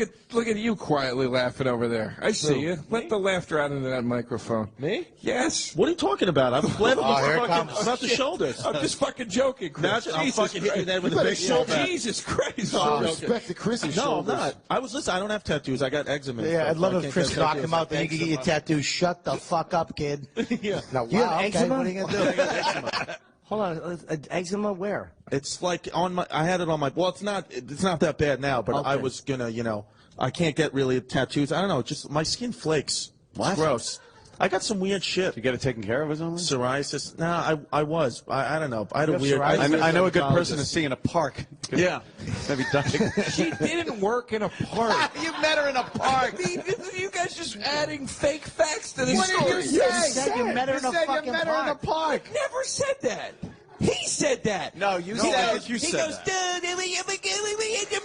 at you quietly laughing over there. I see you. Let the laughter out into that microphone. Me? Yes. What are you talking about? I'm laughing here it comes. about the shoulders. I'm just fucking joking, Chris. I'll fucking hit you there with a big shoulder. Jesus Christ. respect to Chris's No, I'm shoulders. not. I don't have tattoos. I got eczema. and Yeah, stuff, I'd love so I if can't Chris get knocked tattoos. him out, then you could get your tattoo. Shut the fuck up, kid. Yeah. Now, You have wow, okay, eczema? what are you gonna do? Hold on, eczema where? It's like on my. I had it on my. Well, it's not that bad now, but I Okay. was gonna. I can't get really tattoos. I don't know. Just my skin flakes. What? It's gross. I got some weird shit. You get it taken care of or something? Psoriasis. No, I was. I don't know. I had a You have weird. psoriasis? I know a good person to see in a park. Yeah. Maybe dying. She didn't work in a park. You met her in a park. You guys just adding fake facts to this What story. did you say? You met her in a fucking park. Never said that. He said that. No, you said it. You He said goes, that. dude, you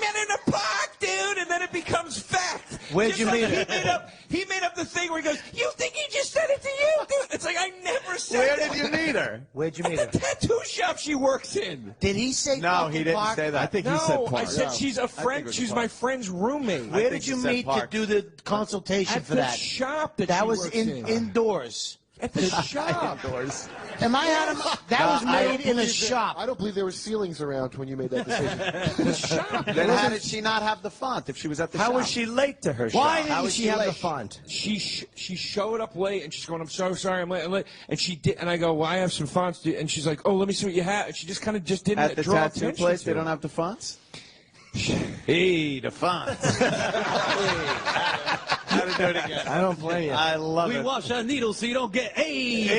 met her in a park, dude, and then it becomes fact. Where'd Just you like meet her? He made up the thing where he goes, you think he just said it to you, dude? It's like, I never said Where that. did you meet her? Where'd you meet her? At the tattoo shop she works in. Did he say No, fucking he didn't park? say that. I think he No, said I park. said she's a friend. was a She's park. my friend's roommate. Where think did he you said meet park. to do the consultation At for the that? shop that That she was works indoors. At the shop. Am I out of That was made in a shop. I don't believe there were ceilings around when you made that decision. The shop. Then how did she not have the font if she was at the shop? How was she late to her Why shop? How didn't was she she have the late? font? She showed up late and she's going, I'm so sorry, I'm late. And she did, and I go, well, I have some fonts. And she's like, oh, let me see what you have. And she just kind of just didn't At the draw tattoo attention place, to they it. don't have the fonts? Hey, the fonts. How to do it again. I don't blame you. I love We it. wash our needles so you don't get AIDS.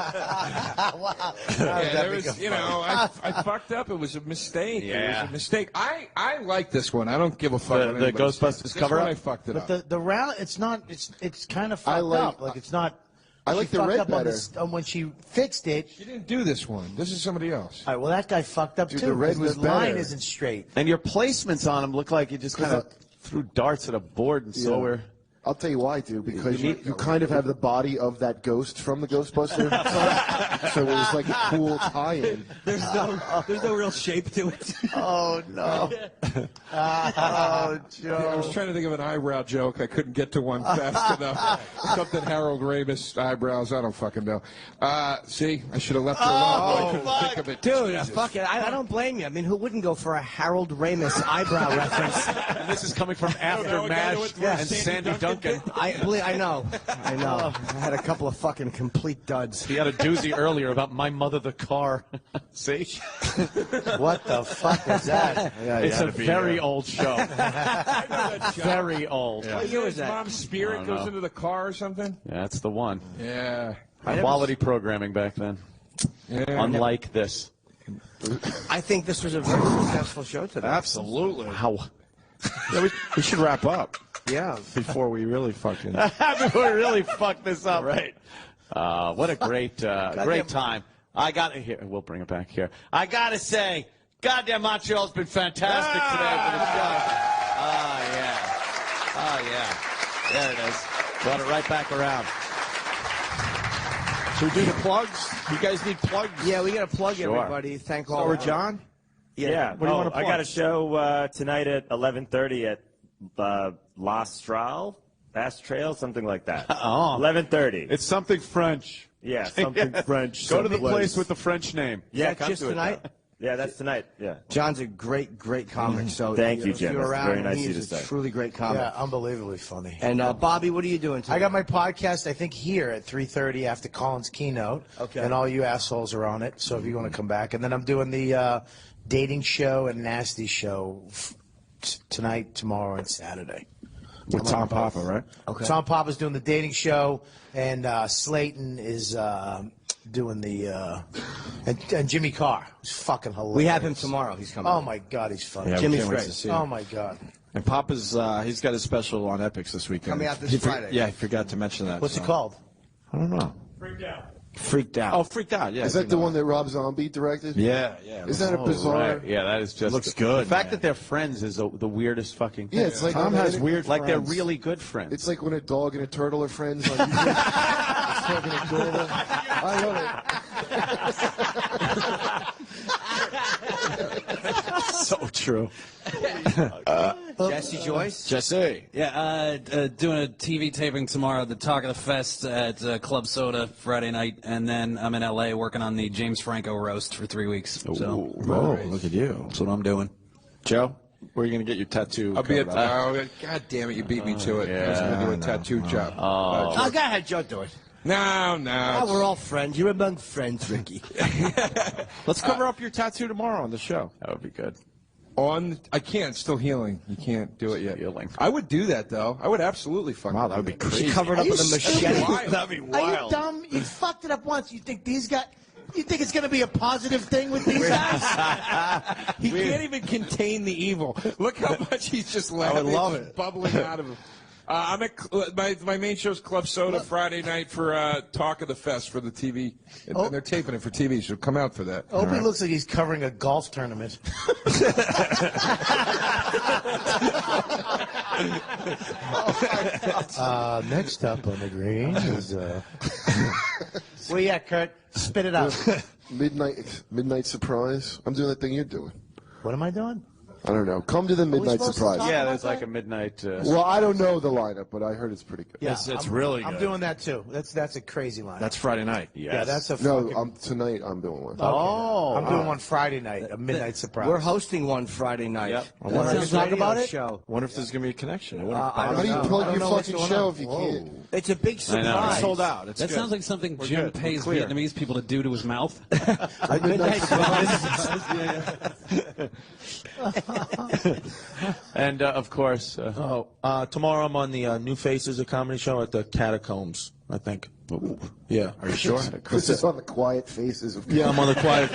Wow. Yeah, there was, I fucked up. It was a mistake. It Yeah. was a mistake. I like this one. I don't give a fuck. The what anybody Ghostbusters says. This cover one up? I fucked it But up. the round, it's not. It's kind of I fucked like- up. Like it's not. I she like the fucked red up on better. on when she fixed it. She didn't do this one. This is somebody else. All right. Well, that guy fucked up Dude, too. the red 'cause was his line better. isn't straight. And your placements on them look like you just kind of threw darts at a board and so were. I'll tell you why, dude. Because you kind of have the body of that ghost from the Ghostbuster. So it was like a cool tie-in. There's no real shape to it. Oh, no. Oh, I Joe. was trying to think of an eyebrow joke. I couldn't get to one fast enough. Something Harold Ramis eyebrows. I don't fucking know. See, I should have left it alone. but I couldn't think of it. Dude, Jesus. fuck it. I don't blame you. I mean, who wouldn't go for a Harold Ramis eyebrow reference? And this is coming from now after a guy MASH who went and through Sandy Duncan. pumpkin. I know. I had a couple of fucking complete duds. He had a doozy earlier about My Mother the Car. See? What the fuck is that? It's a very old show. Very old. Yeah. What year was that? Mom's spirit goes into the car or something? Yeah, that's the one. Yeah. Quality programming back then. Yeah. Unlike this. I think this was a very successful show today. Absolutely. Wow. Yeah, we should wrap up. Yeah. Before we really fucking... Before we really fuck this up. Right. What a great time. I got to here. We'll bring it back here. I got to say, goddamn Montreal's been fantastic today for the show. Oh, yeah. Oh, yeah. There it is. Brought it right back around. Should we do the plugs? You guys need plugs? Yeah, we got to plug everybody. Thank all. Or John? Yeah. What do you want to plug? I got a show tonight at 11:30 at La Stral, Bass Trail, something like that. 11:30. It's something French. Yeah, something French. Go to the someplace. place with the French name. Yeah, Is that just tonight? Yeah, that's tonight. Yeah. John's a great comic. So Thank you, if Jim. you're That's around, very nice of you to he's a say. truly great comic. Yeah, unbelievably funny. And Bobby, what are you doing today? I got my podcast, I think, here at 3:30 after Colin's keynote. Okay. And all you assholes are on it, so if you want to come back. And then I'm doing the dating show and nasty show tonight, tomorrow, and Saturday. With Tom Papa, right? Okay. Tom Papa's doing the dating show, and Slayton is doing the and Jimmy Carr, who's fucking hilarious. We have him tomorrow. He's coming. Oh my God, he's funny. Yeah, Jimmy's can't wait great. to see Oh him. my God. And Papa's, he's got a special on Epics this weekend. Coming out this Friday. Yeah, I forgot to mention that. What's it called? I don't know. Freaked Out. Oh, Freaked Out, yeah. Is that the one that Rob Zombie directed? Yeah. Is that a bizarre? Right. Yeah, that is just... Looks good, The fact man. that they're friends is the weirdest fucking thing. Yeah, it's like Tom when has weird Like they're friends. really good friends. It's like when a dog and a turtle are friends. Like, it's fucking adorable. I love it. so true. Jesse Joyce? Jesse. Yeah, doing a TV taping tomorrow, the Talk of the Fest at Club Soda Friday night, and then I'm in L.A. working on the James Franco roast for 3 weeks. So Oh, look at you. that's what I'm doing. Joe, where are you going to get your tattoo? I'll be at covered up? God damn it, you beat me to it. I was going to do a tattoo job. Oh, go ahead, Joe, do it. No. We're all friends. You're among friends, Ricky. Let's cover up your tattoo tomorrow on the show. That would be good. I can't. It's still healing. You can't do it yet. Healing. I would do that though. I would absolutely fucking. Wow, that would be do crazy. Cover it up with a machete. That'd be Are wild. you dumb? You fucked it up once. You think these guys... You think it's going to be a positive thing with these guys? He can't even contain the evil. Look how much he's just laughing. I would love It's it. bubbling out of him. I'm at my main show's Club Soda Friday night for Talk of the Fest for the TV. And they're taping it for TV, so come out for that. Opie looks like he's covering a golf tournament. Next up on the green is... Where you at, Kurt? Spit it out. Midnight Surprise. I'm doing that thing you're doing. What am I doing? I don't know. Come to the Midnight supposed to Surprise. talk Yeah, about there's like that? a midnight... Well, I don't know the lineup, but I heard it's pretty good. Yeah, It's really good. I'm doing that too. That's a crazy line. That's Friday night. Yeah, that's a No, fucking... tonight I'm doing one. Oh, I'm doing one Friday night, a midnight surprise. We're hosting one Friday night. Yep. One Sounds talk about it? show. Wonder if there's going to be a connection. How do you plug your fucking show if you can't? It's a big It's surprise. sold out. It's That good. sounds like something Jim good. We're pays clear. Vietnamese people to do to his mouth. Midnight And, of course... tomorrow I'm on the New Faces, a comedy show at the Catacombs, I think. Yeah. Are you sure? This is on the quiet faces of Yeah, I'm on the quiet.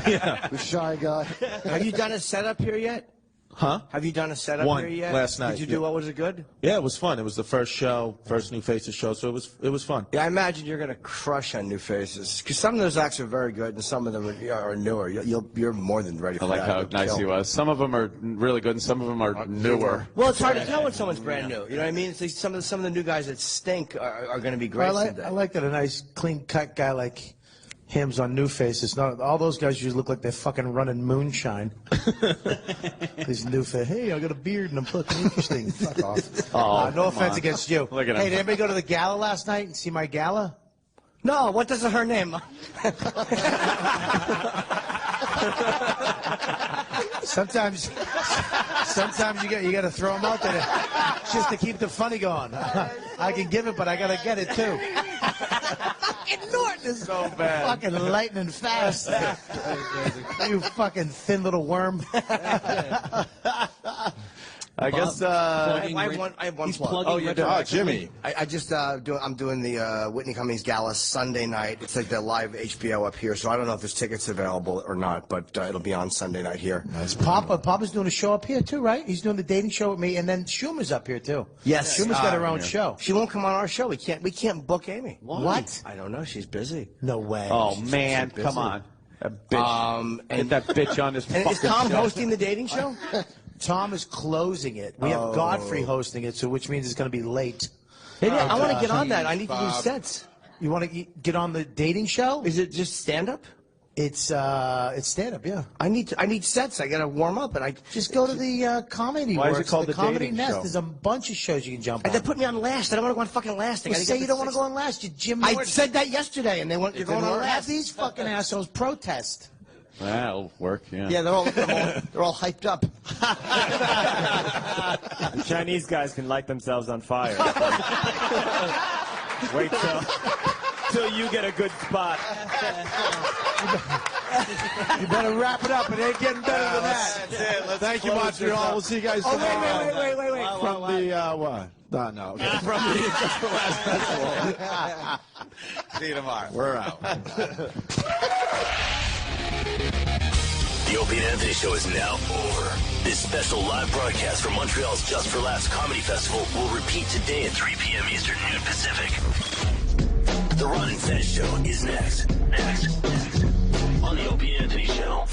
Yeah. the shy guy. Have you done a setup here yet? Huh? Have you done a setup One here yet? last night, Did you yeah. do? What was it good? Yeah, it was fun. It was the first show, first New Faces show, so it was fun. Yeah, I imagine you're going to crush on New Faces because some of those acts are very good and some of them are newer. You're more than ready for I like that. how You'll nice kill. he was. Some of them are really good, and some of them are newer. Well, it's hard to tell when someone's brand new. You know what I mean? It's like some of the new guys that stink are going to be great someday. I like that a nice, clean-cut guy like him's on New Faces. Not all those guys usually look like they're fucking running moonshine. These new face. Hey, I got a beard and I'm fucking interesting. Fuck off. No offense against you. Look at Hey, him. did anybody go to the gala last night and see my gala? No, what does her name? Sometimes you got to throw them out there just to keep the funny going. I can give it, but I got to get it too. Fucking Norton is so bad. Fucking lightning fast. You fucking thin little worm. I guess I have one plug. Oh, you're doing Jimmy. I just I'm doing the Whitney Cummings Gala Sunday night. It's like the live HBO up here, so I don't know if there's tickets available or not, but it'll be on Sunday night here. Nice. Papa's doing a show up here too, right? He's doing the dating show with me, and then Schumer's up here too. Yes, Schumer's got her own show. She won't come on our show. We can't book Amy. What? I don't know. She's busy. No way. Oh She's man, busy. come on, that bitch. Get that bitch on this. And fucking is Tom show. hosting the dating show? Tom is closing it. We have Godfrey hosting it, so which means it's going to be late. Maybe I want to get on that. I need to do sets. You want to get on the dating show? Is it just stand up? It's stand up, yeah. I need sets. I got to warm up, and I just go to the comedy. Why is it Works, called the the Comedy Dating Nest? Show? There's a bunch of shows you can jump on. They put me on last. I don't want to go on fucking last. Well, say you don't want to go on last. You Jim I Norton. said that yesterday, and they want you're going on Have last. these fucking assholes protest. That'll work. Yeah. Yeah, they're all hyped up. The Chinese guys can light themselves on fire. Wait till you get a good spot. You better wrap it up. It ain't getting better than that. That's it. Let's Thank you, close this Montreal. up. We'll see you guys Oh, tomorrow. wait. From the what? No. Okay. From the Just for Laughs Festival. See you tomorrow. We're out. The Opie and Anthony Show is now over. This special live broadcast from Montreal's Just for Laughs Comedy Festival will repeat today at 3 p.m. Eastern, noon Pacific. The Ron and Fez Show is next. On the Opie and Anthony Show.